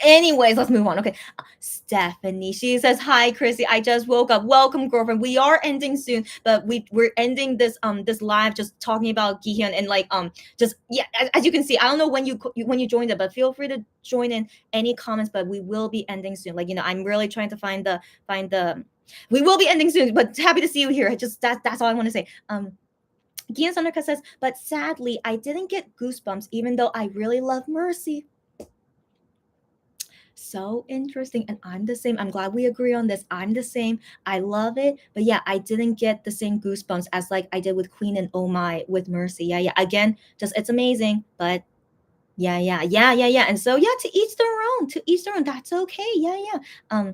Anyways, let's move on. Okay. Stephanie, she says, "Hi, Chrissy. I just woke up. Welcome, girlfriend. We are ending soon, but we're ending this live just talking about Gihyun and like just yeah. As you can see, I don't know when you joined it, but feel free to join in any comments. But we will be ending soon. Like I'm really trying to find the. We will be ending soon, but happy to see you here. Just that's all I want to say. Gian Sanderka says, but sadly, I didn't get goosebumps even though I really love Mercy. So interesting. And I'm the same. I'm glad we agree on this. I'm the same. I love it. But yeah, I didn't get the same goosebumps as like I did with Queen and Oh My with Mercy. Yeah. Again, just it's amazing. But yeah. And so yeah, to each their own. To each their own. That's okay. Yeah.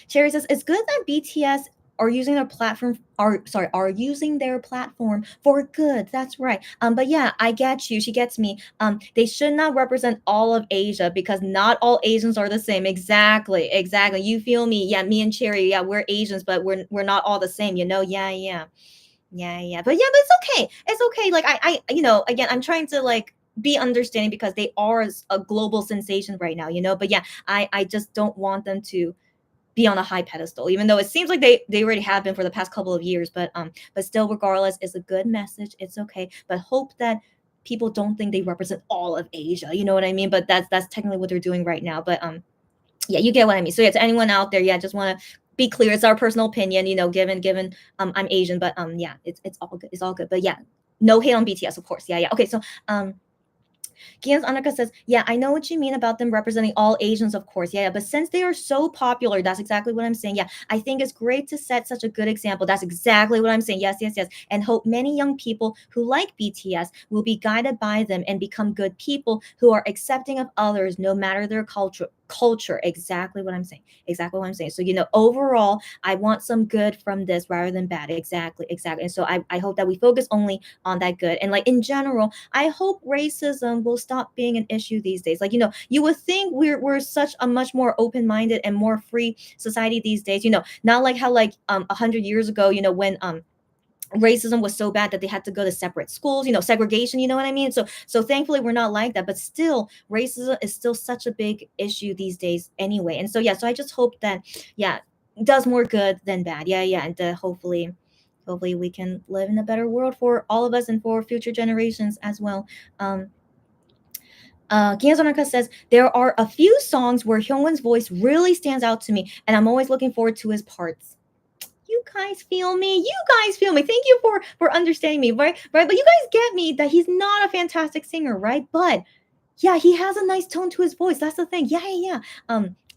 Cherry says it's good that BTS are using their platform are using their platform for good. That's right. But yeah, I get you. She gets me. They should not represent all of Asia because not all Asians are the same. Exactly. You feel me? Yeah, me and Cherry, yeah, we're Asians, but we're not all the same, But it's okay. It's okay. Like again, I'm trying to like be understanding because they are a global sensation right now. But yeah, I just don't want them to be on a high pedestal, even though it seems like they already have been for the past couple of years. But still, regardless, it's a good message. It's okay. But hope that people don't think they represent all of Asia. You know what I mean? But that's technically what they're doing right now. But yeah, you get what I mean. So yeah, to anyone out there, yeah, just want to be clear. It's our personal opinion, given I'm Asian, but yeah, it's all good. It's all good. But yeah, no hate on BTS, of course. Yeah. Okay, so Gian's Anaka says, yeah, I know what you mean about them representing all Asians, of course. Yeah, but since they are so popular, that's exactly what I'm saying. Yeah, I think it's great to set such a good example. That's exactly what I'm saying. Yes. And hope many young people who like BTS will be guided by them and become good people who are accepting of others, no matter their culture. Exactly what I'm saying. So overall, I want some good from this rather than bad. Exactly. And so I hope that we focus only on that good. And like in general, I hope racism will stop being an issue these days. Like you would think we're such a much more open-minded and more free society these days. Not like how like 100 years ago, when racism was so bad that they had to go to separate schools, segregation, you know what I mean? So thankfully we're not like that, but still racism is still such a big issue these days anyway. And so yeah, so I just hope that yeah, does more good than bad. Yeah, and hopefully we can live in a better world for all of us and for future generations as well. Kiyazonaka says there are a few songs where Hyungwon's voice really stands out to me, and I'm always looking forward to his parts. You guys feel me. Thank you for understanding me, right? But you guys get me that he's not a fantastic singer, right? But yeah, he has a nice tone to his voice. That's the thing. Yeah.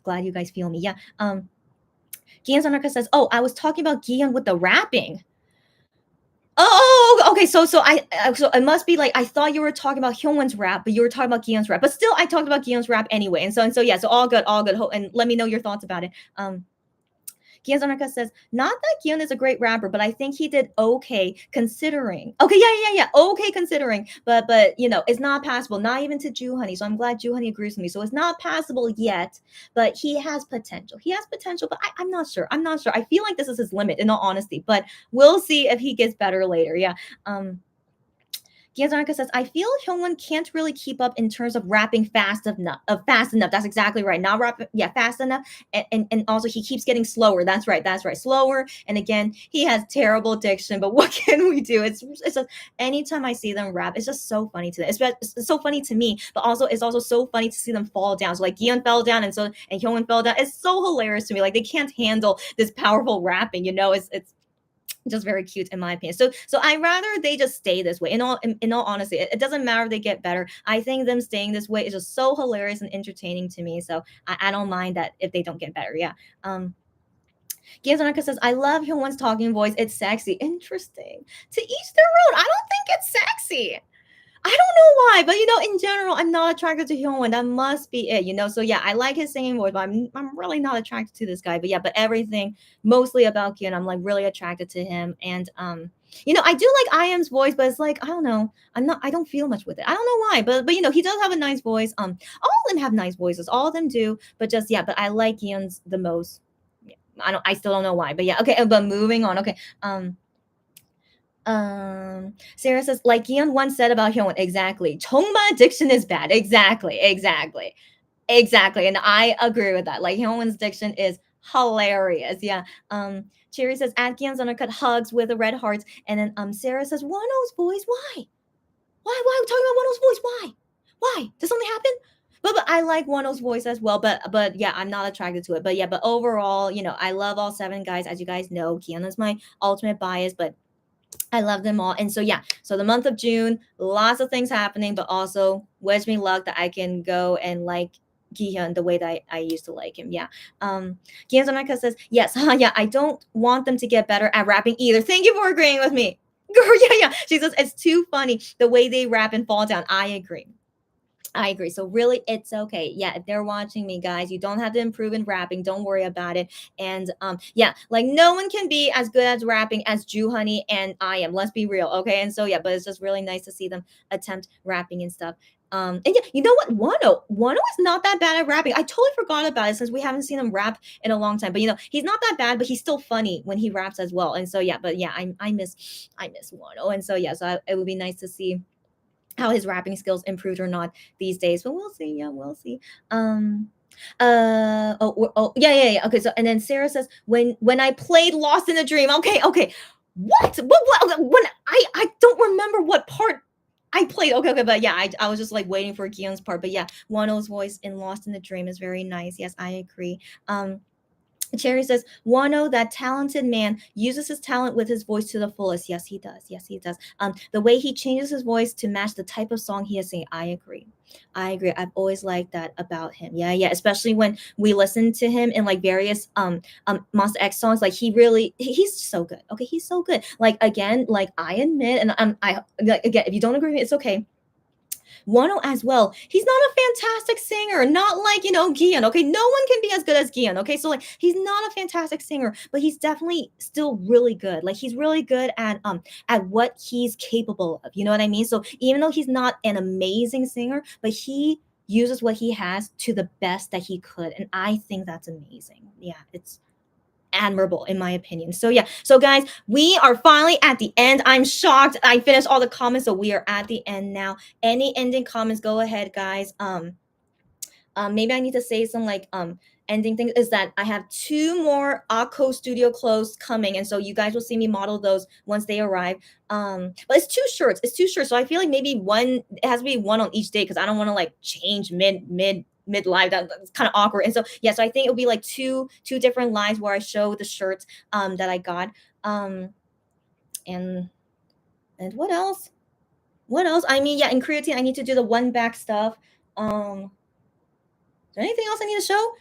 Glad you guys feel me. Yeah. Gian Sanarka says, "Oh, I was talking about Gian with the rapping." Oh, okay. So it must be like I thought you were talking about Hyunwon's rap, but you were talking about Gion's rap. But still, I talked about Gion's rap anyway. And so yeah. So all good. And let me know your thoughts about it. Gian Zanarka says, not that Gian is a great rapper, but I think he did okay considering. Okay, yeah. Okay considering. But it's not passable, not even to Ju Honey. So I'm glad Ju Honey agrees with me. So it's not passable yet, but he has potential. But I'm not sure. I feel like this is his limit in all honesty, but we'll see if he gets better later. Yeah. Giyazanaka says, I feel Hyungwon can't really keep up in terms of rapping fast enough. That's exactly right. Not rap, yeah, fast enough. And also he keeps getting slower. That's right. Slower. And again, he has terrible diction. But what can we do? It's just anytime I see them rap, it's just so funny to them. It's so funny to me, but also it's also so funny to see them fall down. So like Gion fell down and Hyungwon fell down. It's so hilarious to me. Like they can't handle this powerful rapping. It's just very cute in my opinion. So I rather they just stay this way. In all honesty, it doesn't matter if they get better. I think them staying this way is just so hilarious and entertaining to me. So I don't mind that if they don't get better. Yeah. Giyazanaka says, I love Hyunwon's talking voice. It's sexy. Interesting. To each their own. I don't think it's sexy. I don't know why, but in general, I'm not attracted to Hyun. That must be it. So yeah, I like his singing voice, but I'm really not attracted to this guy. But yeah, but everything mostly about Kyun, I'm like really attracted to him. And I do like IM's voice, but it's like I don't know. I don't feel much with it. I don't know why, but he does have a nice voice. All of them have nice voices. All of them do, but just yeah, but I like Kyun's the most. Yeah, I still don't know why, but yeah, okay, but moving on. Okay. Sarah says, like Gion once said about Hyun, exactly. 정말 diction is bad. Exactly. And I agree with that. Like Hyunwon's diction is hilarious. Yeah. Cherry says, at Gion's undercut hugs with the red hearts. And then Sarah says, Wano's voice, why? Why are we talking about Wano's voice? Why? Did something happen? But I like Wano's voice as well. But yeah, I'm not attracted to it. But yeah, but overall, I love all 7 guys. As you guys know, Gion is my ultimate bias, but I love them all. And so, yeah, so the month of June, lots of things happening, but also wish me luck that I can go and like Gihyun the way that I used to like him. Yeah. Gihyun Zanaka says, yes, yeah, I don't want them to get better at rapping either. Thank you for agreeing with me. Girl, yeah. She says, it's too funny the way they rap and fall down. I agree. So really, it's okay. Yeah, if they're watching me, guys, you don't have to improve in rapping. Don't worry about it. And yeah, like no one can be as good at rapping as Jew Honey and I am. Let's be real, okay? And so yeah, but it's just really nice to see them attempt rapping and stuff. And yeah, you know what? Wano is not that bad at rapping. I totally forgot about it since we haven't seen him rap in a long time. But he's not that bad, but he's still funny when he raps as well. And so yeah, but yeah, I miss Wano. And so yeah, it would be nice to see how his rapping skills improved or not these days, but we'll see. Yeah, we'll see. Yeah. Okay, so and then Sarah says, when I played Lost in a Dream. Okay. What? When I don't remember what part I played. Okay, but yeah, I was just like waiting for Gion's part. But yeah, Wano's voice in Lost in the Dream is very nice. Yes, I agree. Cherry says, Wano, that talented man, uses his talent with his voice to the fullest. Yes, he does. The way he changes his voice to match the type of song he is singing. I agree. I've always liked that about him. Yeah. Especially when we listen to him in like various Monster X songs. Like he's so good. Okay, he's so good. Like again, like I admit, and I like, again, if you don't agree with me, it's okay. Wano as well. He's not a fantastic singer, not like, Gian. Okay, no one can be as good as Gian. Okay, so like he's not a fantastic singer, but he's definitely still really good. Like he's really good at what he's capable of. You know what I mean? So even though he's not an amazing singer, but he uses what he has to the best that he could, and I think that's amazing. Yeah, it's admirable in my opinion. So yeah, so guys, we are finally at the end. I'm shocked I finished all the comments, so we are at the end now. Any ending comments? Go ahead, guys. Maybe I need to say some like ending things. Is that I have 2 more AQO Studio clothes coming, and so you guys will see me model those once they arrive. But it's 2 shirts. So I feel like maybe it has to be one on each day because I don't want to like change mid live. That's kind of awkward. And so yeah, so I think it'll be like two different lives where I show the shirts that I got. And what else? I mean, yeah, in Kreatine I need to do the 1 back stuff. Is there anything else I need to show?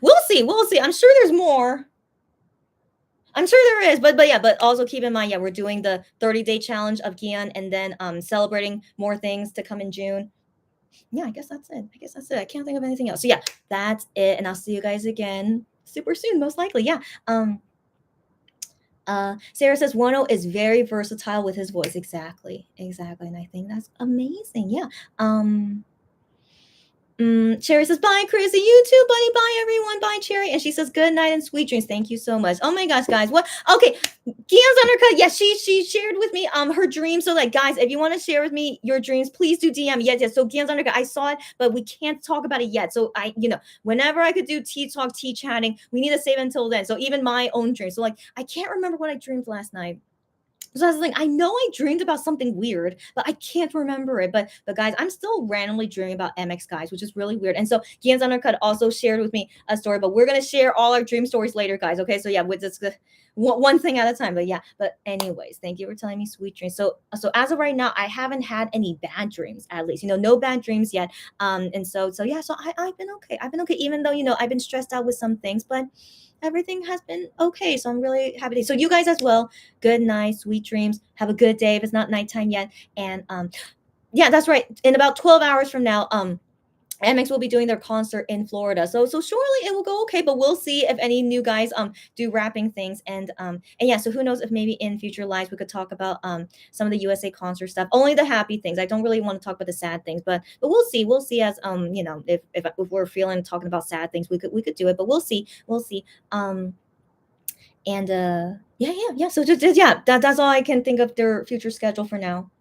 We'll see. I'm sure there's more. I'm sure there is, but yeah, but also keep in mind, yeah, we're doing the 30-day challenge of Gian and then celebrating more things to come in June. Yeah, I guess that's it. I can't think of anything else. So yeah, that's it. And I'll see you guys again super soon, most likely. Yeah. Sarah says Wano is very versatile with his voice. Exactly. And I think that's amazing. Yeah. Cherry says, bye, Chrissy. You too, buddy. Bye, everyone. Bye, Cherry. And she says, good night and sweet dreams. Thank you so much. Oh my gosh, guys. What? Okay. Gia's undercut. Yes, she shared with me her dreams. So, like, guys, if you want to share with me your dreams, please do DM. Yes. So Gia's undercut. I saw it, but we can't talk about it yet. So whenever I could do tea talk, tea chatting, we need to save it until then. So even my own dreams. So like, I can't remember what I dreamed last night. So I was like, I know I dreamed about something weird, but I can't remember it. But guys, I'm still randomly dreaming about MX guys, which is really weird. And so Gian's Undercut also shared with me a story, but we're gonna share all our dream stories later, guys. Okay, so yeah, with this one thing at a time. But yeah, but anyways, thank you for telling me sweet dreams. So as of right now, I haven't had any bad dreams, at least. No bad dreams yet. And so yeah, so I've been okay. Even though I've been stressed out with some things, but everything has been okay. So I'm really happy. So you guys as well, good night, sweet dreams. Have a good day if it's not nighttime yet. And Yeah, that's right. In about 12 hours from now, MX will be doing their concert in Florida. So surely it will go okay, but we'll see if any new guys do rapping things. And yeah, so who knows if maybe in future lives we could talk about some of the USA concert stuff. Only the happy things. I don't really want to talk about the sad things, but we'll see. We'll see as you know, if we're feeling talking about sad things, we could do it, but we'll see. We'll see. And yeah. So just yeah, that's all I can think of their future schedule for now.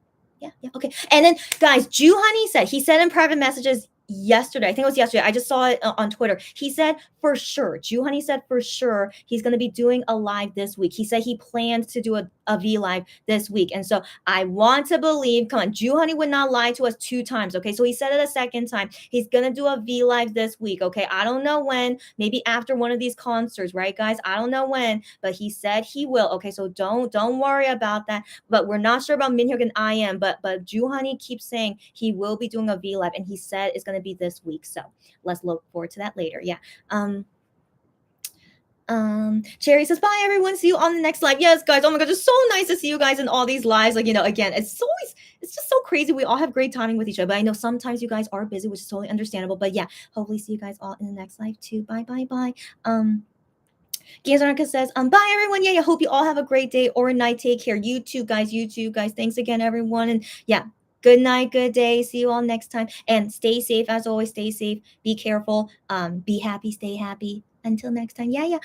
Yeah, okay. And then, guys, Jew Honey said, he said in private messages yesterday, I think it was yesterday, I just saw it on Twitter. He said for sure, Jew Honey said for sure he's going to be doing a live this week. He said he planned to do a V live this week. And so I want to believe, come on, Jew Honey would not lie to us 2 times. Okay. So he said it a second time. He's going to do a V live this week. Okay. I don't know when, maybe after one of these concerts, right, guys? I don't know when, but he said he will. Okay. So don't worry about that. But we're not sure about Minhyuk and I am, but Jew Honey keeps saying he will be doing a V live, and he said it's going to be this week. So let's look forward to that later. Yeah. Cherry says, bye everyone. See you on the next live. Yes, guys. Oh my god, it's so nice to see you guys in all these lives. Like, again, it's just so crazy. We all have great timing with each other. But I know sometimes you guys are busy, which is totally understandable. But yeah, hopefully see you guys all in the next live too. Bye. Gazarka says, bye everyone. Yeah, hope you all have a great day or night. Take care. You too, guys. Thanks again, everyone. And yeah, good night, good day. See you all next time. And stay safe as always. Stay safe. Be careful. Be happy. Stay happy. Until next time. Yeah.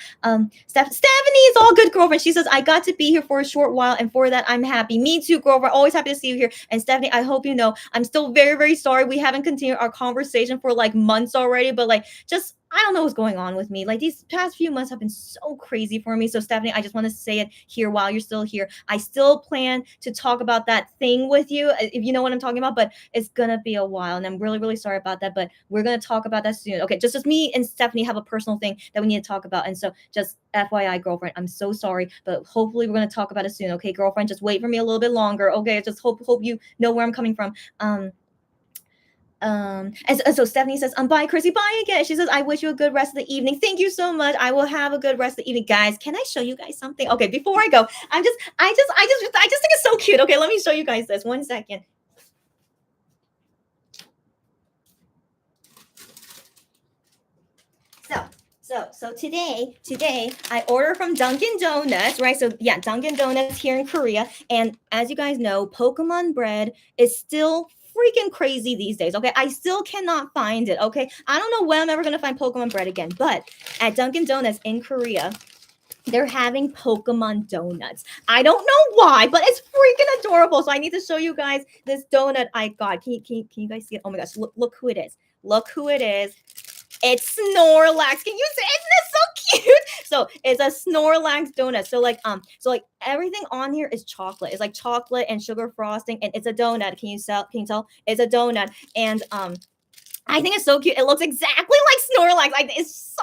Stephanie is all good, girlfriend. She says, I got to be here for a short while, and for that, I'm happy. Me too, girlfriend. Always happy to see you here. And Stephanie, I hope you know, I'm still very, very sorry. We haven't continued our conversation for like months already, but like just I don't know what's going on with me. Like these past few months have been so crazy for me. So Stephanie, I just want to say it here while you're still here. I still plan to talk about that thing with you, if you know what I'm talking about, but it's going to be a while. And I'm really, really sorry about that, but we're going to talk about that soon. Okay. Just me and Stephanie have a personal thing that we need to talk about. And so just FYI, girlfriend, I'm so sorry, but hopefully we're going to talk about it soon. Okay, girlfriend, just wait for me a little bit longer. Okay. Just hope you know where I'm coming from. And so Stephanie says, bye Chrissy, bye again. She says, I wish you a good rest of the evening. Thank you so much. I will have a good rest of the evening. Guys, can I show you guys something? Okay, before I go, I just think it's so cute. Okay, let me show you guys this. 1 second. So today I order from Dunkin' Donuts, right? So yeah, Dunkin' Donuts here in Korea. And as you guys know, Pokemon bread is still freaking crazy these days. Okay, I still cannot find it. Okay, I don't know when I'm ever gonna find Pokemon bread again, but at Dunkin' Donuts in Korea, they're having Pokemon donuts. I don't know why, but it's freaking adorable. So I need to show you guys this donut I got. Can you guys see it? Oh my gosh, look who it is. Look who it is. It's Snorlax. Can you see? Isn't it so cute? So it's a Snorlax donut. So like everything on here is chocolate. It's like chocolate and sugar frosting, and it's a donut. Can you tell? It's a donut. And I think it's so cute. It looks exactly like Snorlax. It's so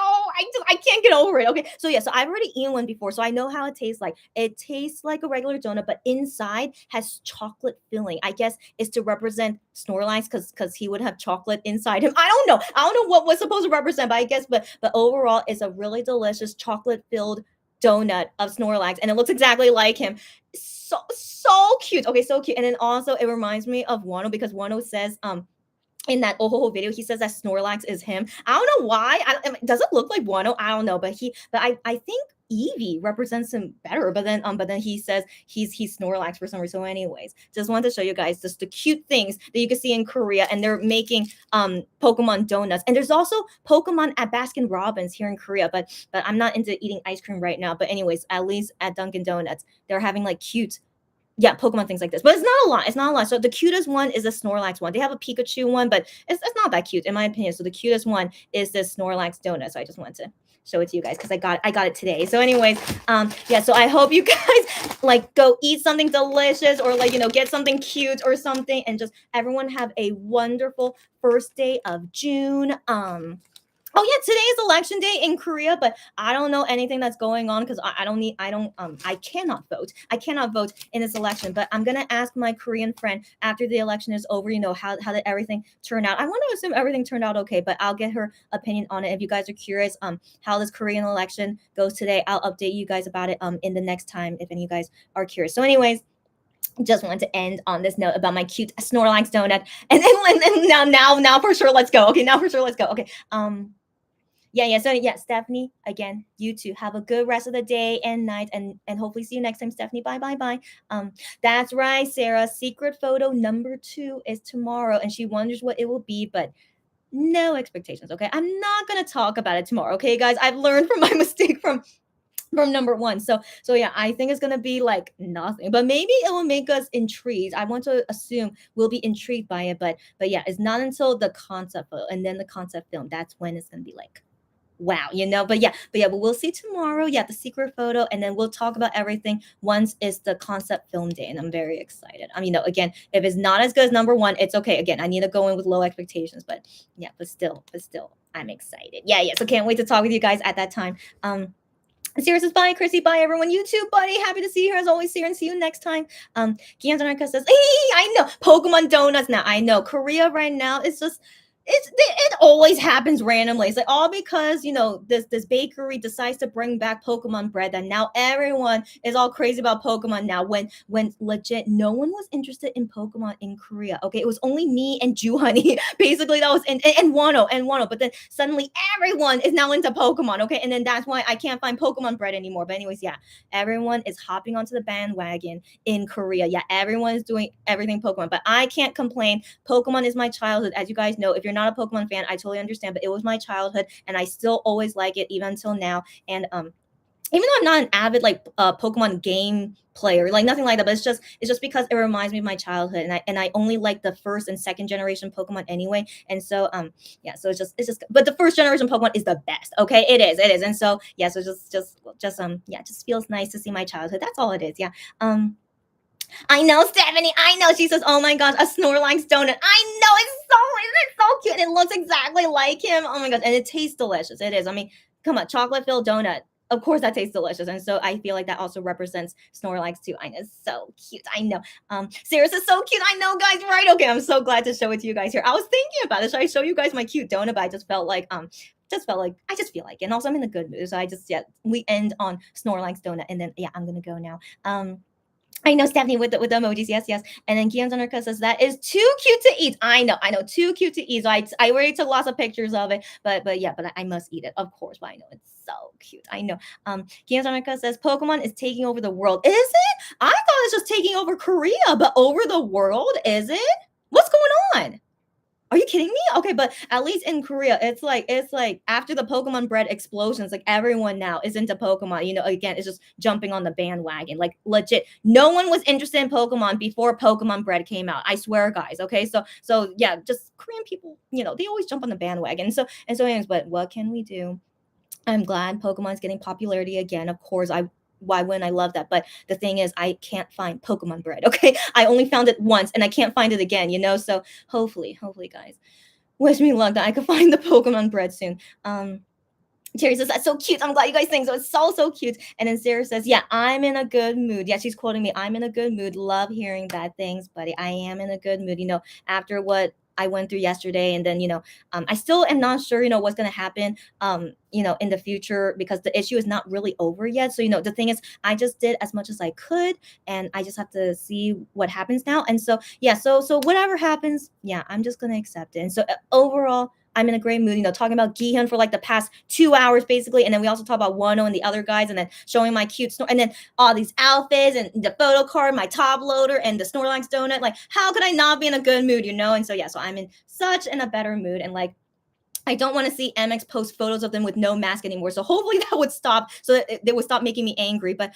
I can't get over it. Okay, so yeah, so I've already eaten one before, so I know how it tastes like. It tastes like a regular donut, but inside has chocolate filling. I guess it's to represent Snorlax because he would have chocolate inside him. I don't know. I don't know what was supposed to represent, but I guess, but overall, it's a really delicious chocolate filled donut of Snorlax, and it looks exactly like him. So cute. Okay, so cute. And then also it reminds me of Wano because Wano says in that Ohoho video, he says that Snorlax is him. I don't know why. Does it look like Wano? I don't know, but I think Eevee represents him better. But then he says he's Snorlax for some reason. So anyways, just wanted to show you guys just the cute things that you can see in Korea, and they're making Pokemon donuts. And there's also Pokemon at Baskin Robbins here in Korea, but I'm not into eating ice cream right now. But anyways, at least at Dunkin' Donuts, they're having like cute Pokemon things like this, but it's not a lot. It's not a lot. So the cutest one is the Snorlax one. They have a Pikachu one, but it's not that cute in my opinion. So the cutest one is this Snorlax donut. So I just wanted to show it to you guys because I got it today. So anyways, yeah. So I hope you guys like go eat something delicious or like get something cute or something, and just everyone have a wonderful first day of June. Oh yeah, today is election day in Korea, but I don't know anything that's going on because I cannot vote. I cannot vote in this election, but I'm gonna ask my Korean friend after the election is over, how did everything turn out? I want to assume everything turned out okay, but I'll get her opinion on it. If you guys are curious how this Korean election goes today, I'll update you guys about it in the next time if any of you guys are curious. So anyways, just wanted to end on this note about my cute Snorlax donut. And now for sure, let's go. Okay, now for sure, let's go. Okay. Yeah. So yeah, Stephanie, again, you too. Have a good rest of the day and night, and hopefully see you next time, Stephanie. Bye. That's right, Sarah. Secret photo number 2 is tomorrow, and she wonders what it will be, but no expectations. Okay, I'm not gonna talk about it tomorrow. Okay, guys, I've learned from my mistake from number 1. So yeah, I think it's gonna be like nothing, but maybe it will make us intrigued. I want to assume we'll be intrigued by it, but yeah, it's not until the concept photo and then the concept film. That's when it's gonna be like, wow, but we'll see tomorrow. Yeah, the secret photo, and then we'll talk about everything once it's the concept film day, and I'm very excited. I mean, again, if it's not as good as number 1, it's okay. Again, I need to go in with low expectations, but yeah, but still, I'm excited. Yeah. So can't wait to talk with you guys at that time. Sierra says, bye, Chrissy. Bye, everyone. You too, buddy. Happy to see you here as always, Sierra, and see you next time. Gianzanarka says, hey, I know. Pokemon donuts now. I know. Korea right now is just, it always happens randomly. It's like all because this bakery decides to bring back Pokemon bread, and now everyone is all crazy about Pokemon now. When legit no one was interested in Pokemon in Korea. Okay, it was only me and Ju Honey. Basically, that was and Wano. But then suddenly everyone is now into Pokemon. Okay, and then that's why I can't find Pokemon bread anymore. But anyways, yeah, everyone is hopping onto the bandwagon in Korea. Yeah, everyone is doing everything Pokemon, but I can't complain. Pokemon is my childhood, as you guys know. If you're not a Pokemon fan, I totally understand, but it was my childhood, and I still always like it even until now. And even though I'm not an avid Pokemon game player, like nothing like that, but it's just because it reminds me of my childhood, and I only like the first and second generation Pokemon anyway. And so so it's just but the first generation Pokemon is the best. Okay, it is. And so yeah, so just feels nice to see my childhood. That's all it is. Yeah. I know, Stephanie. I know. She says, "Oh my gosh, a Snorlax donut." I know, it's so cute. It looks exactly like him. Oh my gosh, and it tastes delicious. It is. I mean, come on, chocolate filled donut. Of course, that tastes delicious, and so I feel like that also represents Snorlax too. I know, it's so cute. I know. Sirius is so cute. I know, guys. Right? Okay, I'm so glad to show it to you guys here. I was thinking about it. Should I show you guys my cute donut? But I just felt like I just feel like it. And also I'm in a good mood, so we end on Snorlax donut, and then I'm gonna go now. I know, Stephanie, with the emojis. Yes. And then Kian Zanarka says that is too cute to eat. I know, too cute to eat. So I already took lots of pictures of it, but I must eat it, of course. But I know it's so cute. I know. Kian Zanarka says Pokemon is taking over the world. Is it? I thought it's just taking over Korea, but over the world, is it? What's going on? Are you kidding me? Okay, but at least in Korea, it's like after the Pokemon bread explosions, like everyone now is into Pokemon. Again, it's just jumping on the bandwagon. Like legit, no one was interested in Pokemon before Pokemon bread came out. I swear, guys. Okay, so yeah, just Korean people, they always jump on the bandwagon. So anyways, but what can we do? I'm glad Pokemon's getting popularity again. Of course, why wouldn't I love that? But the thing is, I can't find Pokemon bread. Okay, I only found it once, and I can't find it again. So hopefully, guys, wish me luck that I could find the Pokemon bread soon. Jerry says, that's so cute. I'm glad you guys think so. It's so cute. And then Sarah says, yeah, I'm in a good mood. Yeah, she's quoting me. I'm in a good mood. Love hearing bad things, buddy. I am in a good mood. After what I went through yesterday, and then I still am not sure what's going to happen in the future, because the issue is not really over yet. So the thing is, I just did as much as I could, and I just have to see what happens now. And so so whatever happens, I'm just going to accept it. And so overall, I'm in a great mood, talking about KIHYUN for like the past 2 hours basically. And then we also talk about Wano and the other guys, and then showing my cute and then all these outfits and the photo card, my top loader, and the Snorlax donut. Like, how could I not be in a good mood, And so so I'm in a better mood, and like, I don't want to see MX post photos of them with no mask anymore. So hopefully that would stop, so that they would stop making me angry. But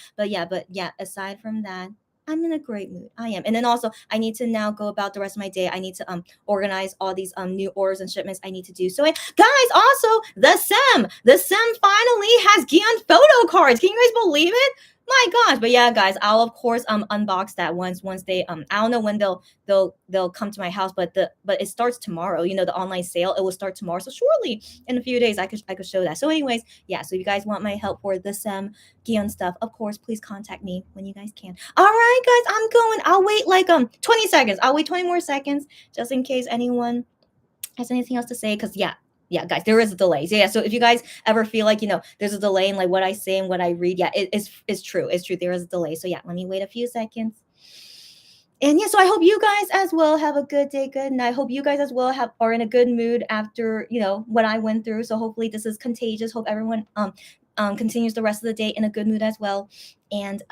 aside from that, I'm in a great mood. I am. And then also, I need to now go about the rest of my day. I need to organize all these new orders and shipments I need to do. So guys, also the SEM finally has KIHYUN Photocards. Can you guys believe it? My gosh. But yeah, guys, I'll of course unbox that once they I don't know when they'll come to my house, but it starts tomorrow. The online sale, it will start tomorrow. So surely in a few days I could show that. So anyways, so if you guys want my help for the SEM KIHYUN stuff, of course, please contact me when you guys can. All right, guys, I'm going. I'll wait like 20 seconds. I'll wait 20 more seconds just in case anyone has anything else to say, because guys, there is a delay. So if you guys ever feel like there's a delay in like what I say and what I read, it's true. There is a delay. So let me wait a few seconds. And yeah, so I hope you guys as well have a good day, good night. I hope you guys as well are in a good mood after what I went through. So hopefully this is contagious. Hope everyone continues the rest of the day in a good mood as well. And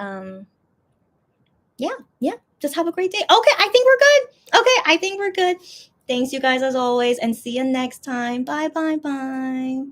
yeah, just have a great day. Okay, I think we're good. Okay, I think we're good. Thanks you guys as always, and see you next time. Bye bye bye.